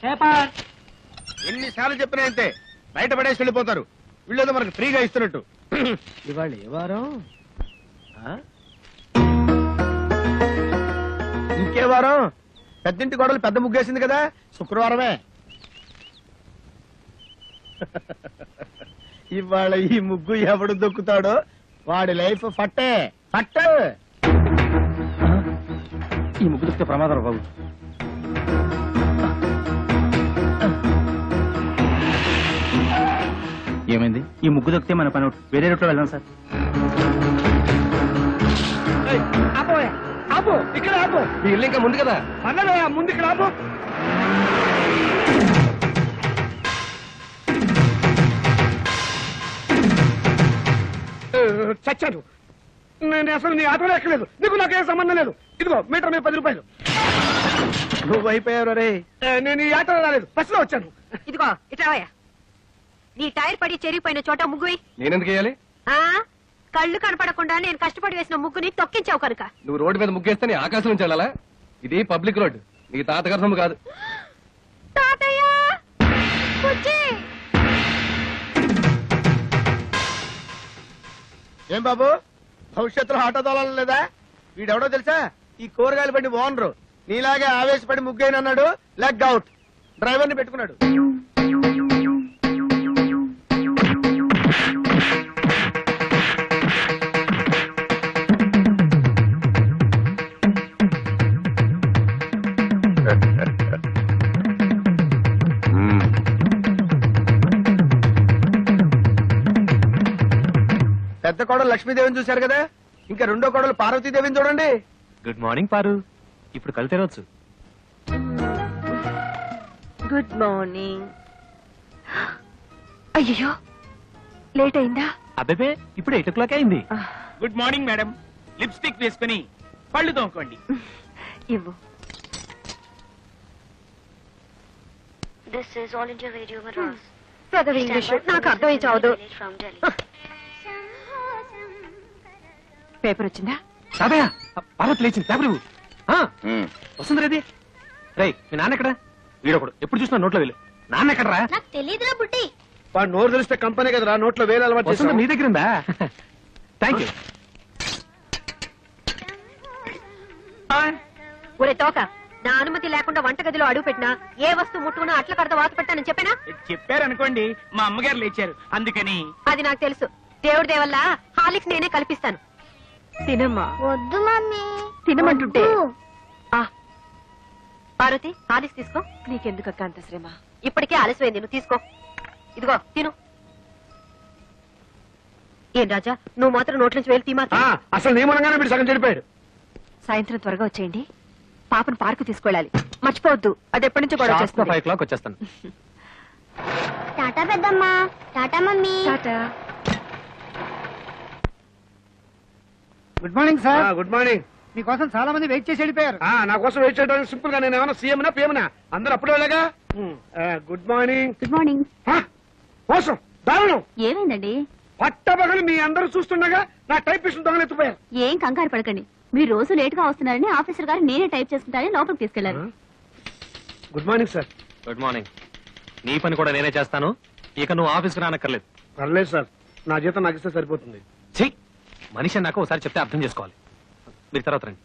Paper. ఎన్నిసార్లు చెప్పినా అంతే, బయట పడేసి వెళ్ళిపోతారు. వీళ్ళేదో మనకు ఫ్రీగా ఇస్తున్నట్టు. ఇవాళ ఏ వారం? ఇంకే వారం? పెద్దింటి గొడవలు పెద్ద ముగ్గేసింది కదా, శుక్రవారమే. ఇవాళ ఈ ముగ్గు ఎవడు దొక్కుతాడో వాడి లైఫ్ ఫట్టే ఫట్ట. ఈ ముగ్గు దొక్కితే ప్రమాదం బాబు. ఏమైంది? ఈ ముగ్గు దొక్కితే మన పని వేరే రూట్లో వెళ్దాం సార్. ఆపు, ఇక్కడ ఆపు. ఈ ఇల్లు ఇంకా ముందు కదా. అన్నయ్య ముందు ఇక్కడ ఆపు. చచ్చాను. నేను అసలు నీ ఆటోలో ఎక్కలేదు. నీకు నాకేం సంబంధం లేదు. ఇదిగో మీటర్ మీద 10 రూపాయలు. నువ్వు అయిపోయావు రే. నేను ఈ ఆటోలో రాలేదు, బస్సులో వచ్చాను. ఇదిగో ఇట్రావయ్యా. నీ టైర్ పడి చెరిగిపోయిన చోట ముగ్గు. నేనెందుకు వేయాలి? కళ్ళు కనపడకుండా నేను కష్టపడి వేసిన ముగ్గుని తొక్కించావు కనుక. నువ్వు రోడ్డు మీద ముగ్గేస్తే నీ ఆకాశం నుంచి వెళ్ళాలా? ఇది పబ్లిక్ రోడ్, నీ తాతగారి సొమ్ము కాదు. తాతయ్య ఏం బాబు, భవిష్యత్తులో ఆటో తోలాలి లేదా? వీడెవడో తెలుసా? ఈ కూరగాయలు బండి ఓనరు. నీలాగే ఆవేశపడి ముగ్గైనన్నాడు, లెగ్ అవుట్. డ్రైవర్ ని పెట్టుకున్నాడు. పెద్ద కోడలు లక్ష్మీదేవిని చూశారు కదా, ఇంకా రెండో కోడలు పార్వతీదేవిని చూడండి. గుడ్ మార్నింగ్ పారు. ఇప్పుడు కళ్ళు తెరవచ్చు. Good morning. అయ్యో లేట్ అయిందా? అబ్బే ఇప్పుడు 8 o'clock అయింది. Good morning madam. లిప్స్టిక్ వేసుకుని పళ్ళు తోముకోండి. ఇవ్వు. This is All India Radio Madras. పెద్దది ఇంగ్లీష్ నాకు అర్థమై చావదు. From Delhi. పేపర్ వచ్చిందా? తాతయ్య పార్వతి లేచింది. పేపర్ ఇవ్వు. వస్తుంది రేది. రై మీ నాన్న ఎక్కడ? వీడొకడు ఎప్పుడు చూసినా నోట్లో వెళ్ళు. నాన్న ఎక్కడరా? నాకు తెలియదురా బుట్టి. వాడు నోరు తెలిస్తే కంపెనీ కదరా, నోట్లో వేలు అలవాటు వస్తుంది చేస్తాం. నీ దగ్గర ఉందా? Thank you. ఒరే తోక, నా అనుమతి లేకుండా వంటగదిలో అడుగు పెట్టినా ఏ వస్తువు ముట్టుకున్నా అట్ల కడత వాత పెట్టానని చెప్పానా? చెప్పారనుకోండి, మా అమ్మగారు లేచారు అందుకని. అది నాకు తెలుసు. దేవుడి దేవల్ల హాలిక్స్ నేనే కల్పిస్తాను. తినమ్మా. వద్దు మమ్మీ. తినమంటుంటే. పార్వతి హాలిక్స్ తీసుకో. నీకెందుకక్క అంత శ్రమ? ఇప్పటికే ఆలస్యమైంది, నువ్వు తీసుకో. ఇదిగో తిను. ఏం రాజా, నువ్వు మాత్రం నోట్ల నుంచి వేలు తీమా. అసలు నియమనంగానే మీరు సగం చెడిపోయాడు. సాయంత్రం త్వరగా వచ్చేయండి. పాపను పార్కు తీసుకెళ్ళాలి, మర్చిపోవద్దు. అది ఎప్పటి నుంచో గొడవ చేస్తుంది. 5 o'clock వచ్చేస్తాను. టాటా పెద్దమ్మా. Tata mummy. Tata. Good morning sir. Good morning. మీకోసం చాలా మంది వెయిట్ చేసి వెళ్ళిపోయారు. నా కోసం వెయిట్ చేయడానికి సింపుల్ గా నేను ఏమైనా సీఎంనా పిఎంనా? అందరూ అప్పుడే వెళ్ళగా. Good morning. Good morning. మోసం, దారుణం. ఏమైందండి? పట్టబగలు మీ అందరూ చూస్తుండగా నా టైపిస్ట్ దొంగలెత్తిపోయారు. ఏం కంగారు పడకండి. మీరు రోజు లేట్ గా వస్తున్నారని ఆఫీసర్ గారు నేనే టైప్ చేసుకుంటారని లోపలికి తీసుకెళ్లారు. Good morning sir. Good morning. నీ పని కూడా నేనే చేస్తాను. ఇక నువ్వు ఆఫీస్కి రానక్కర్లేదు. పర్లేదు సార్, నా జీతం నాకు ఇస్తే సరిపోతుంది. చెయ్యి. మనిషి నాకు ఒకసారి చెప్తే అర్థం చేసుకోవాలి. మీరు తర్వాత రండి.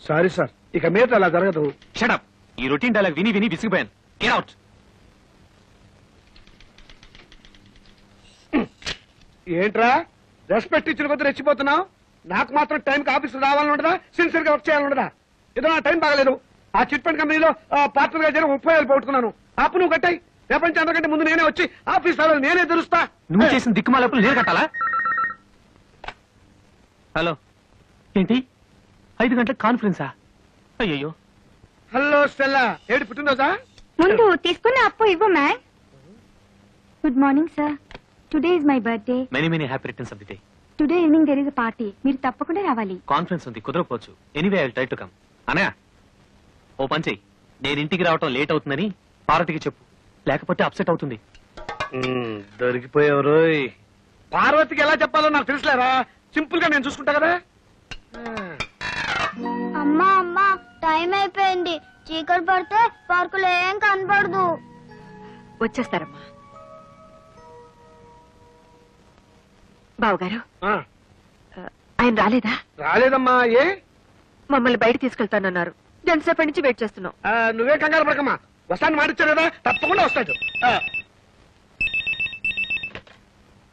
సారీ సార్, ఇక మీద అలా జరగదు. షటప్. ఈ రొటీన్ డైలాగ్ విని విని విసిగిపోయాను. Get out. ఏంట్రా రెస్పెక్ట్ ఇచ్చిన కొద్ది రెచ్చిపోతున్నావు? నాకు మాత్రం టైంకి ఆఫీస్ రావాలని ఉండదా? సిన్సియర్ గా వర్క్ చేయాలని ఉండదా? ఏదో నా టైం బాగలేదు. ఆ చిట్ ఫండ్ కంపెనీలో పార్ట్నర్ గా చేరి 30,000 పోగొట్టుకున్నాను. అప్పు నువ్వు కట్టాయి. రేపటి అందరికంటే ముందు నేనే వచ్చి ఆఫీస్ రావాలి, నేనే తెలుస్తా. నువ్వు చేసిన దిక్కుమాలప్పుడు నేను కట్టాలా? హలో, ఏంటి 5 గంటలకు కాన్ఫరెన్సా? అయ్యో. హలో స్టెల్లా, ఏడు పుట్టిందోసా? ముందు తీసుకున్న అప్పు ఇవ్వు ma'am. Good morning sir. Today is my birthday. Many many happy returns of the day. Today evening there is a party. మీరు తప్పకుండా రావాలి. కాన్ఫరెన్స్ ఉంది, కుదరకపోవచ్చు. Anyway I will try to come. Anaya ఓ పని చెయ్యి. నేను ఇంటికి రావటం లేట్ అవుతుందని పార్వతికి చెప్పు, లేకపోతే అప్సెట్ అవుతుంది. దొరికిపోయావు. పార్వతికి ఎలా చెప్పాలో నాకు తెలుసులేరా, సింపుల్ గా నేను చూసుకుంటా కదా. అమ్మా అమ్మా, టైం అయిపోయింది. చీకటి పడితే పార్కులో ఏం కనపడదు. వచ్చేస్తారమ్మా. బావగారు ఆ, ఆయన రాలేదా? రాలేదమ్మా. ఏ మమ్మల్ని బయట తీసుకెళ్తానన్నారు. ఎంతసేపటి నుంచి వెయిట్ చేస్తున్నాం. నువ్వే కంగారు పడకమ్మా. వస్తాను మాటిచ్చాను కదా, తప్పకుండా వస్తాడు.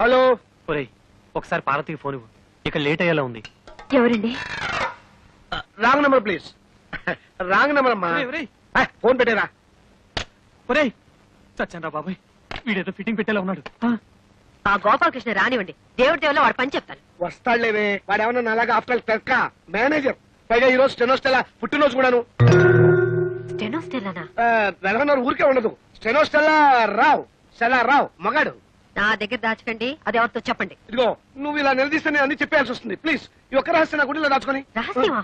హలో. ఒరేయ్ ఒకసారి పార్వతికి ఫోన్ ఇవ్వు, ఇక లేట్ అయ్యేలా ఉంది. ఎవరండి? Wrong number please. Wrong number అమ్మా. ఫోన్ పెట్టేరా. ఒరేయ్ చచ్చాను బాబాయ్, వీడేదో ఫిట్టింగ్ పెట్టేలా ఉన్నాడు. ఆ గోపాలకృష్ణ రానివ్వండి, దేవుడి దేవులో వాడు పని చెప్తాను. వస్తాడులేవే, వాడు ఏమన్నా నాలాగా ఆఫ్టర్ క్లర్క్ మేనేజర్. పైగా ఈ రోజు స్టెనోస్టెలా పుట్టినరోజు కూడాను. స్టెనోస్టెల్లానా? నెలకొన్నారు ఊరికే ఉండదు. స్టెనోస్టెలా రావు, స్టెలా రావు మగాడు. నా దగ్గర దాచకండి, అది ఎవరితో చెప్పండి. ఇదిగో నువ్వు ఇలా నిలదీస్తే నేను అన్ని చెప్పేయాల్సి వస్తుంది. ప్లీజ్ ఈ ఒక్క రహస్యం నా గుడిలో దాచుకొని. రహస్యమా?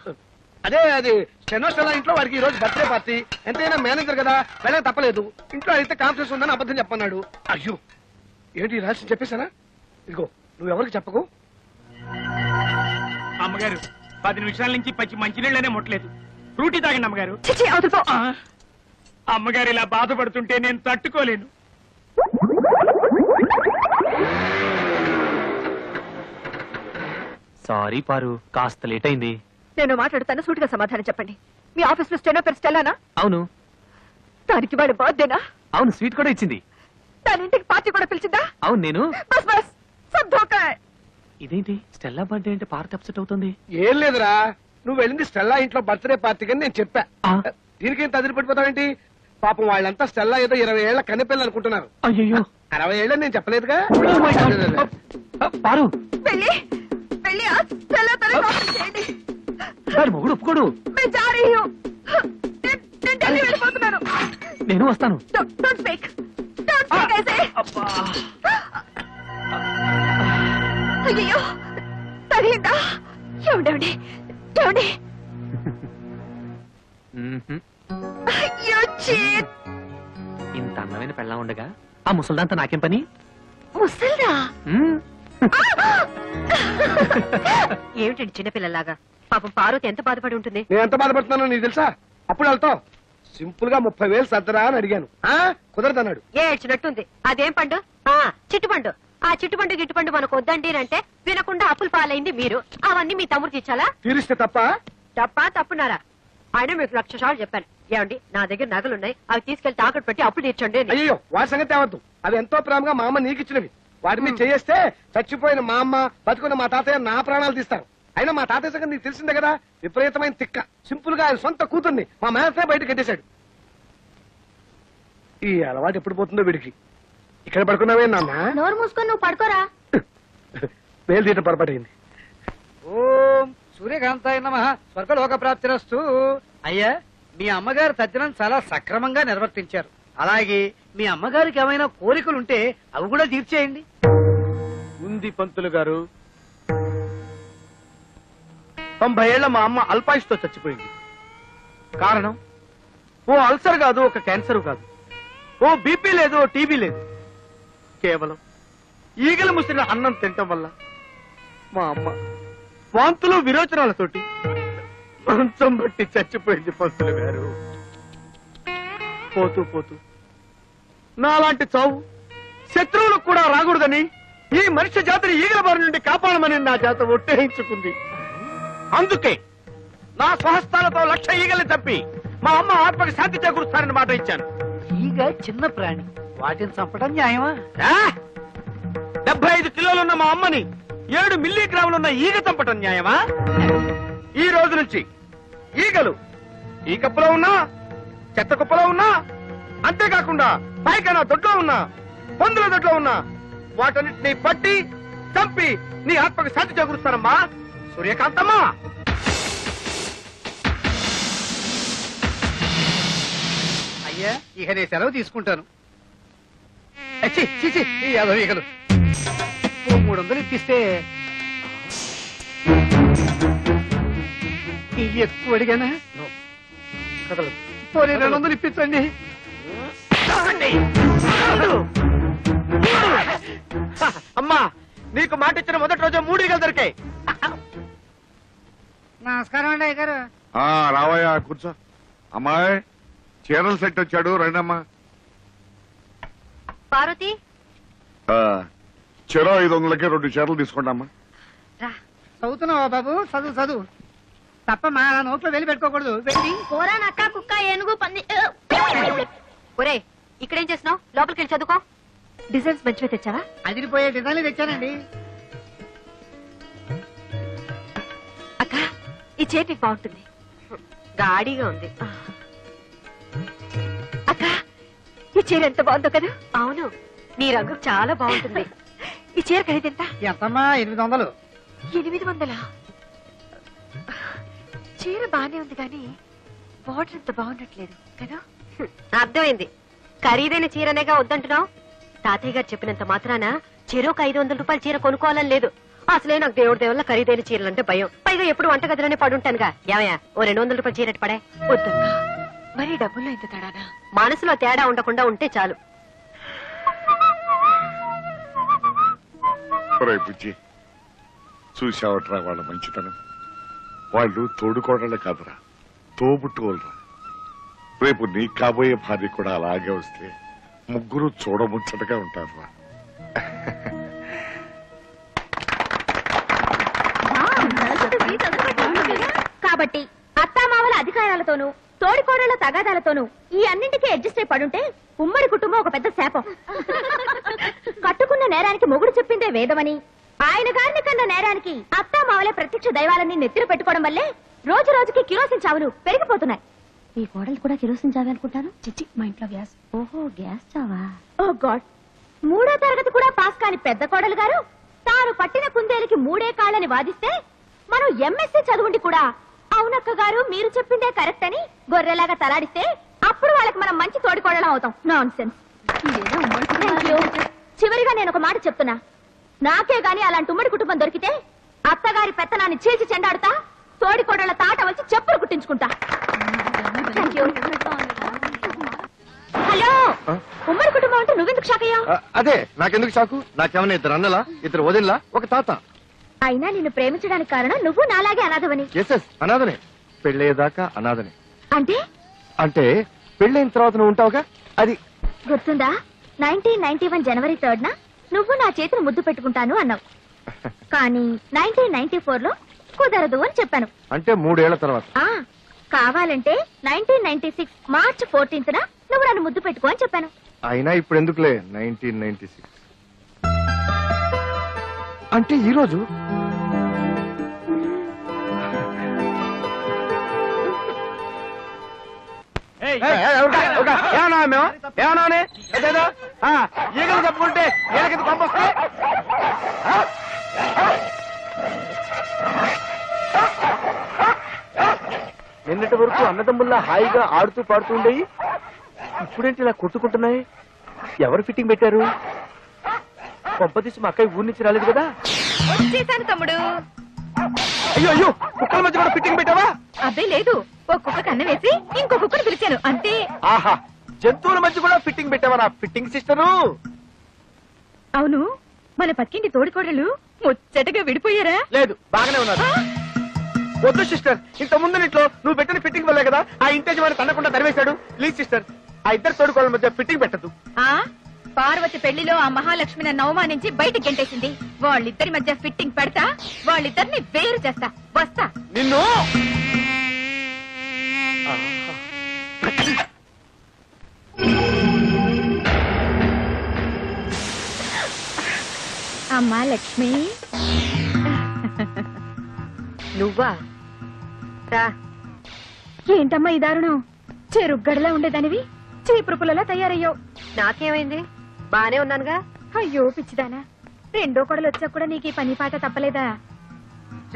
అదే అది స్టెనోస్టెలా ఇంట్లో వాడికి ఈ రోజు బర్త్డే పార్టీ. ఎంతైనా మేనేజర్ కదా, వెళ్ళక తప్పలేదు. ఇంట్లో అయితే కాన్ఫరెన్స్ ఉందని అబద్ధం చెప్పన్నాడు. అయ్యో ఏంటి రహస్యం చెప్పేశానా? ఇదిగో నువ్వెవరికి చెప్పకు. అమ్మగారు 10 నిమిషాల నుంచి పచ్చి మంచినీళ్ళనే ముట్టలేదు. ఫ్రూటీ తాగండి అమ్మగారు. చిచి, అవతల పో. అమ్మగారు ఇలా బాధపడుతుంటే నేను తట్టుకోలేను. సారీ పారు, కాస్త లేట్ అయింది. నేను మాట్లాడుతాను, సూటిగా సమాధానం చెప్పండి. మీ ఆఫీస్ లో స్టెనో పేరు స్టెల్లానా? అవును. దానికి వాడి బర్త్డేనా? అవును, స్వీట్ కూడా ఇచ్చింది. దాని ఇంటికి పార్టీ కూడా పిలిచిందా? అవును నేను. బస్ బస్ సబ్ ధోకా హై. ఇదేంటి స్టెల్లా బర్త్డే అంటే పార్వతి అప్సెట్ అవుతుంది? ఏం లేదురా, నువ్వు వెళ్ళింది స్టెల్లా ఇంట్లో బర్త్డే పార్టీకి అని నేను చెప్పా. ఆ. దీనికి ఎంత అదిరిపడిపోతావేంటి? పాపం వాళ్ళంతా స్టెల్లా ఏదో 20 ఏళ్ల కన్నెపిల్లలు అనుకుంటున్నారు. అయ్యో 60 ఏళ్ళని నేను చెప్పలేదుగా. పారు, వెళ్ళి వెళ్ళి ఆ స్టెల్లా తల కాపీ చేయండి. వాడి మొగుడు ఒప్పుకోడు. मैं जा रही हूँ. నేను ఢిల్లీ వెళ్ళిపోతున్నాను. నేను వస్తాను. Don't speak. Don't speak ऐसे. అయ్యో తగిలిందా? ఏమండి ఏమండి? అయ్యో చీట్. ఇంత అందమైన పెళ్ళా ఉండగా ఆ ముసల్దాంతా నాకేం పని? ముసల్దా? మ్మ్. ఏమిటండి చిన్నపిల్లలాగా? పాపం పార్వతి ఎంత బాధపడి ఉంటుంది. నేను ఎంత బాధపడుతున్నానో నీకు తెలుసా? అప్పుడు వెళ్తావు సింపుల్ గా 30,000 సర్దరా అని అడిగాను. కుదరదన్నాడు. ఏడ్చినట్టుంది. అదేం పండు? చిట్టుపండు. ఆ చిట్టుపండు గిట్టుపండు మనకు వద్దండి అంటే వినకుండా అప్పులు పాలైంది మీరు. అవన్నీ మీ తమ్ముడు తీర్చాలా? తీరిస్తే తప్ప. తప్పున్నారా? ఆయన మీకు 1,00,000 సార్లు చెప్పాను. ఏమండి నా దగ్గర నగలున్నాయి, అవి తీసుకెళ్లి తాకట్టు పెట్టి అప్పులు తీర్చండి అని. అయ్యో వాటి సంగతి తేవద్దు. అవి ఎంతో ప్రేమగా మా అమ్మ నీకు ఇచ్చినవి. వాటి మీద చేస్తే చచ్చిపోయిన మా అమ్మ బతుకున్న మా తాతయ్య నా ప్రాణాలు తీస్తారు. అయినా మా తాతయ్య సంగతి నీకు తెలిసిందే కదా, విపరీతమైన తిక్క. సింపుల్ గా ఆయన సొంత కూతుర్ని మా మేనతే బయట కట్టేశాడు. ఈ అలవాటు ఎప్పుడు పోతుందో వీడికి. ఇక్కడ పడుకున్నావే నాన్న? నోరు మూసుకొని నువ్వు పడుకోరా. వేలు తీయటం పొరపాటైంది. ఓం సూర్యకాంతాయ నమః. స్వర్గలోక ప్రాప్తిరస్తు. అయ్యా మీ అమ్మగారు తద్దినం చాలా సక్రమంగా నిర్వర్తించారు. అలాగే మీ అమ్మగారికి ఏమైనా కోరికలుంటే అవి కూడా తీర్చేయండి. ఉంది పంతులు గారు. 90 ఏళ్ల మా అమ్మ అల్పాయుష్తో చచ్చిపోయింది. కారణం ఓ అల్సర్ కాదు, ఒక క్యాన్సర్ కాదు, ఓ బీపీ లేదు, ఓ టీబీ లేదు. కేవలం ఈగలు ముసిన అన్నం తినటం వల్ల మా అమ్మ వాంతులు విరోచనాలతోటి మంచం బట్టి చచ్చిపోయింది పంతులు గారు. పోతూ పోతూ నాలాంటి చావు శత్రువులకు కూడా రాకూడదని ఈ మనిషి జాతిని ఈగల బారి నుండి కాపాడమని నా జాత ఒట్టేయించుకుంది. అందుకే నా స్వహస్తాలతో 1,00,000 ఈగల్ని చంపి మా అమ్మ ఆత్మకి శాంతి చేకూరుస్తానని మాట ఇచ్చాను. ఈగ చిన్న ప్రాణి, వాటిని చంపడం న్యాయమా? 75 కిలోలున్న మా అమ్మని 7 మిల్లీగ్రాములున్న ఈగ చంపటం న్యాయమా? ఈ రోజు నుంచి ఈగలు ఈ కప్పులో ఉన్నా, చెత్త కుప్పలో ఉన్నా, అంతేకాకుండా పైకైనా దొడ్లో ఉన్నా, పందుల దొడ్లో ఉన్నా, వాటన్నిటిని పట్టి చంపి నీ ఆత్మకి శాంతి చేకూరుస్తానమ్మా సూర్యకాంతమ్మా. అయ్యా ఇక నేను సెలవు తీసుకుంటాను. ఛీ, ఛీ, ఛీ, ఈ యాదవ ఈగలు. ఓ 300 ఇప్పిస్తే ఇవి ఎక్కువ అడిగానా? కదలదు. పోనీ 200 ఇప్పించండి. అమ్మా నీకు మాట ఇచ్చిన మొదటి రోజు 3 ఈగలు దొరికాయి. నమస్కారం అండి అయ్యగారు. రావయ్యా కూర్చో. అమ్మాయి చీరల సెట్ వచ్చాడు, రండమ్మా. పార్వతి చెరో 500కి 2 చీరలు తీసుకోండి. రా. చదువుతున్నావా బాబు? చదువు చదువు తప్పమ్మా, నా నోట్లో వెళ్ళి పెట్టుకోకూడదు. వెళ్ళి పోరా నక్క కుక్క ఏనుగు పంది ఒరే ఇక్కడేం చేస్తున్నావు? లోపలికి వెళ్ళి చదువుకో. డిజైన్స్ మంచిగా తెచ్చావా? అదిరిపోయే డిజైన్లు తెచ్చానండి. అక్క ఈ చీర నీకు బాగుంటుంది. గాడిగా ఉంది. అక్క ఈ చీర ఎంత బాగుందో కదా. అవును నీ రంగు చాలా బాగుంటుంది. ఈ చీర ఖరీదెంత? ఎంతమ్మా? 800. 800? చీర బానే ఉంది కానీ బార్డర్ ఎంత బాగుండట్లేదు కదా. అర్థమైంది. ఖరీదైన చీరనేగా వద్దంటున్నావు. తాతయ్య గారు చెప్పినంత మాత్రాన చీరకు 500 రూపాయల చీర కొనుక్కోవాలని లేదు. అసలే నాకు దేవుడి దేవుళ్ళ ఖరీదైన చీరలంటే భయం. పైగా ఎప్పుడు వంటగదిలోనే పడుంటానుగా. ఏమయ్యా ఓ 200 రూపాయల చీర పడే. వద్దు మరి డబ్బుల్లో ఇంత తేడానా? మనసులో తేడా ఉండకుండా ఉంటే చాలు. బుజ్జి చూసావట్రా వాళ్ళ మంచితనం. వాళ్ళు తోడుకోవడలే కాదురా, తోబుట్టుకోలరా. రేపు నీ కాబోయే భార్య కూడా అలాగే వస్తే ముగ్గురు చూడముచ్చటగా ఉంటారురా. కాబట్టి అత్తామామల అధికారాలతోనూ తోడికోడళ్ల తగాదాలతోనూ ఈ అన్నింటికీ అడ్జస్ట్ అయి పడుంటే ఉమ్మడి కుటుంబం ఒక పెద్ద శాపం. కట్టుకున్న నేరానికి మొగుడు చెప్పిందే వేదమని, ఆయన గారిని కన్న నేరానికి అత్తామామలే ప్రత్యక్ష దైవాలని నెత్తిన పెట్టుకోవడం వల్లే రోజు రోజుకి కిరోసిన్ చావులు పెరిగిపోతున్నాయి. ఈ కోడలు కూడా కిరోసిన్ చావే అనుకుంటాను. చిచ్చి మా ఇంట్లో గ్యాస్. ఓహో గ్యాస్ చావా. ఓ గాడ్. 3వ తరగతి కూడా పాస్ కాని పెద్ద కోడలు గారు తాను పట్టిన కుందేలికి 3 కాళ్ళని వాదిస్తే మనం ఎంఎస్సీ చదువుండి కూడా అవునక్క గారు మీరు చెప్పిందే కరెక్ట్ అని గొర్రెలాగా తలాడిస్తే అప్పుడు వాళ్ళకి మనం మంచి తోడికోడలం అవుతాం. Non sense. చివరిగా నేను ఒక మాట చెప్తున్నా. నాకే గాని అలాంటి ఉమ్మడి కుటుంబం దొరికితే అత్తగారి పెత్తనాన్ని చీల్చి చెండాడుతా, తోడికోడళ్ల తాట వచ్చి చెప్పులు కుట్టించుకుంటా. హలో, ఉమ్మడి కుటుంబం అంటే నువ్వెందుకు షాక్ అయ్యావు? అదే నాకెందుకు షాకు? నాకేమన్నా 2 అన్నలా 2 వదినలా ఒక తాత. అయినా నిన్ను ప్రేమించడానికి కారణం నువ్వు నాలాగే అనాథవని. ఎస్ అనాథనే. పెళ్ళయ్యేదాకా అనాథనే. అంటే అంటే పెళ్ళైన తర్వాత నువ్వు ఉంటావుగా అది గుర్తుందా? 1991 జనవరి 3rd నువ్వు నా చేతిని ముద్దు పెట్టుకుంటాను అన్నావు. కానీ 1994లో కుదరదు అని చెప్పాను. అంటే 3 ఏళ్ల తర్వాత. కావాలంటే 1996 మార్చ్ 14th నువ్వు నన్ను ముద్దు పెట్టుకో అని చెప్పాను. అయినా ఇప్పుడు ఎందుకులే 1996 అంటే ఈ రోజు. ఈగలు తప్పుకుంటే ఈగలకి పంపొస్తే నిన్నటి వరకు అన్నదమ్ముల్లా హాయిగా ఆడుతూ పాడుతూ ఉండేవి, ఇప్పుడేంటి ఇలా కొట్టుకుంటున్నాయి? ఎవరు ఫిట్టింగ్ పెట్టారు? కొంపదీసి మా అక్కయ్య ఊరి నుంచి రాలేదు కదా? వచ్చేసాను తమ్ముడు. అయ్యో అయ్యో, కుక్కల మధ్య కూడా ఫిట్టింగ్ పెట్టావా? అదే లేదు, ఒక కుక్క కన్ను వేసి ఇంకో కుక్కను పిలిచాను అంతే. ఆహా, జంతువుల మధ్య కూడా ఫిట్టింగ్ పెట్టావా నా ఫిట్టింగ్ సిస్టరు? అవును, మన పక్కింటి తోడికోడలు ముచ్చటగా విడిపోయారా? లేదు, బాగానే ఉన్నారు. వద్దు సిస్టర్, ఇంత ముందు ఇంట్లో నువ్వు పెట్టిన ఫిట్టింగ్ వల్లే కదా ఆ ఇంటేజ్ వాడిని తన్నకుండా తరివేశాడు. ప్లీజ్ సిస్టర్, ఆ ఇద్దరు తోడుకోళ్ళ మధ్య ఫిట్టింగ్ పెట్టద్దు. పార్వతి పెళ్లిలో ఆ మహాలక్ష్మి నన్ను అవమానించి బయటికి గెంటేసింది. వాళ్ళిద్దరి మధ్య ఫిట్టింగ్ పెడతా, వాళ్ళిద్దరిని వేరు చేస్తా. వస్తా. నిన్ను అమ్మా లక్ష్మి. నువ్వా? ఏంటమ్మా ఈ దారుణం? చెరుగ్గడలా ఉండేదానివి చీపురు పుల్లలా తయారయ్యావు. నాకేమైంది? బానే ఉన్నానుగా. అయ్యో పిచ్చిదానా, 2వ కొడలు వచ్చా కూడా నీకు ఈ పని పాట తప్పలేదా?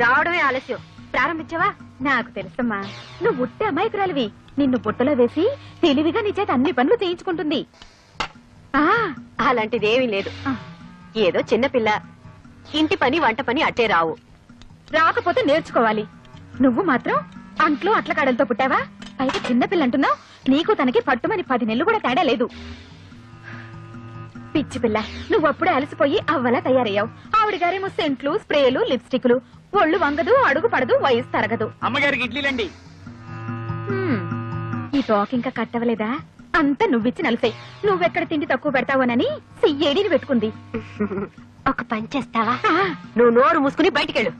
రావడమే ఆలస్యం. ప్రారంభించావా? నాకు తెలుసమ్మా, నువ్వు ఉట్టే అమాయకురాలివి. నిన్ను బుట్టలో వేసి తెలివిగా నీ చేత అన్ని పనులు చేయించుకుంటుంది. అలాంటిదేమీ లేదు. ఏదో చిన్నపిల్ల, ఇంటి పని వంట పని అట్టే రావు. రాకపోతే నేర్చుకోవాలి. నువ్వు మాత్రం అంట్లో అట్ల కాడలతో పుట్టావా? పైగా చిన్నపిల్ల అంటున్నావు. నీకు తనకి పట్టుమని 10 నెలలు కూడా తేడా లేదు. పిచ్చి పిల్ల, నువ్వప్పుడే అలసిపోయి అవ్వలా తయారయ్యావు. ఆవిడ గారేమో సెంట్లు, స్ప్రేలు, లిప్స్టిక్లు. ఒళ్ళు వంగదు, అడుగు పడదు, వయసు తరగదు. అమ్మగారికి ఇడ్లీలండి. ఈ తోక ఇంకా కట్టవలేదా? అంతా నువ్విచ్చి నలిసాయి. నువ్వెక్కడ తిండి తక్కువ పెడతావోనని సియ్యేడిని పెట్టుకుంది. ఒక పని చేస్తావా? నువ్వు నోరు మూసుకుని బయటికెళ్ళు.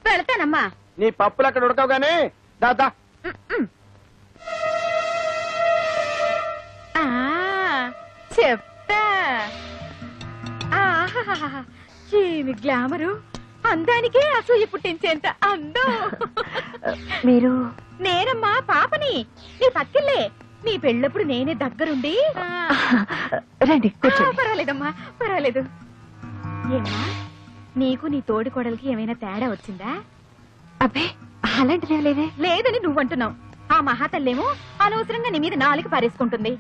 వెళతానమ్మా. నీ పప్పులు అక్కడ ఉడకవు గానీ దాదా. చెప్తా. ఏమి గ్లామరు, అందానికే అసూయ పుట్టించేంత అందం. మీరు? నేనమ్మా పాపని, నీ పక్కిల్లే. నీ పెళ్ళప్పుడు నేనే దగ్గరుండి. రండి పర్వాలేదమ్మా, పర్వాలేదు. ఏమా, నీకు నీ తోడి కోడలికి ఏమైనా తేడా వచ్చిందా? అబ్బే అలాంటిదే లేదే. లేదని నువ్వంటున్నావు. ఆ మహాతల్లేమో అనవసరంగా నీ మీద నాలుగు పారేసుకుంటుంది.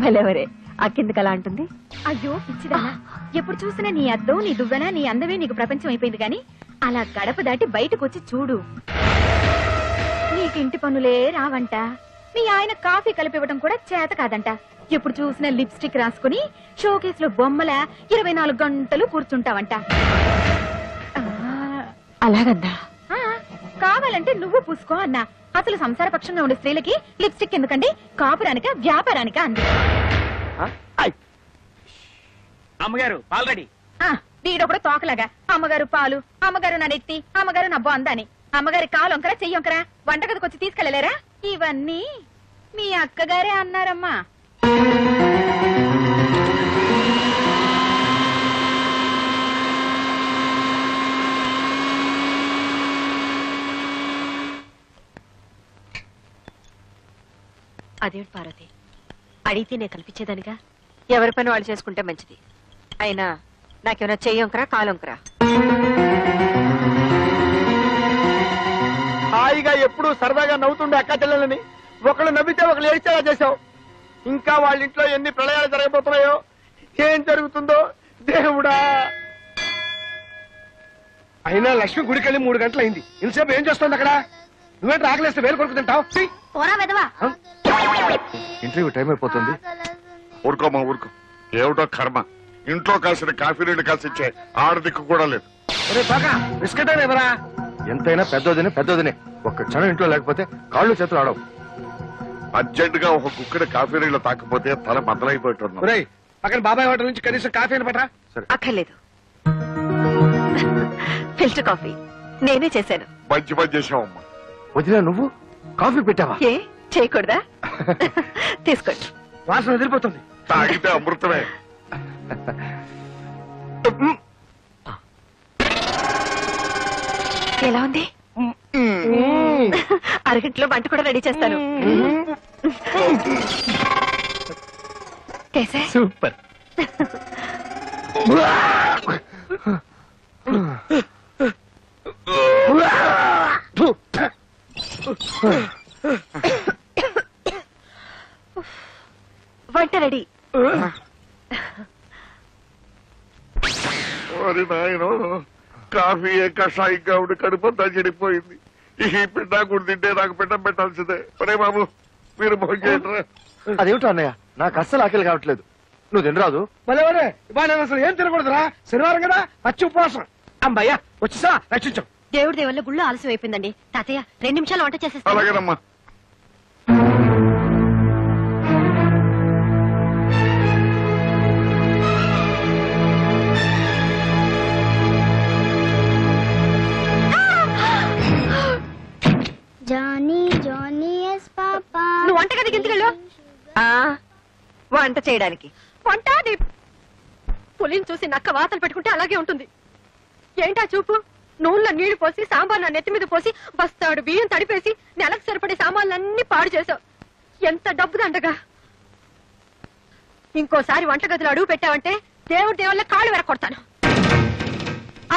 భలేవరే, అక్కిందుకు అలా అంటుంది? అయ్యో పిచ్చిదానా, ఎప్పుడు చూసినా నీ అద్దం, నీ దువ్వెన, నీ అందమే నీకు ప్రపంచం అయిపోయింది. గాని అలా గడప దాటి బయటకు వచ్చి చూడు. నీకింటి పనులే రావంట. మీ ఆయన కాఫీ కలిపివ్వడం కూడా చేత కాదంట. ఎప్పుడు చూసినా లిప్స్టిక్ రాసుకుని షోకేస్ లో బొమ్మల 24 గంటలు కూర్చుంటావంట. అలాగందా? కావాలంటే నువ్వు పూసుకో అన్నా. అసలు సంసార పక్షంగా ఉండే స్త్రీలకి లిప్స్టిక్ ఎందుకండి? కాపురానిక వ్యాపారానిక అంది. అమ్మగారు ఆల్రెడీ వీడో కూడా తోకలాగా అమ్మగారు పాలు, అమ్మగారు నా నెత్తి, అమ్మగారు నా బొందని. అమ్మగారి కాలు వంకరా, చెయ్యి వంకరా, వంటగదికి వచ్చి తీసుకెళ్లలేరా? ఇవన్నీ మీ అక్కగారే అన్నారమ్మా. అదేంటి పార్వతి, అడిగితే నేను కల్పించేదానిగా. ఎవరి పని వాళ్ళు చేసుకుంటే మంచిది. అయినా నాకేమైనా చెయ్యొంకరా కాలొంకరా? హాయిగా ఎప్పుడు సరదాగా నవ్వుతుండే అక్క చెల్లెలని ఒకళ్ళు నవ్వితే ఒకళ్ళు ఏడ్చేలా చేశావు. ఇంకా వాళ్ళ ఇంట్లో ఎన్ని ప్రళయాలు జరగబోతున్నాయో, ఏం జరుగుతుందో దేవుడా. అయినా లక్ష్మి గుడికెళ్ళి 3 గంటలైంది. ఇంతసేపు ఏం చేస్తుంది అక్కడ? నువ్వేంటి ఆకలేస్తే వేలు కొడుకు తింటావు? పోరా వెదవా. ఇంటర్వ్యూ టైం అయిపోతుంది. ఊరుకోమా ఊరుకో. ఏమిటో కర్మ, ఇంట్లో కాసిన కాఫీ నీళ్ళు కాసిచ్చే ఆడదిక్కు కూడా లేదు. బిస్కెట్ అయినా ఇవ్వరా? ఎంతైనా పెద్దోదినే ఒక్క క్షణం ఇంట్లో లేకపోతే కాళ్ళు చేతులు ఆడవు. అర్జెంట్ గా ఒక కుక్కడి కాఫీ నీళ్ళు తాకపోతే తల బద్దలైపోతున్నాం. అక్కడ బాబాయ్ హోటల్ నుంచి కనీసం కాఫీ అని పట్టరా? అక్కర్లేదు, ఫిల్టర్ కాఫీ నేనే చేశాను. మంచి పని చేసావమ్మా. వదిలే, నువ్వు కాఫీ పెట్టావా? ఏ చేయకూడదా? తీసుకోండి. వాసన వదిలిపోతుంది. తాగితే అమృతమే. ఎలా ఉంది? అరగంటలో వంట కూడా రెడీ చేస్తాను. సూపర్. వంట రెడీ. మరి నాయన కాఫీ కషాయంగా ఉండి కడుపంతా చెడిపోయింది. ఈ పిండా కూడా తింటే నాకు పిండం పెట్టాల్సిందే. ఒరే బాబు, మీరు భోజనం. అదేమిటో అన్నయ్య, నాకు అస్సలు ఆకలి కావట్లేదు. నువ్వు తినరాదు? భలే ఇవాళ నేను అసలు ఏం తినకూడదురా? శనివారం కదా, పచ్చి ఉపవాసం. అమ్మయ్యా వచ్చేసా, రక్షించాం. దేవుడి దేవల్ల గుళ్ళు ఆలస్యం అయిపోయిందండి. తాతయ్య 2 నిమిషాలు వంట చేసేస్తా. అలాగేనమ్మా. నువ్వు వంటగదికి ఎందుకు వెళ్ళు? వంట చేయడానికి. వంట పులిని చూసి నక్క వాతలు పెట్టుకుంటే అలాగే ఉంటుంది. ఏంటా చూపు? నూనెలో నీళ్లు పోసి సాంబార్ నా నెత్తి మీద పోసి బస్తాడు బియ్యం తడిపేసి నెలకు సరిపడే సామాన్లన్నీ పాడు చేసావు. ఎంత డబ్బు దండగా. ఇంకోసారి వంటగదిలో అడుగు పెట్టావంటే దేవుడి దేవుళ్ళ కాళ్ళు వెరకొడతాను.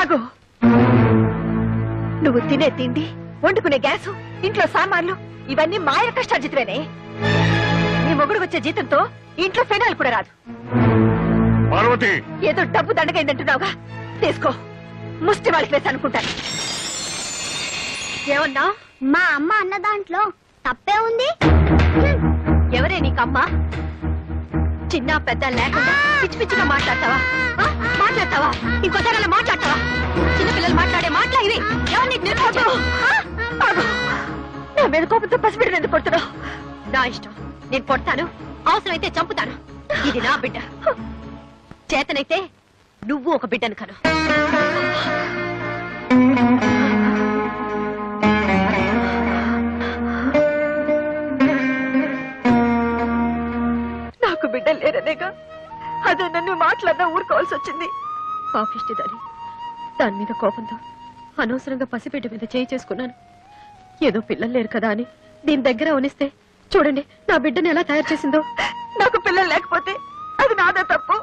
ఆగు. నువ్వు తినే తిండి, వండుకునే గ్యాసు, ఇంట్లో సామాన్లు ఇవన్నీ మాయ కష్టార్జితమేనే. నీ మొగుడు వచ్చే జీతంతో ఇంట్లో ఫెనాయిల్ కూడా రాదు. పార్వతి, ఏదో డబ్బు దండగైందంటున్నావుగా, తీసుకో. ముష్టి వాళ్ళకి వేసి అనుకుంటాను. ఏమన్నా? మా అమ్మ అన్న దాంట్లో తప్పే ఉంది. ఎవరే నీకమ్మ? చిన్న పెద్ద లేకుండా పిచ్చి పిచ్చిగా మాట్లాడతావా? మాట్లాడతావా? ఇంకోసారి అలా మాట్లాడతావా? చిన్నపిల్లలు మాట్లాడే మాటలా ఇవి? ఎవరు నీకు నేర్పడు? నా మీద కోపంతో పసిబిడ్డను ఎందుకు కొడుతున్నావు? నా ఇష్టం. నేను కొడతాను, అవసరమైతే చంపుతాను. ఇది నా బిడ్డ. చేతనైతే నువ్వు ఒక బిడ్డను కను. నాకు బిడ్డలు లేరనేగా అదే నన్ను మాట్లాడినా ఊరుకోవాల్సి వచ్చింది. పాపిష్టి దాని మీద కోపంతో అనవసరంగా పసిబిడ్డ మీద చేయి చేసుకున్నాను. ఏదో పిల్లలు లేరు కదా అని దీని దగ్గర ఉనిస్తే చూడండి నా బిడ్డను ఎలా తయారు చేసిందో. నాకు పిల్లలు లేకపోతే అది నాదే తప్పు.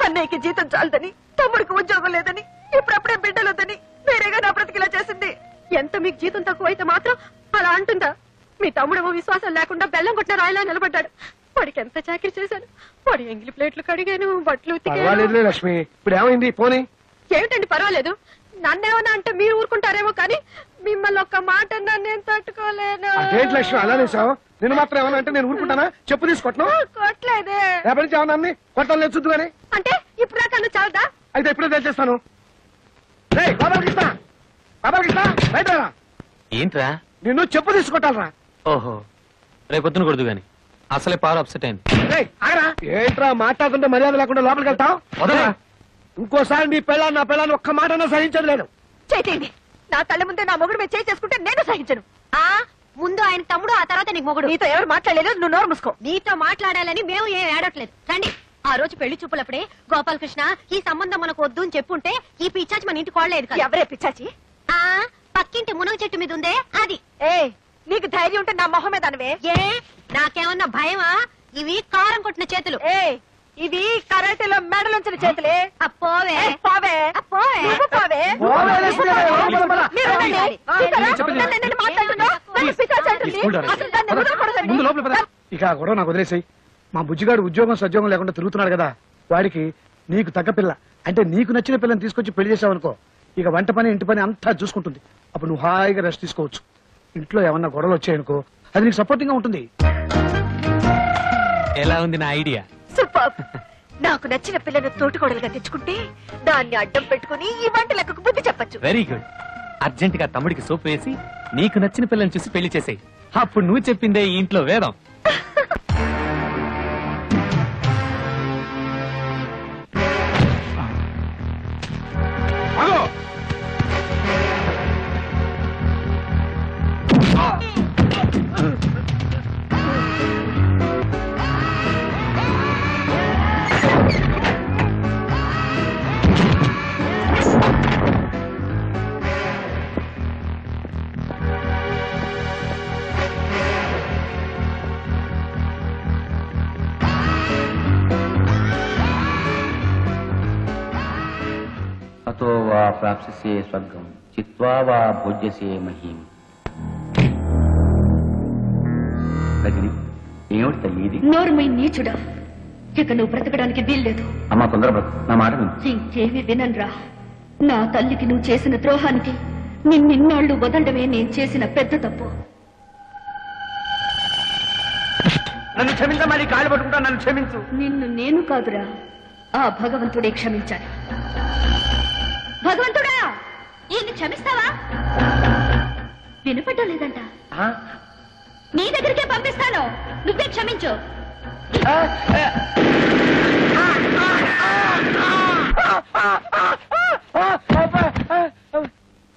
అన్నయ్యకి జీతం చాలదని, తమ్ముడికి ఉద్యోగం లేదని, ఇప్పుడప్పుడే బిడ్డలొద్దని వేరేగా నా బ్రతికిలా చేసింది. ఎంత మీకు జీతం తక్కువైతే మాత్రం అలా అంటుందా? మీ తమ్ముడేమో విశ్వాసం లేకుండా బెల్లం కొట్టిన రాయిలా నిలబడ్డాడు. వాడికి ఎంత చాకరీ చేశాను. వాడి ఎంగిలి ప్లేట్లు కడిగాను, బట్టలు పర్వాలేదులే లక్ష్మి. ఇప్పుడు ఏమైంది పోనీ? ఏమిటండి పర్వాలేదు? నన్నేమన్నా అంటే మీరు ఊరుకుంటారేమో కానీ మిమ్మల్ని ఒక్క మాట నేను తట్టుకోలేను. అదేంటి లక్ష్మి అలా నేసావు? నేను మాత్రం ఏమన్నా అంటే నేను ఊరుకుంటానా? చెప్పు తీసుకొట్టను. కొట్టలేదే. రేపటి నుంచి ఏమన్నా కొట్టాలి లేదు చూద్దు కానీ. అంటే ఇప్పుడు దాకా నువ్వు చాలదా? అయితే ఎప్పుడే తెలిచేస్తాను. బాబాకృష్ణ బయట రా. ఏంట్రా? నిన్ను చెప్పు తీసుకొట్టాలరా. ఓహో, రేపొద్దున కొడుదు గాని. అసలే పారు అప్సెట్ అయింది. ఏంట్రా మాట్లాడుతుంటే మర్యాద లేకుండా లోపలికి వెళ్తావు? వదలరా. ఇంకోసారి నీ పెళ్ళాన్ని నా పెళ్ళాన్ని ఒక్క మాట సహించదు లేదు. చేయండి. నా తల్లి ముందే నా మొగుడు మీద చేయి చేసుకుంటే నేను సహించను. ముందు ఆయన తమ్ముడు, ఆ తర్వాత నీకు మొగుడు. నీతో ఎవరు మాట్లాడలేదు, నువ్వు నోరు మూసుకో. నీతో మాట్లాడాలని మేము ఏం ఏడట్లేదు. రండి. ఆ రోజు పెళ్లి చూపులప్పుడే గోపాలకృష్ణ ఈ సంబంధం మనకు వద్దు అని చెప్పుంటే ఈ పిచ్చాచి మన ఇంటికి కోడలేదు. ఎవరే పిచ్చాచి? పక్కింటి మునగ చెట్టు మీద ఉందే అది. నీకు ధైర్యం ఉంటే నా మొహం మీద అనవే. నాకేమన్నా భయమా? ఇవి కారం కొట్టిన చేతులు. ఇవి కరాటేలో మెడలుంచిన చేతులే. పోవే పోవే పోవే. ఇక గొడవ నాకు వదిలేసాయి. మా బుజ్జిగాడు ఉద్యోగం సద్యోగం లేకుండా తిరుగుతున్నాడు కదా, వాడికి నీకు తగ్గ పిల్ల అంటే నీకు నచ్చిన పిల్లని తీసుకొచ్చి పెళ్లి చేసావనుకో, ఇక వంట పని ఇంటి పని అంతా చూసుకుంటుంది. అప్పుడు నువ్వు హాయిగా రెస్ట్ తీసుకోవచ్చు. ఇంట్లో ఏమన్నా గొడవలు వచ్చాయనుకో అది నీకు సపోర్టింగ్ గా ఉంటుంది. ఎలా ఉంది నా ఐడియా? సూపర్. నాకు నచ్చిన పిల్లను తోటికోడలుగా తెచ్చుకుంటే దాన్ని అడ్డం పెట్టుకుని ఈ వంట లెక్కకు బుద్ధి చెప్పచ్చు. Very good. అర్జెంట్ గా తమ్ముడికి సోప్ వేసి నీకు నచ్చిన పిల్లని చూసి పెళ్లి చేసేయి. అప్పుడు నువ్వు చెప్పిందే ఈ ఇంట్లో వేదం. అతో వా ప్రాప్స్యసే స్వర్గం చిత్వా వా భోజ్యసే మహీం. రజని, ఏమిటి తల్లి ఇది? నోరుమై నీచుడా, ఇక నువ్వు బ్రతకడానికి వీల్లేదు. అమ్మా తొందర బ్రతు, నా మాట విను. ఇంకేమి వినన్రా. నా తల్లికి నువ్వు చేసిన ద్రోహానికి నిన్నిన్నాళ్లు వదలడమే నేను చేసిన పెద్ద తప్పు. నన్ను క్షమించమా, నీ కాళ్ళు పట్టుకుంటా, నన్ను క్షమించు. నిన్ను నేను కాదురా, ఆ భగవంతుడే క్షమించాలి. భగవంతుడా, ఈయన్ని క్షమిస్తావా? వినపడ్డం లేదంట. నీ దగ్గరికే పంపిస్తాను, నువ్వే క్షమించు.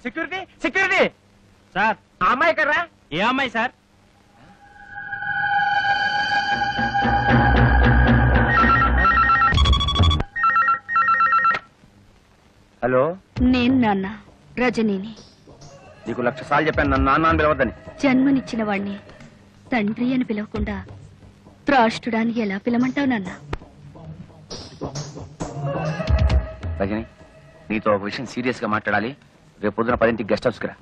సెక్యూరిటీ సెక్యూరిటీ సార్, ఆ అమ్మాయి కర్రా? ఏ అమ్మాయి సార్? హలో, నేను నాన్న రజనీని. నీకు 1,00,000 సార్లు చెప్పాను నన్ను నాన్న అని పిలవద్దని. జన్మనిచ్చిన వాణ్ణి తండ్రి అని పిలవకుండా త్రాష్టుడాన్ని ఎలా పిలమంటావు నాన్న? రజని, నీతో ఒక విషయం సీరియస్ గా మాట్లాడాలి. రేపు పొద్దున 10ంటికి గెస్ట్ హౌస్ కి రా.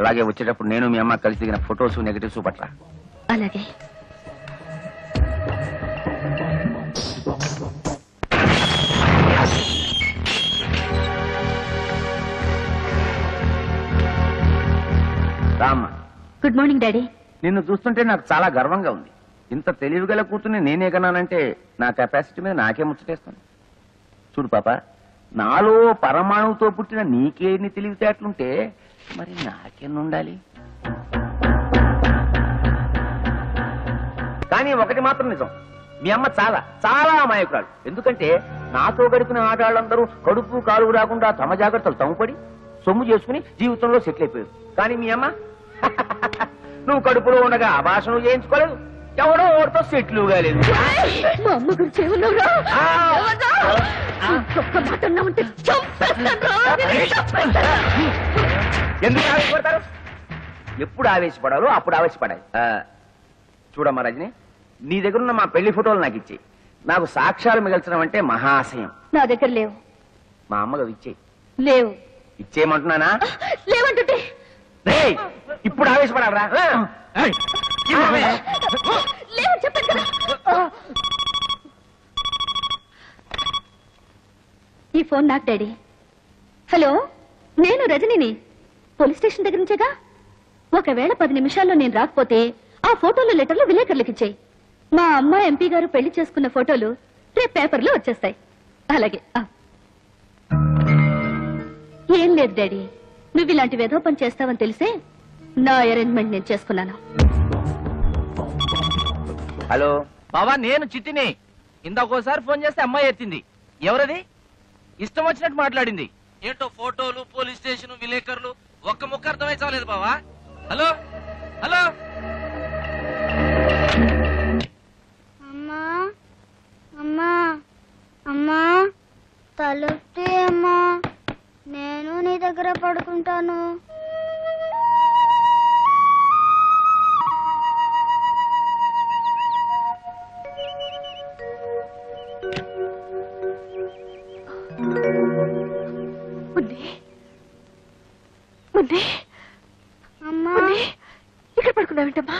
అలాగే వచ్చేటప్పుడు నేను మీ అమ్మ కలిసి దిగిన ఫొటోస్ నెగటివ్స్ పట్ల. అలాగే. రామ్మ. Good morning daddy. నిన్ను చూస్తుంటే నాకు చాలా గర్వంగా ఉంది. ఇంత తెలివిగల కూతుర్ని నేనే కన్నానంటే నా కెపాసిటీ మీద నాకే ముచ్చటేస్తాను. చూడు పాప, నాలో పరమాణువుతో పుట్టిన నీకేన్ని తెలివితేటలుంటే మరి నాకెన్నుండాలి? కానీ ఒకటి మాత్రం నిజం, మీ అమ్మ చాలా చాలా అమాయకురాలు. ఎందుకంటే నాతో గడిపిన ఆడాళ్ళందరూ కడుపు కాలుగు రాకుండా తమ జాగ్రత్తలు తమ్ముపడి సొమ్ము చేసుకుని జీవితంలో సెటిల్ అయిపోయారు. కానీ మీ అమ్మ నువ్వు కడుపులో ఉండగా అభాషణ చేయించుకోలేదు, ఎవడో ఓడితో సెటిల్ కాలేదు. మా అమ్మ గురించి ఏమన్నావురా? ఎందుకు ఆవేశపడతారు? ఎప్పుడు ఆవేశపడాలో అప్పుడు ఆవేశపడాలి. చూడమ్మా రజని, నీ దగ్గర ఉన్న మా పెళ్లి ఫోటోలు నాకు ఇచ్చేయి. నాకు సాక్ష్యాలు మిగల్చడం అంటే మహాశయం. నా దగ్గర లేవు. మా అమ్మగా ఇచ్చేయి. లేవు. ఇచ్చేయమంటున్నానా? లేవంటుంటే ఇప్పుడు ఆవేశపడాలరా? లేవు చెప్పండి కదా. ఈ ఫోన్ నాకు డాడీ. హలో, నేను రజనిని. పోలీస్ స్టేషన్ దగ్గర నుంచేగా. ఒకవేళ 10 నిమిషాల్లో నేను రాకపోతే ఆ ఫోటోలు లెటర్లు విలేకరులకు ఇచ్చేయి. మా అమ్మ ఎంపీ గారు పెళ్లి చేసుకున్న ఫోటోలు రేపు పేపర్లో వచ్చేస్తాయి. అలాగే. ఏం లేదు డాడీ, నువ్వు ఇలాంటి వెధవ పని చేస్తావని తెలిసే నా అరేంజ్మెంట్ నేను చేసుకున్నాను. హలో బావా, నేను చిట్టిని. ఇందాకోసారి ఫోన్ చేస్తే అమ్మాయి ఎత్తింది. ఎవరది? ఇష్టం వచ్చినట్టు మాట్లాడింది. ఏంటో ఫోటోలు, పోలీస్ స్టేషన్, విలేకరులు, ఒక్క ముక్క అర్థమై చాలేదు బావా. Hello hello. అమ్మా అమ్మా అమ్మా, తలుపుతీ అమ్మా, నేను నీ దగ్గర పడుకుంటాను. అమ్మా, ఇక్కడ పడుకున్నావేంటమ్మా?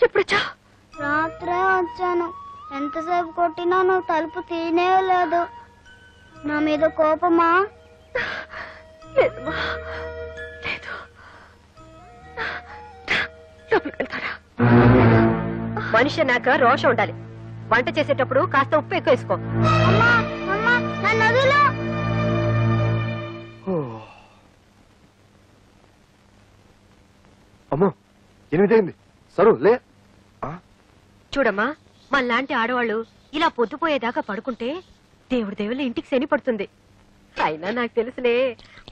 ఎప్పుడొచ్చా? రాత్రే వచ్చాను. ఎంతసేపు కొట్టినా నువ్వు తలుపు తీనే లేదు. నా మీద కోపమా? లేదమ్మా, లేదు. లోపలికి వెళ్తారా? మనిషి అన్నాక రోషం ఉండాలి. వంట చేసేటప్పుడు కాస్త ఉప్పు ఎక్కువ వేసుకో. అమ్మా అమ్మా, నన్ను వదిలు. అమ్మో 8 అయింది. సరు లే. చూడమ్మా, మనలాంటి ఆడవాళ్ళు ఇలా పొద్దుపోయేదాకా పడుకుంటే దేవుడి దేవుళ్ళ ఇంటికి శని పడుతుంది. అయినా నాకు తెలుసులే,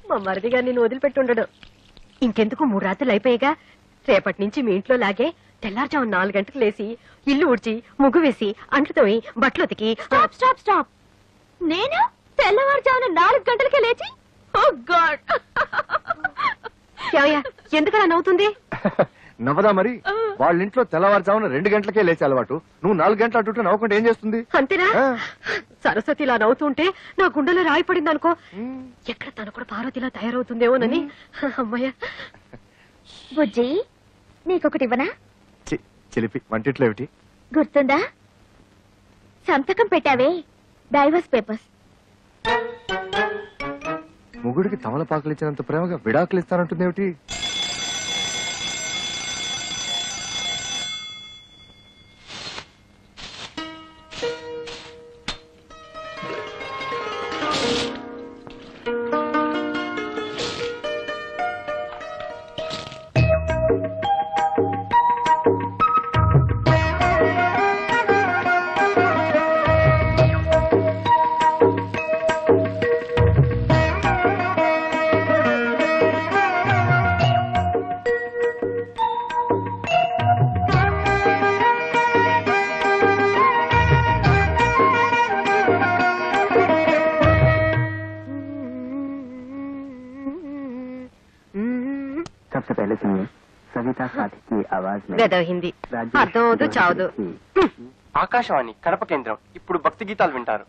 మా మరిదిగా నిన్ను వదిలిపెట్టుండడు. ఇంకెందుకు 3 రాత్రులు అయిపోయాగా. రేపటి నుంచి మీ ఇంట్లో లాగే తెల్లారుజాము 4 గంటలకు లేసి ఇల్లు ఊడ్చి ముగ్గు వేసి అంట్లు తోమి బట్టలు ఉతికి. Stop stop stop. నేను తెల్లవారుజామున 4 గంటలకే లేచి? ఓ గాడ్! ఎందుకలా నవ్వుతుంది? నవ్వదా మరి? వాళ్ళ ఇంట్లో తెల్లవారుజామున 2 గంటలకే లేచే అలవాటు. నువ్వు 4 గంటల అటు నవ్వుకుంటే ఏం చేస్తుంది? అంతేనా? సరస్వతి ఇలా నవ్వుతుంటే నా గుండెలో రాయి పడింది అనుకో. ఎక్కడ తను కూడా పార్వతిలా తయారవుతుందేమోనని. అమ్మయ్య. బుజ్జి, నీకొకటి ఇవ్వనా? చిలిపి వంటిట్లో ఏమిటి? గుర్తుందా? సంతకం పెట్టావే, డైవర్స్ పేపర్స్. మొగుడికి తమలపాకులు ఇచ్చినంత ప్రేమగా విడాకులు ఇస్తానంటుంది ఏమిటి? గదవ హిందీ అర్థం అవదు చావదు. ఆకాశవాణి కడప కేంద్రం ఇప్పుడు భక్తి గీతాలు వింటారు.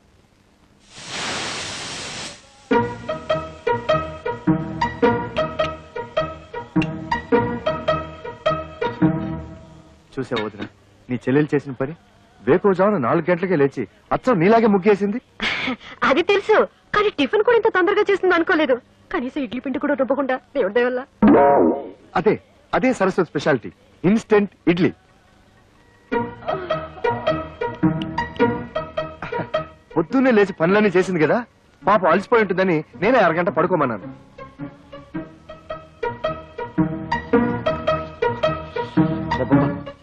చూసావు వదిన, నీ చెల్లెలు చేసిన పని. వేకువజామున 4 గంటలకే లేచి అచ్చం నీలాగే ముగ్గేసింది. అది తెలుసు, కానీ టిఫిన్ కూడా ఇంత తొందరగా చేస్తుంది అనుకోలేదు. కనీసం ఇడ్లీ పిండి కూడా రుబ్బకుండా దేవుడి దయ వల్ల. అదే అదే సరస్వతి స్పెషాలిటీ, ఇన్స్టెంట్ ఇడ్లీ. పొద్దున్నే లేచి పనులన్నీ చేసింది కదా, పాపం అలసిపోయి ఉంటుందని నేనే 1 గంట పడుకోమన్నాను.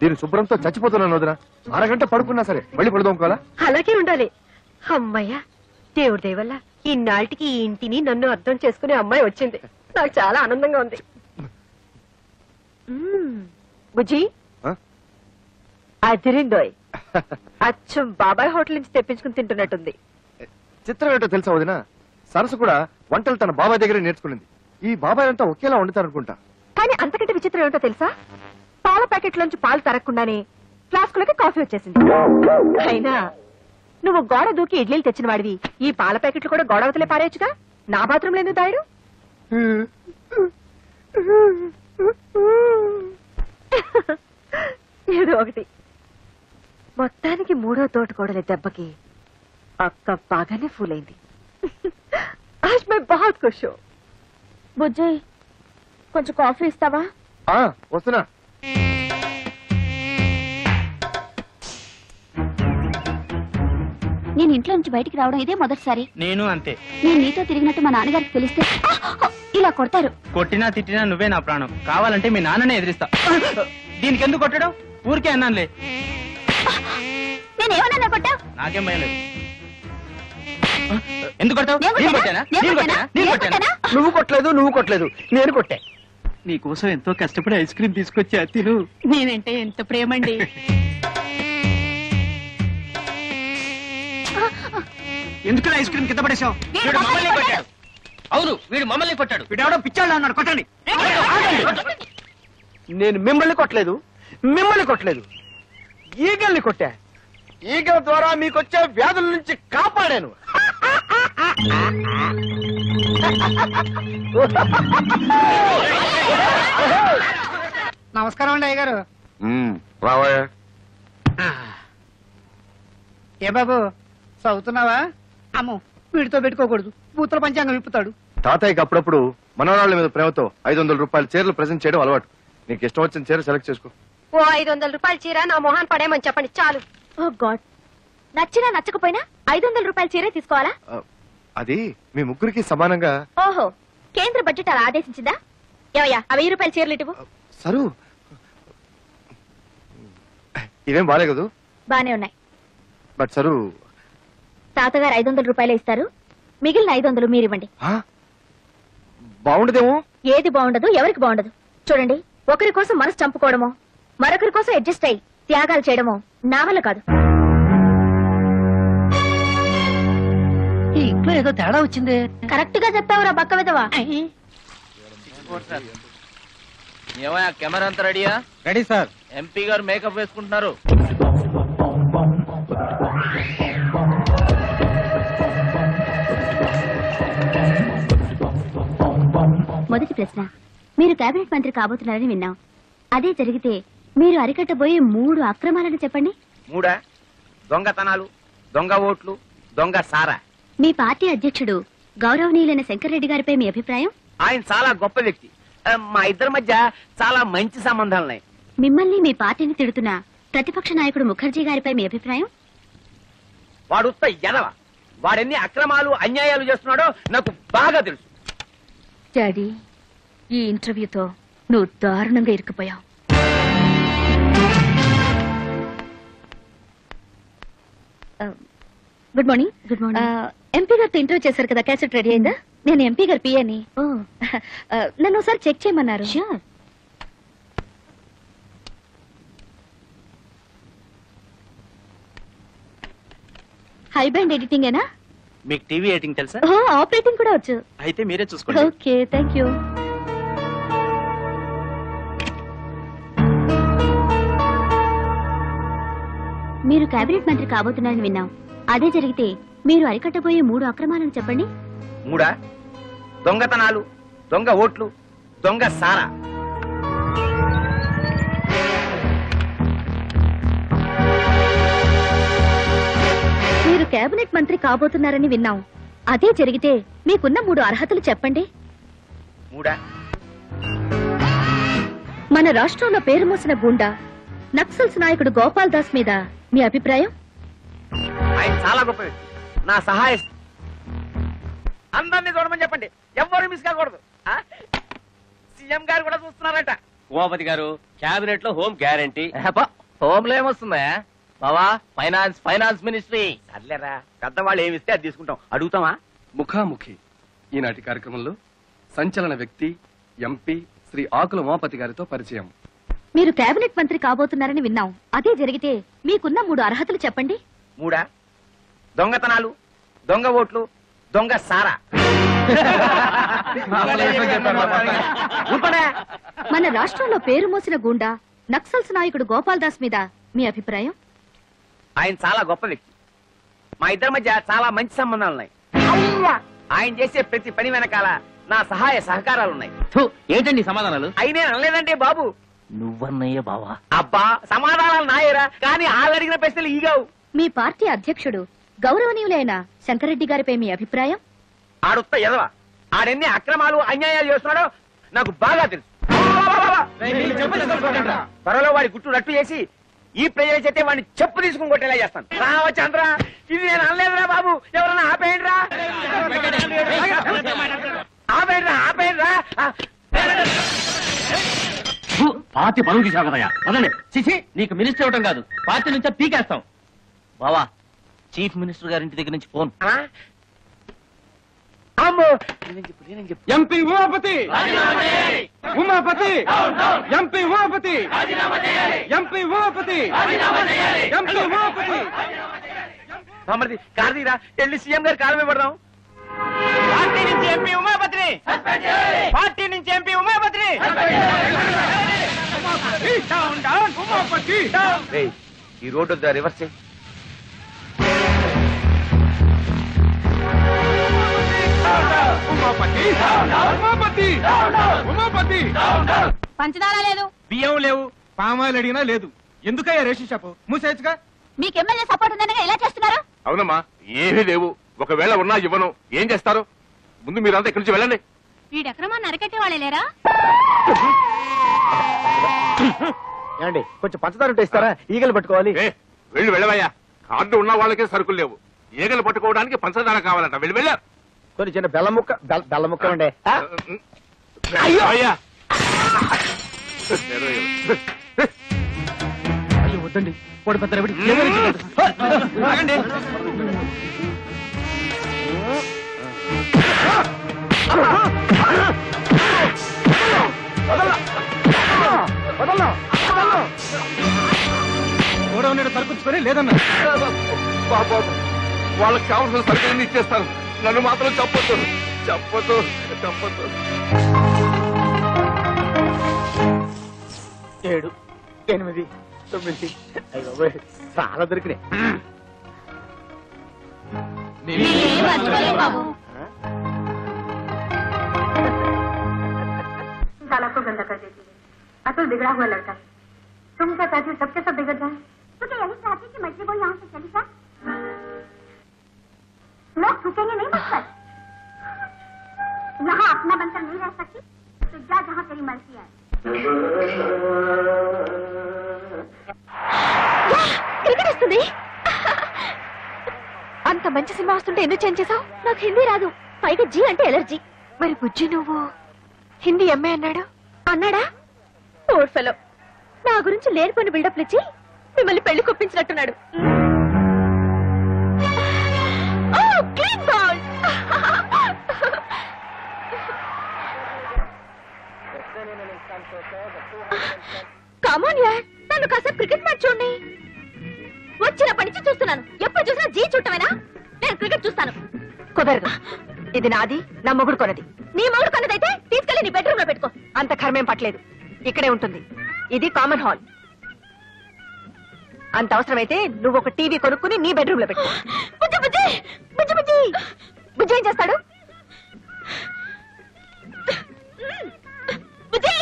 దీని శుభ్రంతో చచ్చిపోతున్నాను వదిన. అరగంట పడుకున్నా సరే మళ్ళీ పడుదోముకోవాలా? అలాగే ఉండాలి. అమ్మయ్యా, దేవుడి దయ వల్ల ఇన్నాళ్ళకి ఈ ఇంటిని నన్ను అర్థం చేసుకునే అమ్మాయి వచ్చింది. నాకు చాలా ఆనందంగా ఉంది. బుజ్జి, అదిరిందోయ్. అచ్చం బాబాయ్ హోటల్ నుంచి తెప్పించుకుని తింటున్నట్టుంది. చిత్రం ఏంటో తెలుసా వదిన, సరస్సు కూడా వంటలు తన బాబాయ్ దగ్గరే నేర్చుకునింది. ఈ బాబాయ్ అంతా ఒకేలా వండుతారనుకుంటా. కానీ అంతకంటే విచిత్రం ఏంటో తెలుసా, పాల ప్యాకెట్ లోంచి పాలు తరగకుండానే ఫ్లాస్కులకి కాఫీ వచ్చేసింది. అయినా నువ్వు గోడ దూకి ఇడ్లీలు తెచ్చిన వాడివి, ఈ పాల ప్యాకెట్లు కూడా గోడ అవతలే పారేయచ్చుగా. నా బాత్రూంలో ఎందుకు దాయడు? ఏదో ఒకటి. మొత్తానికి మూడో తోటకోడలి దెబ్బకి అక్క బాగానే ఫూల్ అయింది. ఆజ్ మై బహుత్ ఖుష్ హూ. బుజ్జి, కొంచెం కాఫీ ఇస్తావా? వస్తున్నా. నేను ఇంట్లో నుంచి బయటికి రావడం ఇదే మొదటిసారి. నేను అంతే. నేను నీతో తిరిగినట్టు మా నాన్నగారికి తెలిస్తే ఇలా కొడతారు. కొట్టినా తిట్టినా నువ్వే నా ప్రాణం. కావాలంటే మీ నాన్ననే ఎదిరిస్తా. దీనికి ఎందుకు కొట్టడం? ఊరికే అన్నానులే. నేనేమన్నా కొట్టా? నాకేం భయం లేదు. ఎందుకు కొట్టావు? నువ్వు కొట్టలేదు, నువ్వు కొట్టలేదు, నేను కొట్టా. నీకోసం ఎంతో కష్టపడి ఐస్ క్రీమ్ తీసుకొచ్చా, తిను. నేనంటే ఎంత ప్రేమండి. ఎందుకు ఐస్ క్రీమ్ కింద పడేశావు? వీడు మమ్మల్ని కొట్టాడు. అవును, వీడు మమ్మల్ని కొట్టాడు. వీడెవడో పిచ్చాడు అన్నాడు. కొట్టండి. నేను మిమ్మల్ని కొట్టలేదు, మిమ్మల్ని కొట్టలేదు, ఈగల్ని కొట్టా. ఈగల ద్వారా మీకొచ్చే వ్యాధుల నుంచి కాపాడాను. నమస్కారం అండి అయ్యగారు. రావయ్యా. ఏ బాబు, చదువుతున్నావా? అమ్మో, వీడితో పెట్టుకోకూడదు, పూతల పంచాంగం విప్పుతాడు. తాతయ్యకి అప్పుడప్పుడు మనవరాళ్ళ మీద ప్రేమతో 500 రూపాయల చీరలు ప్రెజెంట్ చేయడం అలవాటు. నీకు ఇష్టం వచ్చిన చీర సెలెక్ట్ చేసుకో. ఓ 500 రూపాయల చీర నా మొహాన్ పడేమని చెప్పండి చాలు. ఓ గాడ్, నచ్చినా నచ్చకపోయినా 500 రూపాయల చీరే తీసుకోవాలా? అది మీ ముగ్గురికి సమానంగా. ఓహో, కేంద్ర బడ్జెట్ అలా ఆదేశించిందా? ఏవయ్యా, ఆ 1000 రూపాయల చీరలు ఇటువు. సరు, ఇవేం బాలే కదూ? బానే ఉన్నాయి. బట్ సరు, తాతగారు 500 రూపాయలే ఇస్తారు, మిగిలిన 500 మీరివ్వండి. బాగుండదేమో. ఏది బాగుండదు, ఎవరికి బాగుండదు. చూడండి, ఒకరి కోసం మనసు చంపుకోవడమో, మరొకరి కోసం అడ్జస్ట్ అయ్యి త్యాగాలు చేయడమో నా వల్ల కాదు. ఈ ఇంట్లో ఏదో తేడా వచ్చింది. కరెక్ట్ గా చెప్పావురా బక్క విధవా. ఏమయ్యా, కెమెరా అంతా రెడీయా? Ready sir. ఎంపీ గారు మేకప్ వేసుకుంటున్నారు. మొదటి ప్రశ్న, మీరు కేబినెట్ మంత్రి కాబోతున్నారని విన్నాం. అదే జరిగితే మీరు అరికట్టబోయే 3 అక్రమాలను చెప్పండి. 3 దొంగతనాలు, దొంగ ఓట్లు, దొంగ సారా. మీ పార్టీ అధ్యక్షుడు గౌరవనీయులైన శంకర్రెడ్డి గారిపై మీ అభిప్రాయం? ఆయన చాలా గొప్ప వ్యక్తి. మా ఇద్దరి మధ్య చాలా మంచి సంబంధాలున్నాయి. మిమ్మల్ని మీ పార్టీని తిడుతున్న ప్రతిపక్ష నాయకుడు ముఖర్జీ గారిపై మీ అభిప్రాయం? వాడు ఉత్త ఎదవ. వాడెన్ని అక్రమాలు అన్యాయాలు చేస్తున్నాడో నాకు బాగా తెలుసు. డాడీ, ఈ ఇంటర్వ్యూతో నువ్వు దారుణంగా ఇరుక్కుపోయావు. Good morning. Good morning. MP గారితో ఇంటర్వ్యూ చేశారు కదా, క్యాసెట్ రెడీ అయిందా? నేను ఎంపీ గారి పిఏని. నన్ను ఒకసారి చెక్ చేయమన్నారు. హై బ్యాండ్ ఎడిటింగ్ ఏనా? మీకు టీవీ ఎడిటింగ్ తెలుసా? ఆపరేటింగ్ కూడా వచ్చు. అయితే మీరే చూసుకోండి. Okay, thank you. మీరు కేబినెట్ మంత్రి కాబోతున్నారని విన్నాం. అదే జరిగితే మీరు అరికట్టబోయే 3 అక్రమాలను చెప్పండి. 3 దొంగతనాలు, దొంగ ఓట్లు, దొంగ సారా. మీరు కేబినెట్ మంత్రి కాబోతున్నారని విన్నాం. అదే జరిగితే మీకున్న 3 అర్హతలు చెప్పండి. 3 మన రాష్ట్రంలో పేరు మోసిన గుండా నక్సల్స్ నాయకుడు గోపాల్ దాస్ మీద మీ అభిప్రాయం? ఆయన చాలా గొప్ప వ్యక్తి. నా సహాయ అందరినీ చూడమని చెప్పండి, ఎవ్వరూ మిస్ కాకూడదు. సీఎం గారు కూడా చూస్తున్నారట. ఉమాపతి గారు, క్యాబినెట్ లో హోమ్ గ్యారంటీ. హోమ్ లో ఏమొస్తుందా బావా? Finance ministry. సర్లేరా, పెద్దవాళ్ళు ఏమిస్తే అది తీసుకుంటాం. అడుగుతావా? ముఖాముఖి ఈనాటి కార్యక్రమంలో సంచలన వ్యక్తి ఎంపీ శ్రీ ఆకుల ఉమాపతి గారితో పరిచయం. మీరు కేబినెట్ మంత్రి కాబోతున్నారని విన్నాం. అదే జరిగితే మీకున్న 3 అర్హతలు చెప్పండి. 3 దొంగతనాలు, దొంగ ఓట్లు, దొంగ సారా. మన రాష్ట్రంలో పేరు మోసిన గూండా నక్సల్స్ నాయకుడు గోపాల్ దాస్ మీద మీ అభిప్రాయం? ఆయన చాలా గొప్ప వ్యక్తి. మా ఇద్దరి మధ్య చాలా మంచి సంబంధాలున్నాయి. ఆయన చేసే ప్రతి పని వెనకాల నా సహాయ సహకారాలున్నాయి. ఏంటండి సమాధానాలు? అయినే అనలేదంటే బాబు. నువ్వన్నయ్య బావా? అబ్బా, సమాధానాలు నాయరా, కానీ వాళ్ళు అడిగిన ప్రశ్నలు ఈగావు. మీ పార్టీ అధ్యక్షుడు గౌరవనీయులైన శంకరెడ్డి గారిపై మీ అభిప్రాయం? ఆడొత్త ఎదవ. ఆడెన్ని అక్రమాలు అన్యాయాలు చేస్తున్నాడో నాకు బాగా తెలుసు. త్వరలో వాడి గుట్టు రట్టు చేసి ఈ ప్రజలు చెప్తే వాడిని చెప్పు తీసుకుని కొట్టేలా చేస్తాను. రావచ్చంద్ర, ఇది నేను అనలేదురా బాబు. ఎవరన్నా ఆపేయండిరా, ఆపేయండిరా. పార్టీ పనులు తీసావు కదయ్యా, అదండి. చిచి, నీకు మినిస్టర్ ఇవ్వటం కాదు, పార్టీ నుంచే పీకేస్తాం. బావా, చీఫ్ మినిస్టర్ గారి ఇంటి దగ్గర నుంచి phone. MP Umapathi, Umapathi, MP Umapathi, MP Umapathi, MP Umapathi. మమ్మల్ని కారదీరా, వెళ్ళి సీఎం గారి కాలమే పడదాం. పార్టీ నుంచి ఎంపీ ఉమాపతిని, పార్టీ నుంచి ఎంపీ ఉమాపతిని. ఈ రోడ్డు రివర్స్ చేయి. పంచదార లేదు, బియ్యం లేవు, పామాయిల్ అడిగినా లేదు. ఎందుకయ్యా రేషన్ షాపు మూసేయచ్చుగా? మీకు ఎమ్మెల్యే సపోర్ట్ ఉందనగా ఇలా చేస్తున్నారు? అవునమ్మా, ఏమీ లేవు. ఒకవేళ ఉన్నా ఇవ్వను. ఏం చేస్తారు? ముందు మీరంతా ఇక్కడి నుంచి వెళ్ళండి. వీడి అక్రమాన్ని అరికట్టే వాళ్ళే లేరా? ఏమండి, కొంచెం పంచదార ఉంటే ఇస్తారా? ఈగలు పట్టుకోవాలి. వెళ్ళి వెళ్ళవయ్యా. కార్డు ఉన్న వాళ్ళకే సరుకులు లేవు. ఈగలు పట్టుకోవడానికి పంచదార కావాలంట. వెళ్ళి వెళ్ళా. కొన్ని చిన్న బెల్లం ముక్క ఉండే. అయ్యా, అయ్యో వద్దండి, పొడి పెద్ద కూడా ఉన్నాడు. సరుకుంచుకొని లేదన్నా. బాబు, వాళ్ళకి కావాల్సిన సరుకులన్నీ ఇచ్చేస్తాను. నన్ను మాత్రం చెప్పొద్దు, చెప్పొద్దు, చెప్పొద్దు. 7, 8, 9. చాలా దొరికినాయి. साला को गंदा कर देती है। अतुल बिगड़ा हुआ लड़का है। तुम क्या चाहती हो सबके सब बिगड़ जाए? तो क्या यही चाहती कि मछली को यहाँ से चली जाए? लोग थूकेंगे नहीं मुझ पर। यहाँ अपना बनकर नहीं रह सकती तो जा जहाँ तेरी मर्जी है. క్రికెట్ వస్తుంది. అంత మంచి సినిమా వస్తుంటే ఎందుకు చేంజ్ చేసావు? నాకు హిందీ రాదు, పైగా జీ అంటే ఎలర్జీ. మరి బుజ్జి నువ్వు హిందీ ఎంఏ అన్నాడా? ఓడ్ ఫెలో, నా గురించి లేనిపోయిన బిల్డప్లు ఇచ్చి మిమ్మల్ని పెళ్లి కొప్పించినట్టున్నాడు. కమాన్ యార్, నన్ను కాసేపు క్రికెట్ మ్యాచ్ చూడండి. వచ్చినప్పటి నుంచి చూస్తున్నాను, ఎప్పుడు చూసినా జీ చుట్టమేనా? నేను క్రికెట్ చూస్తాను. కుదరదు, ఇది నాది, నా మొగుడు కొన్నది. నీ మొగుడు కొన్నదైతే తీసుకెళ్లి నీ బెడ్రూమ్ లో పెట్టుకో. అంత కర్మేం పట్టలేదు, ఇక్కడే ఉంటుంది. ఇది కామన్ హాల్. అంత అవసరమైతే నువ్వు ఒక టీవీ కొనుక్కుని నీ బెడ్రూమ్ లో పెట్టుకో. బుజ్జి బుజ్జి బుజ్జి బుజ్జి బుజ్జి ఏం చేస్తాడు? బుజ్జి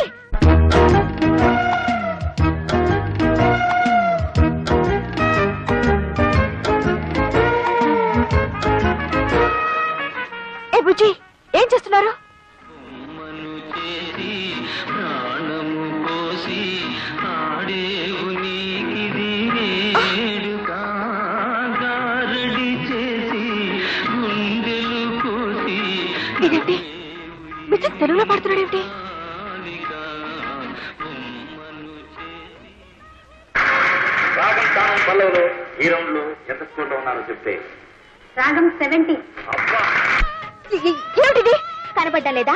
బుజ్జి ఏం చేస్తున్నారు? ఇదేంటి, బుజ్జి తెలుగులో పాడుతున్నాడు ఏమిటి? పల్లవులు ఈ రౌండ్ లో ఎంత స్కోర్ లో ఉన్నారో చెప్తే. రాగం 70. ఏమిటిది కనబడ్డా లేదా?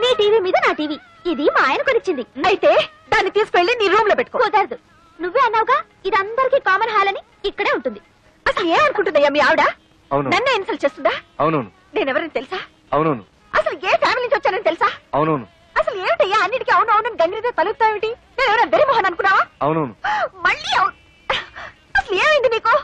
నీ టీవీ మీద నా టీవీ, ఇది మా ఆయన కొనిచ్చింది. అయితే దాన్ని తీసుకెళ్లి నీ రూమ్ లో పెట్టుకో. కుదరదు, నువ్వే అన్నావుగా ఇది అందరికీ కామన్ హాల్ అని. ఇక్కడే ఉంటుంది. అసలు ఏమనుకుంటుందయ్యా మీ ఆవిడ? నన్ను ఇన్సల్ట్ చేస్తుందా? అవునవును. నేనెవరని తెలుసా? అవునవును. అసలు ఏ ఫ్యామిలీ నుంచి వచ్చానని తెలుసా? అవునవును. అసలు ఏమిటయ్యా అన్నిటికీ అవును అవును గంగిరితో తలుపుతావేమిటి? నేను ఎవరైనా బెరిమోహన్ అనుకున్నావా? అవునవును. మళ్ళీ అవును. అసలు ఏమైంది నీకు?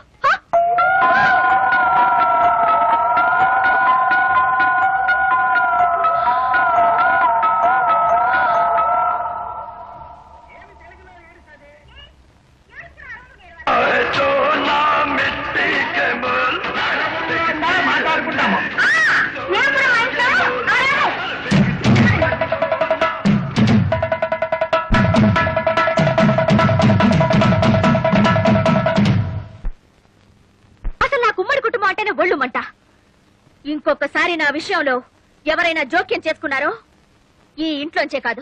ఇంకొకసారి నా విషయంలో ఎవరైనా జోక్యం చేసుకున్నారో ఈ ఇంట్లోంచే కాదు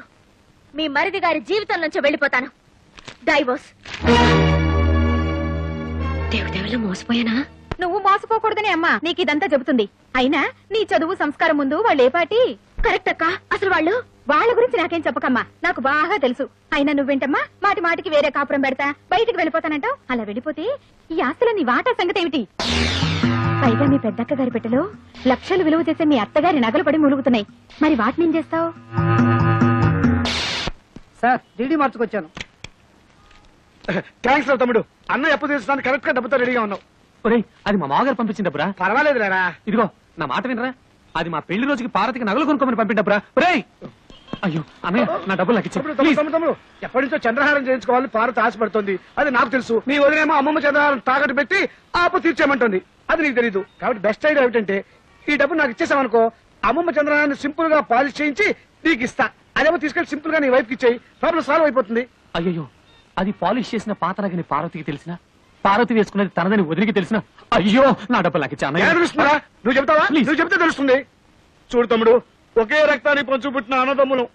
మీ మరిది గారి జీవితం నుంచి వెళ్ళిపోతాను. డైవోర్స్. దేవుదేవులు మోసపోయానా? నువ్వు మోసపోకూడదని అమ్మా నీకు ఇదంతా చెబుతుంది. అయినా నీ చదువు సంస్కారం ముందు వాళ్ళు ఏ పాటి? కరెక్ట్ అక్క. అసలు వాళ్ళ గురించి నాకేం చెప్పకమ్మా, నాకు బాగా తెలుసు. అయినా నువ్వేంటమ్మా మాటి మాటికి వేరే కాపురం పెడతా బయటికి వెళ్ళిపోతానంటావు. అలా వెళ్ళిపోతే ఈ ఆస్తుల నీ వాటా సంగతి ఏమిటి? పైగా మీ పెద్దక్క గారి పెట్టెలో లక్షలు విలువ చేసే మీ అత్తగారి నగలు పడి ములుగుతున్నాయి. మరి వాటిని ఏం చేస్తావు? Sir DD మార్చుకొచ్చాను. థ్యాంక్స్ రా తమ్ముడు, అన్న ఎప్పుడు తీసుకోవడానికి కరెక్ట్ గా డబ్బుతో రెడీగా ఉన్నావు. అది మా మామగారు పంపించిన డబ్బురా. పర్వాలేదు లేరా. ఇదిగో నా మాట వినరా, అది మా పెళ్లి రోజుకి పార్వతికి నగలు కొనుక్కోమని పంపిన డబ్బురా. అయ్యో అన్నయ్య నా డబ్బులు నాకు ఇచ్చి. తమ్ముడు ఎప్పటి నుంచో చంద్రహారం చేయించుకోవాలని పార్వతి ఆశపడుతుంది. అది నాకు తెలుసు. నీ వదిలేమో అమ్మమ్మ చంద్రహారం తాకట్టు పెట్టి ఆపు తీర్చేయమంటుంది. అది నీకు తెలీదు. కాబట్టి బెస్ట్ ఐడియా ఏమిటంటే ఈ డబ్బు నాకు ఇచ్చేసామనుకో, అమ్మమ్మ చంద్రహారాన్ని సింపుల్ గా పాలిష్ చేయించి నీకు ఇస్తా. అదేమో తీసుకెళ్లి సింపుల్ గా నీ వైఫ్ కి ఇచ్చేయి, ప్రాబ్లం సాల్వ్ అయిపోతుంది. అయ్యో అది పాలిష్ చేసిన పాత నగని పార్వతికి తెలిసిన, పార్వతి వేసుకున్నది తనదని వదిలికి తెలిసిన. అయ్యో నా డబ్బులు నాకు ఇచ్చా. తెలుస్తుందా? నువ్వు చెప్తావా? నువ్వు చెప్తే తెలుస్తుంది. చూడు తమ్ముడు, ఒకే రక్తానికి పంచు పుట్టిన అన్నదమ్ములు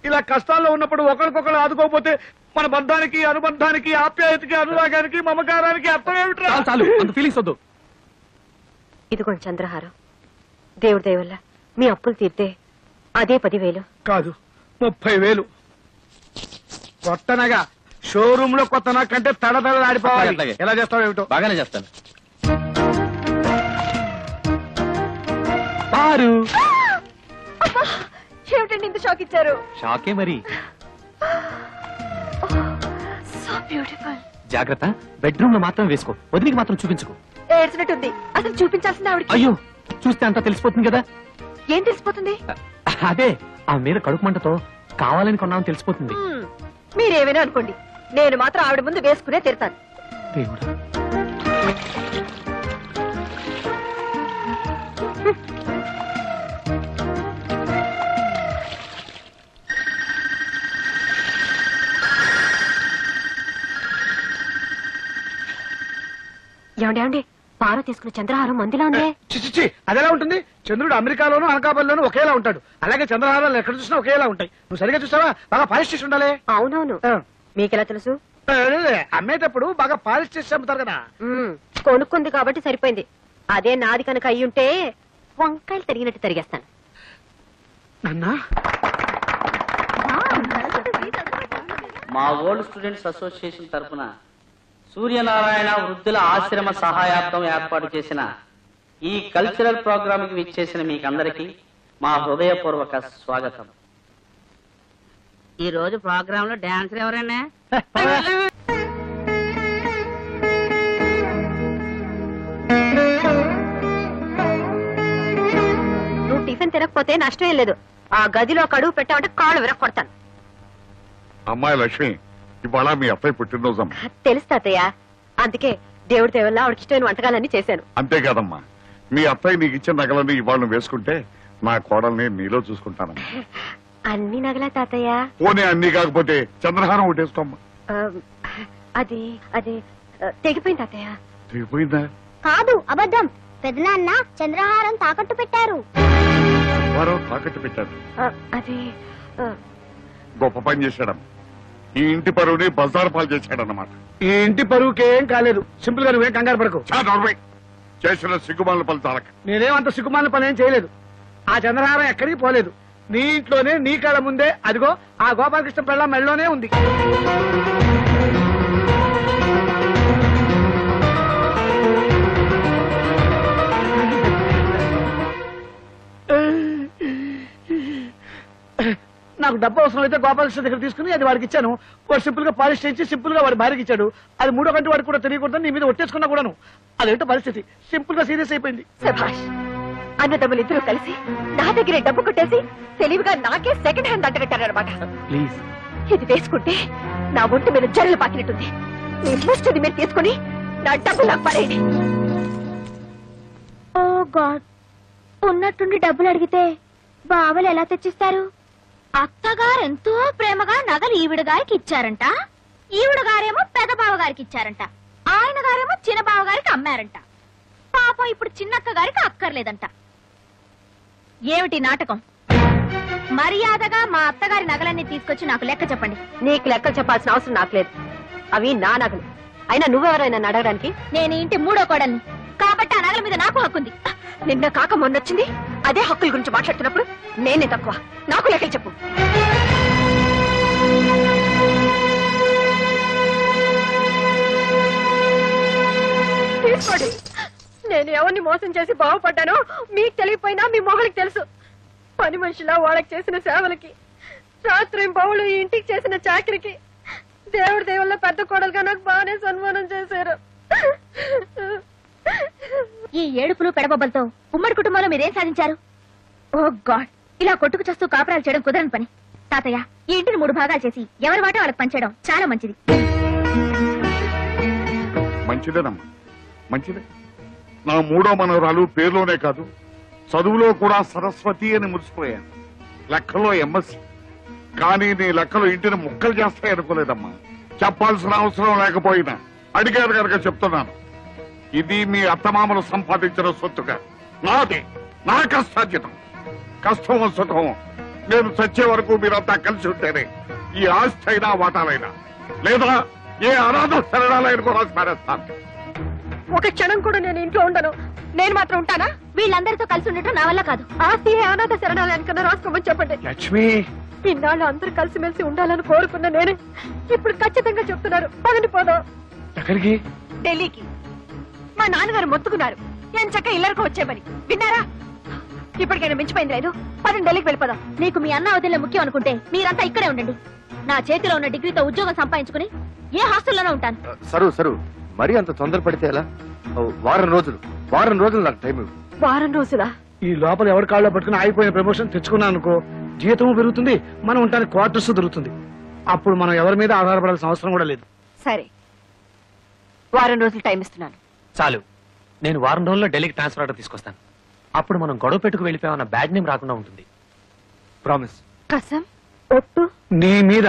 ఇలా కష్టాల్లో ఉన్నప్పుడు ఒకరికొకరు ఆదుకోకపోతే మన బంధానికి, అనుబంధానికి, ఆప్యాయతకి, అనురాగానికి, మమకారానికి అర్థం ఏమిటి? చాలు అంత ఫీలింగ్స్ వద్దు. ఇదిగోండి చంద్రహారం. దేవుడి దయ వల్ల మీ అప్పులు తీర్తే అదే 10,000 కాదు 30,000. కొత్తనగా షోరూమ్ లో కొత్త కంటే తడతడలాడిపోవాలి. ఎలా చేస్తావు ఏమిటో. బాగానే చేస్తాను. పారు ఏమిటండి ఇంత షాక్ ఇచ్చారు? షాకే మరి. So beautiful. జాగ్రత్త, బెడ్రూమ్ లో మాత్రం వేసుకో, వదిలికి మాత్రం చూపించుకో. ఏడ్చినట్టుంది. అసలు చూపించాల్సింది ఆవిడకి. అయ్యో చూస్తే అంతా తెలిసిపోతుంది కదా. ఏం తెలిసిపోతుంది? అదే ఆ మీద కడుపు మంటతో కావాలని కొన్నామని తెలిసిపోతుంది. మీరేమైనా అనుకోండి, నేను మాత్రం ఆవిడ ముందు వేసుకునే తీరుతాను. దేవుడా. ఏమండి పార తీసుకున్న చంద్రహారం మందిలా ఉంది. చిచ్చి అదెలా ఉంటుంది? చంద్రుడు అమెరికాలోను అనకాపల్లిలోను ఒకేలా ఉంటాడు. అలాగే చంద్రహారాలు ఎక్కడ చూసినా ఒకేలా ఉంటాయి. నువ్వు సరిగా చూసావా? బాగా పాలిష్ చేసి ఉండాలి. అవునవును. మీకెలా తెలుసు? అమ్మేటప్పుడు బాగా పాలిష్ చేసి అమ్ముతారు కదా. కొనుక్కుంది కాబట్టి సరిపోయింది. అదే నాది కనుక అయ్యుంటే వంకాయలు తరిగినట్టు తరిగేస్తాను. మా ఓల్డ్ స్టూడెంట్స్ అసోసియేషన్ తరఫున సూర్యనారాయణ వృద్ధుల ఆశ్రమ సహాయార్థం ఏర్పాటు చేసిన ఈ కల్చరల్ ప్రోగ్రామ్ కి విచ్చేసిన మీకందరికీ మా హృదయపూర్వక స్వాగతం. ఈ రోజు ప్రోగ్రామ్ లో డాన్సర్ ఎవరైనా? నువ్వు టిఫిన్ తినకపోతే నష్టం ఏం లేదు. ఆ గదిలో కడుగు పెట్టామంటే కాళ్ళు విరక్కొడతాను. అమ్మాయి లక్ష్మి, ఇవాళ మీ అత్తయ్య పుట్టినరోజమ్మా. తెలుసు తాతయ్య, అందుకే దేవుడి దేవల్ల ఆవిడకి ఇష్టమైన వంటకాలన్నీ చేశాను. అంతేకాదమ్మా, మీ అత్తయ్య నీకు ఇచ్చిన నగలన్నీ ఇవాళ నువ్వు వేసుకుంటే నా కోడల్ని నీలో చూసుకుంటానమ్మా. అన్ని నగలా తాతయ్య? పోనీ అన్ని కాకపోతే చంద్రహారం ఒకటేసుకోమ్మా. అది అది తెగిపోయింది తాతయ్య. తెగిపోయిందా? కాదు, అబద్ధం. పెదనాన్న చంద్రహారం తాకట్టు పెట్టారు. వారు తాకట్టు పెట్టారు. అది గొప్ప పని చేశాడమ్మా. ఈ ఇంటి పరువుని బజార్ పాలు చేశాడన్నమాట. ఈ ఇంటి పరువుకేం కాలేదు. సింపుల్ గా నువ్వేం కంగారు పడకు. చేసిన సిగ్గుమాల పని చాలక. నేనేమంత సిగ్గుమాల పని ఏం చేయలేదు. ఆ చంద్రహారం ఎక్కడికి పోలేదు. నీ ఇంట్లోనే నీ కళ్ళ ముందే అదిగో ఆ గోపాలకృష్ణ పిల్ల మెళ్ళలోనే ఉంది. నాకు డబ్బు అవసరం అయితే గోపాలకృష్ణ దగ్గర తీసుకుని అది వాడికి ఇచ్చాను. వాడు సింపుల్ గా పాలిష్ చేయించి సింపుల్ గా వాడి భార్యకి ఇచ్చాడు. అది మూడో గంట వాడికి కూడా తెలియకూడదు. నీ మీద ఒట్టేసుకున్నా కూడాను. అదేంటో పరిస్థితి సింపుల్ గా సీరియస్ అయిపోయింది. శభాష్, అన్నదమ్ములిద్దరూ కలిసి నా దగ్గరే డబ్బు కొట్టేసి తెలివిగా నాకే సెకండ్ హ్యాండ్ అంటగట్టారనమాట. ప్లీజ్, ఇది వేసుకుంటే నా ఒంటి మీద జరలు పాకినట్టుంది. మీ ముష్టిది మీరు తీసుకుని నా డబ్బు నాకు పడేయండి. ఓ గాడ్, ఉన్నట్టుండి డబ్బులు అడిగితే బావలు ఎలా తెచ్చిస్తారు? అత్తగారు ఎంతో ప్రేమగా నగలు ఈవిడ గారికి ఇచ్చారంట. ఈవిడ గారేమో పెద్ద బావ గారికి ఇచ్చారంట. ఆయన గారేమో చిన్న బావ గారికి అమ్మారంట. పాపం ఇప్పుడు చిన్నక్క గారికి అక్కర్లేదంట. ఏమిటి నాటకం? మర్యాదగా మా అత్తగారి నగలన్నీ తీసుకొచ్చి నాకు లెక్క చెప్పండి. నీకు లెక్కలు చెప్పాల్సిన అవసరం నాకు లేదు. అవి నా నగలు. అయినా నువ్వెవరైనా అడగడానికి? నేను ఇంటి మూడో కోడల్ని కాబట్టి ఆ నగల మీద నాకు హక్కుంది. నిన్న కాక మొన్నొచ్చింది. అదే హక్కుల గురించి మాట్లాడుతున్నప్పుడు నేనే తక్కువ. నాకు లెక్కలు చెప్పు. తీసుకోండి. నేను ఎవరిని మోసం చేసి బాగుపడ్డానో మీకు తెలియపోయినా మీ మొగలికి తెలుసు. పని మనిషిలా వాళ్ళకి చేసిన సేవలకి, రాత్రి బౌలు ఈ ఇంటికి చేసిన చాకరికి దేవుడి దేవుళ్ళ పెద్ద కోడలుగా నాకు బాగానే సన్మానం చేశారు. ఈ ఏడుపులు పెడబొబ్బలతో ఉమ్మడి కుటుంబంలో మీరేం సాధించారు? ఓ గాడ్, ఇలా కొట్టుకు చేస్తూ కాపురాలు చేయడం కుదరని పని. తాతయ్య, ఈ ఇంటిని 3 భాగాలు చేసి ఎవరి వాటా వాళ్ళకి పంచేయడం చాలా మంచిది. మంచిదేనమ్మా, మంచిదే. నా 3వ మనవరాలు పేరులోనే కాదు చదువులో కూడా సరస్వతి అని మురిసిపోయాను. లెక్కలో ఎంఎస్సి. కానీ నీ లెక్కలు ఇంటిని ముక్కలు చేస్తాయి అనుకోలేదమ్మా. చెప్పాల్సిన అవసరం లేకపోయినా అడిగారు కనుక చెప్తున్నాను. ఇది మీ అత్తమామలు సంపాదించిన సొత్తుగా నాది, నా కష్టార్జితం. కష్టం సుఖం నేను చచ్చే వరకు మీరంతా కలిసి ఉంటేనే ఈ ఆస్తి అయినా వాటాలైనా, లేదా ఏ అనాథ శరణాలైన కూడా స్మరిస్తాను. ఒక క్షణం కూడా నేను ఇంట్లో ఉండను. నేను మాత్రం ఉంటానా? వీళ్ళందరితో కలిసి ఉండటం నా వల్ల కాదు. ఆస్తి అనాథ శరణాలయానికన్నా రాసుకోమని చెప్పండి. లక్ష్మి, ఇన్నాళ్ళు అందరూ కలిసిమెలిసి ఉండాలని కోరుకున్న నేనే ఇప్పుడు ఖచ్చితంగా చెప్తున్నారు. పదని పోదాం. ఎక్కడికి? ఢిల్లీకి. మా నాన్నగారు మొత్తుకున్నారు నేను చక్క ఇల్లరికి వచ్చేమని. విన్నారా? ఇప్పటికైనా మించిపోయింది లేదు. పదని ఢిల్లీకి వెళ్ళిపోదాం. మీకు మీ అన్న వదిలే ముఖ్యం అనుకుంటే మీరంతా ఇక్కడే ఉండండి. నా చేతిలో ఉన్న డిగ్రీతో ఉద్యోగం సంపాదించుకుని ఏ హాస్టల్లోనే ఉంటాను. సరు మరీ అంత తొందరపడితే ఎలా? వారం రోజులు నాకు టైం ఇవ్వు. వారం రోజులా? ఈ లోపల ఎవరి కాళ్ళలో పట్టుకుని ఆగిపోయిన ప్రమోషన్ తెచ్చుకున్నాను అనుకో, జీతం పెరుగుతుంది, మనం ఉంటానికి క్వార్టర్స్ దొరుకుతుంది. అప్పుడు మనం ఎవరి మీద ఆధారపడాల్సిన అవసరం కూడా లేదు. సరే, వారం రోజులు టైం ఇస్తున్నాను. చాలు. నేను వారం రోజుల్లో ఢిల్లీకి ట్రాన్స్ఫర్ ఆర్డర్ తీసుకొస్తాను. అప్పుడు మనం గొడవ పెట్టుకు వెళ్ళిపోయామన్న బ్యాడ్ నేమ్ రాకుండా ఉంటుంది. ప్రామిస్. కసం ఒట్టు నీ మీద.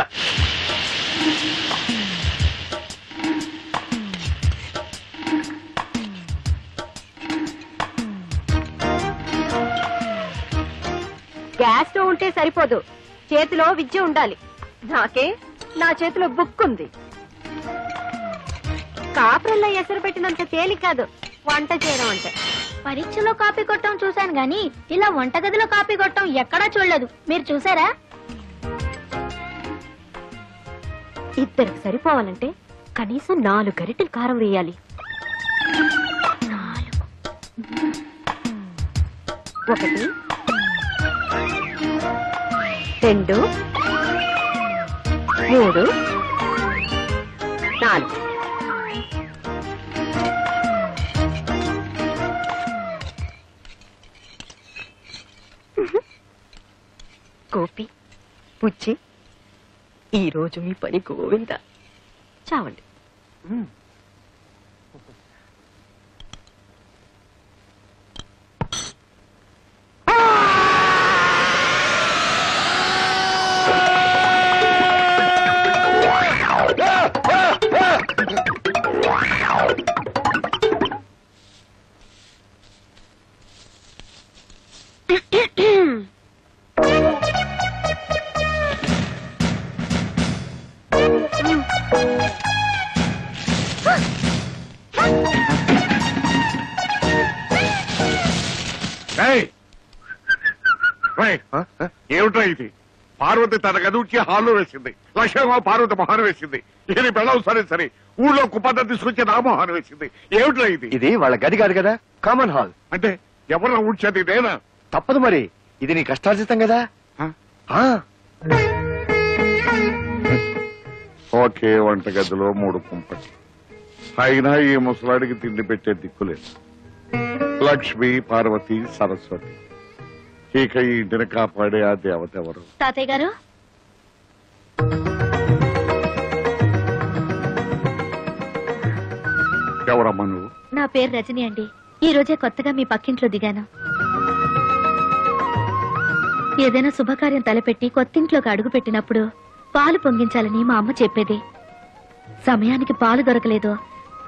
గ్యాస్ స్టవ్ ఉంటే సరిపోదు, చేతిలో విద్య ఉండాలి. నాకే నా చేతిలో బుక్ ఉంది. కాపురల్లో ఎసరు పెట్టినంత తేలిక కాదు వంట చేయడం అంటే. పరీక్షలో కాపీ కొట్టడం చూశాను గాని ఇలా వంటగదిలో కాపీ కొట్టడం ఎక్కడా చూడలేదు. మీరు చూసారా? ఇద్దరికి సరిపోవాలంటే కనీసం 4 గరిటెలు కారం వేయాలి. 1 2 3 4. గోపి, పుచ్చి, ఈ రోజు మీ పని గోవిందా. చావండి. ఏమిట్రా ఇది? పార్వతి తన గదుచి హాల్లో వేసింది, లక్ష్మమ్మ పార్వతి మొహాన్ని వేసింది, ఇది బెళ్ళం సరే సరే ఊళ్ళో కుప్పంతా తీసుకొచ్చి నా మొహాన్ని వేసింది. ఏమిట్రా ఇది? ఇది వాళ్ళ గది కాదు కదా, కామన్ హాల్. అంటే ఎవరు ఊడ్చేది ఇదేనా? తప్పదు మరి, ఇది నీ కష్టార్జితం కదా. ఒకే వంటగదిలో 3 కుంపటి, అయినా ఈ ముసలాడికి తిండి పెట్టే దిక్కులేదు. లక్ష్మి, పార్వతి, సరస్వతి, ఇక ఈ ఇంటిని కాపాడే ఆ దేవత ఎవరు? తాతయ్య గారు, ఎవరమ్మా నువ్వు? నా పేరు రజని అండి. ఈ రోజే కొత్తగా మీ పక్కింట్లో దిగాను. ఏదైనా శుభకార్యం తలపెట్టి కొత్తింట్లోకి అడుగు పెట్టినప్పుడు పాలు పొంగించాలని మా అమ్మ చెప్పేది. సమయానికి పాలు దొరకలేదు,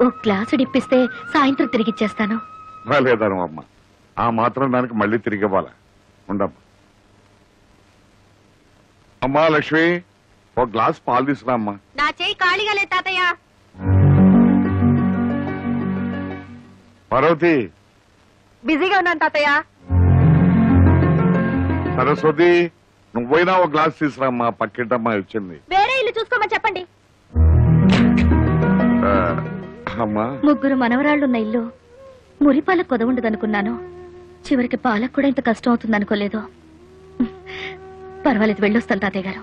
ఓ గ్లాసు డిప్పిస్తే సాయంత్రం తిరిగిచ్చేస్తాను. లేదను అమ్మ, ఆ మాత్రం దానికి మళ్ళీ తిరిగి ఇవ్వాలా? ఉండమ్మా. అమ్మా లక్ష్మి, ఒక గ్లాస్ పాలు తీసుకురా అమ్మా. నా చేయి ఖాళీగా లేదు తాతయ్య. పార్వతి, బిజీగా ఉన్నాను తాతయ్య. సరస్వతి, నువ్వైనా ఒక గ్లాస్ తీసుకురామ్మా, పక్కింటమ్మా వచ్చింది. వేరే ఇల్లు చూసుకోమని చెప్పండి. అమ్మా, 3 మనవరాళ్లున్న ఇల్లు మురిపాల కొదవుండదనుకున్నాను. చివరికి పాలకు కూడా ఇంత కష్టం అవుతుంది అనుకోలేదు. పర్వాలేదు, వెళ్ళొస్తాను తాతయ్య గారు.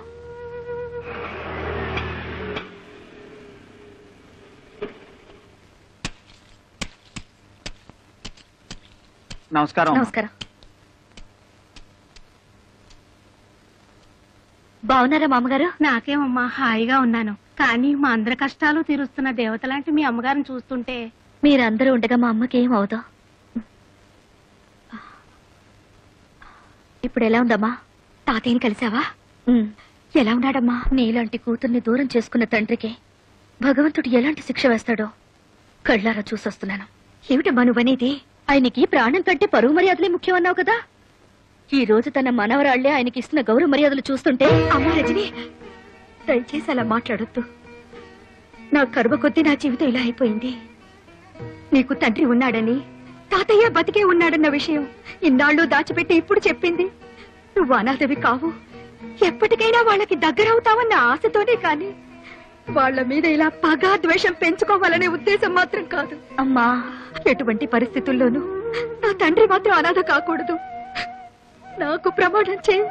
నమస్కారం. నమస్కారం. బాగున్నారా మామగారు? నాకేమమ్మా, హాయిగా ఉన్నాను. కానీ మా అందరి కష్టాలు తీరుస్తున్న దేవత లాంటి మీ అమ్మగారిని చూస్తుంటే. మీరందరూ ఉండగా మా అమ్మకి ఏం అవదో. ఇప్పుడు ఎలా ఉందమ్మా? తాతయ్యని కలిసావా? ఎలా ఉన్నాడమ్మా? నీలాంటి కూతుర్ని దూరం చేసుకున్న తండ్రికి భగవంతుడు ఎలాంటి శిక్ష వేస్తాడో కళ్ళారా చూసొస్తున్నాను. ఏమిటమ్మా నువ్వనేది? ఆయనకి ప్రాణం కంటే పరువు మర్యాదలే ముఖ్యం అన్నావు కదా. ఈ రోజు తన మనవరాళ్లే ఆయనకి ఇస్తున్న గౌరవ మర్యాదలు చూస్తుంటే. అమ్మ రజని, దయచేసి అలా మాట్లాడొద్దు. నా కరువ కొద్దీ నా జీవితం ఇలా అయిపోయింది. నీకు తండ్రి ఉన్నాడని, తాతయ్య బతికే ఉన్నాడన్న విషయం ఇన్నాళ్ళు దాచిపెట్టి ఇప్పుడు చెప్పింది. నువ్వు అనాథవి కావు, ఎప్పటికైనా వాళ్ళకి దగ్గరవుతావన్న ఆశతోనే కాని వాళ్ళ మీద ఇలా పగా ద్వేషం పెంచుకోవాలనే ఉద్దేశం మాత్రం కాదు. అమ్మా, ఎటువంటి పరిస్థితుల్లోనూ నా తండ్రి మాత్రం అనాథ కాకూడదు. నాకు ప్రమాణం చేయి.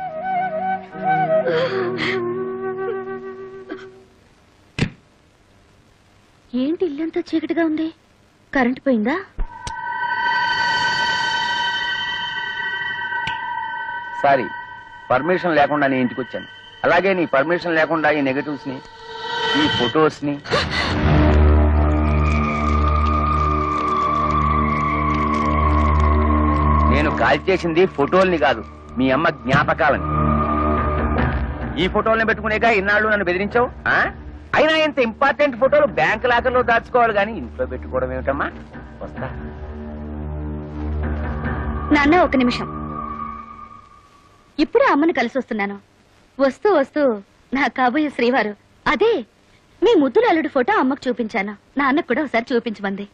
ఏంటి ఇల్లంతా చీకటిగా ఉంది? కరెంట్ పోయిందా? సారీ, పర్మిషన్ లేకుండా నీ ఇంటికి వచ్చాను. అలాగే నీ పర్మిషన్ లేకుండా ఈ నెగటివ్స్ ని, ఈ ఫొటోస్ ని నేను కాల్ చేసింది ఫోటోల్ని కాదు, మీ అమ్మ జ్ఞాపకాలని. ఈ ఫోటోల్ని పెట్టుకునేగా ఇన్నాళ్ళు నన్ను బెదిరించావు. అయినా ఇంత ఇంపార్టెంట్ ఫోటోలు బ్యాంక్ లాకర్లో దాచుకోవాలి కానీ ఇంట్లో పెట్టుకోవడం ఏమిటమ్మా? వస్తా. నాన్న, ఒక నిమిషం. ఇప్పుడే అమ్మను కలిసి వస్తున్నాను. వస్తూ వస్తూ నా కాబోయే శ్రీవారు, అదే మీ ముద్దుల అల్లుడు ఫోటో అమ్మకు చూపించాను. నాన్నకు కూడా ఒకసారి చూపించమంది.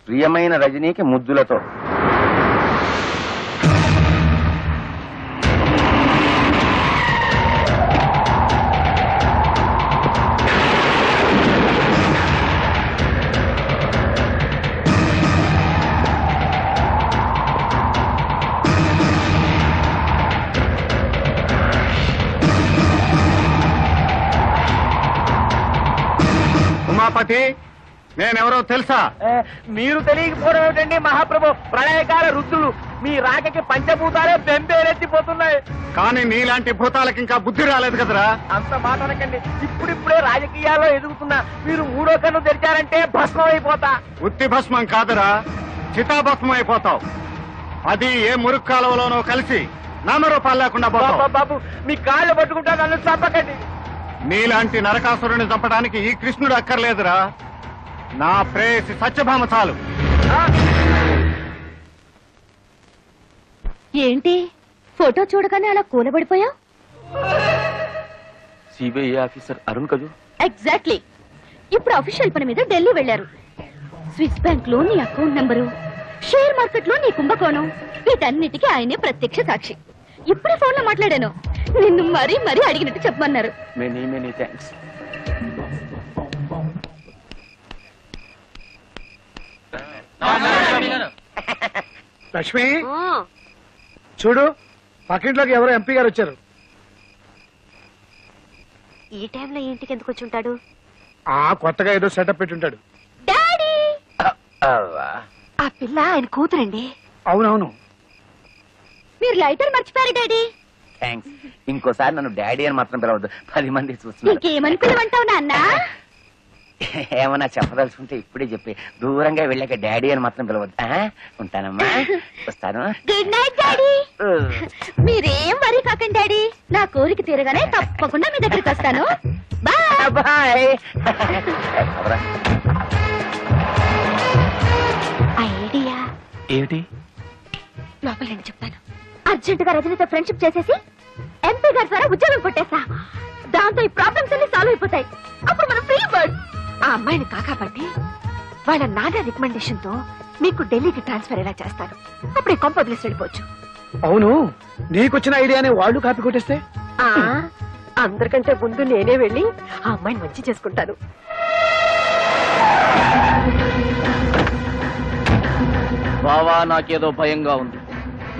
ప్రియమైన రజనీకి ముద్దులతో. ఉమాపతి, నేనెవరో తెలుసా? మీరు తెలియకపోవడం ఏమిటండి మహాప్రభు? ప్రళయకాల రుద్రులు, మీ రాకకి పంచభూతాలే బెంబేలెత్తిపోతున్నాయి. కానీ నీలాంటి భూతాలకి ఇంకా బుద్ధి రాలేదు కదరా. అంత మాట అనకండి. ఇప్పుడిప్పుడే రాజకీయాల్లో ఎదుగుతున్నా మీరు 3వ కన్ను తెరిచారంటే భస్మం అయిపోతా. ఉత్తి భస్మం కాదురా, చితాభస్మం అయిపోతావు. అది ఏ మురుగు కాలువలోనో కలిసి నామరూపాలు లేకుండా పోతావు. బాబు, మీ కాళ్ళు పట్టుకుంటా, నన్ను చంపకండి. నీలాంటి నరకాసురుని చంపడానికి ఈ కృష్ణుడు అక్కర్లేదురా, నా ప్రేయసి సత్యభామ చాలు. ఏంటి ఫోటో చూడగానే అలా కూలబడిపోయా? సిబిఐ ఆఫీసర్ అరుణ్ కదూ? ఎగ్జాక్ట్లీ. ఇప్పుడు అఫీషియల్ పని మీద ఢిల్లీ వెళ్లారు. స్విస్ బ్యాంక్ లో నీ అకౌంట్ నంబరు, షేర్ మార్కెట్ లో నీ కుంభకోణం, వీటన్నిటికీ ఆయనే ప్రత్యక్ష సాక్షి. ఇప్పుడే ఫోన్ లో మాట్లాడాను. నిన్ను మరీ మరీ అడిగినట్టు చెప్పమన్నారు. Many thanks. లక్ష్మి చూడు, పక్కింట్లోకి ఎవరో ఎంపీ గారు వచ్చారు. ఈ టైంలో ఇంటికి ఎందుకు వచ్చి ఉంటాడు? కొత్తగా ఏదో సెటప్ పెట్టి ఉంటాడు. ఆ పిల్ల ఆయన కూతురండి. అవునవును. మీరు లైటర్ మర్చిపోయారు డాడీ. థ్యాంక్స్. ఇంకోసారి నన్ను డాడీ అని మాత్రం పిలవద్దు, 10 మంది చూస్తున్నారు. ఇంకేమని పిలవంటావు నాన్న? ఏమన్నా చెప్పదలుచుకుంటే ఇప్పుడే చెప్పి, దూరంగా వెళ్ళాక డాడీ అని మాత్రం పిలవద్దు. ఉంటానమ్మా, వస్తాను. Good night daddy. మీరేం వరీ కాకండి డాడీ, నా కోరిక తీరగానే తప్పకుండా మీ దగ్గరికి వస్తాను. Bye bye. ఐడియా ఏమిటి? లోపల నేను చెప్తాను. అర్జెంట్ గా రజనీతో ఫ్రెండ్షిప్ చేసేసి ఎంపీ గారి ద్వారా ఉద్యోగం కొట్టేస్తా. దాంతో ఈ ప్రాబ్లమ్స్ అన్ని సాల్వ్ అయిపోతాయి. అప్పుడు మనం ఫ్రీ బర్డ్. ఆ అమ్మాయిని కాకాపట్టి వాళ్ళ నాన్న రికమెండేషన్ తో మీకు ఢిల్లీకి ట్రాన్స్ఫర్ ఎలా చేస్తారు? అప్పుడే కొంప వదిలేసి వెళ్ళిపోవచ్చు. అవును, నీకొచ్చిన ఐడియానే వాళ్ళు కాపీ కొట్టేస్తే? అందరికంటే ముందు నేనే వెళ్ళి ఆ అమ్మాయిని మంచి చేసుకుంటాను. బావా, నాకేదో భయంగా ఉంది.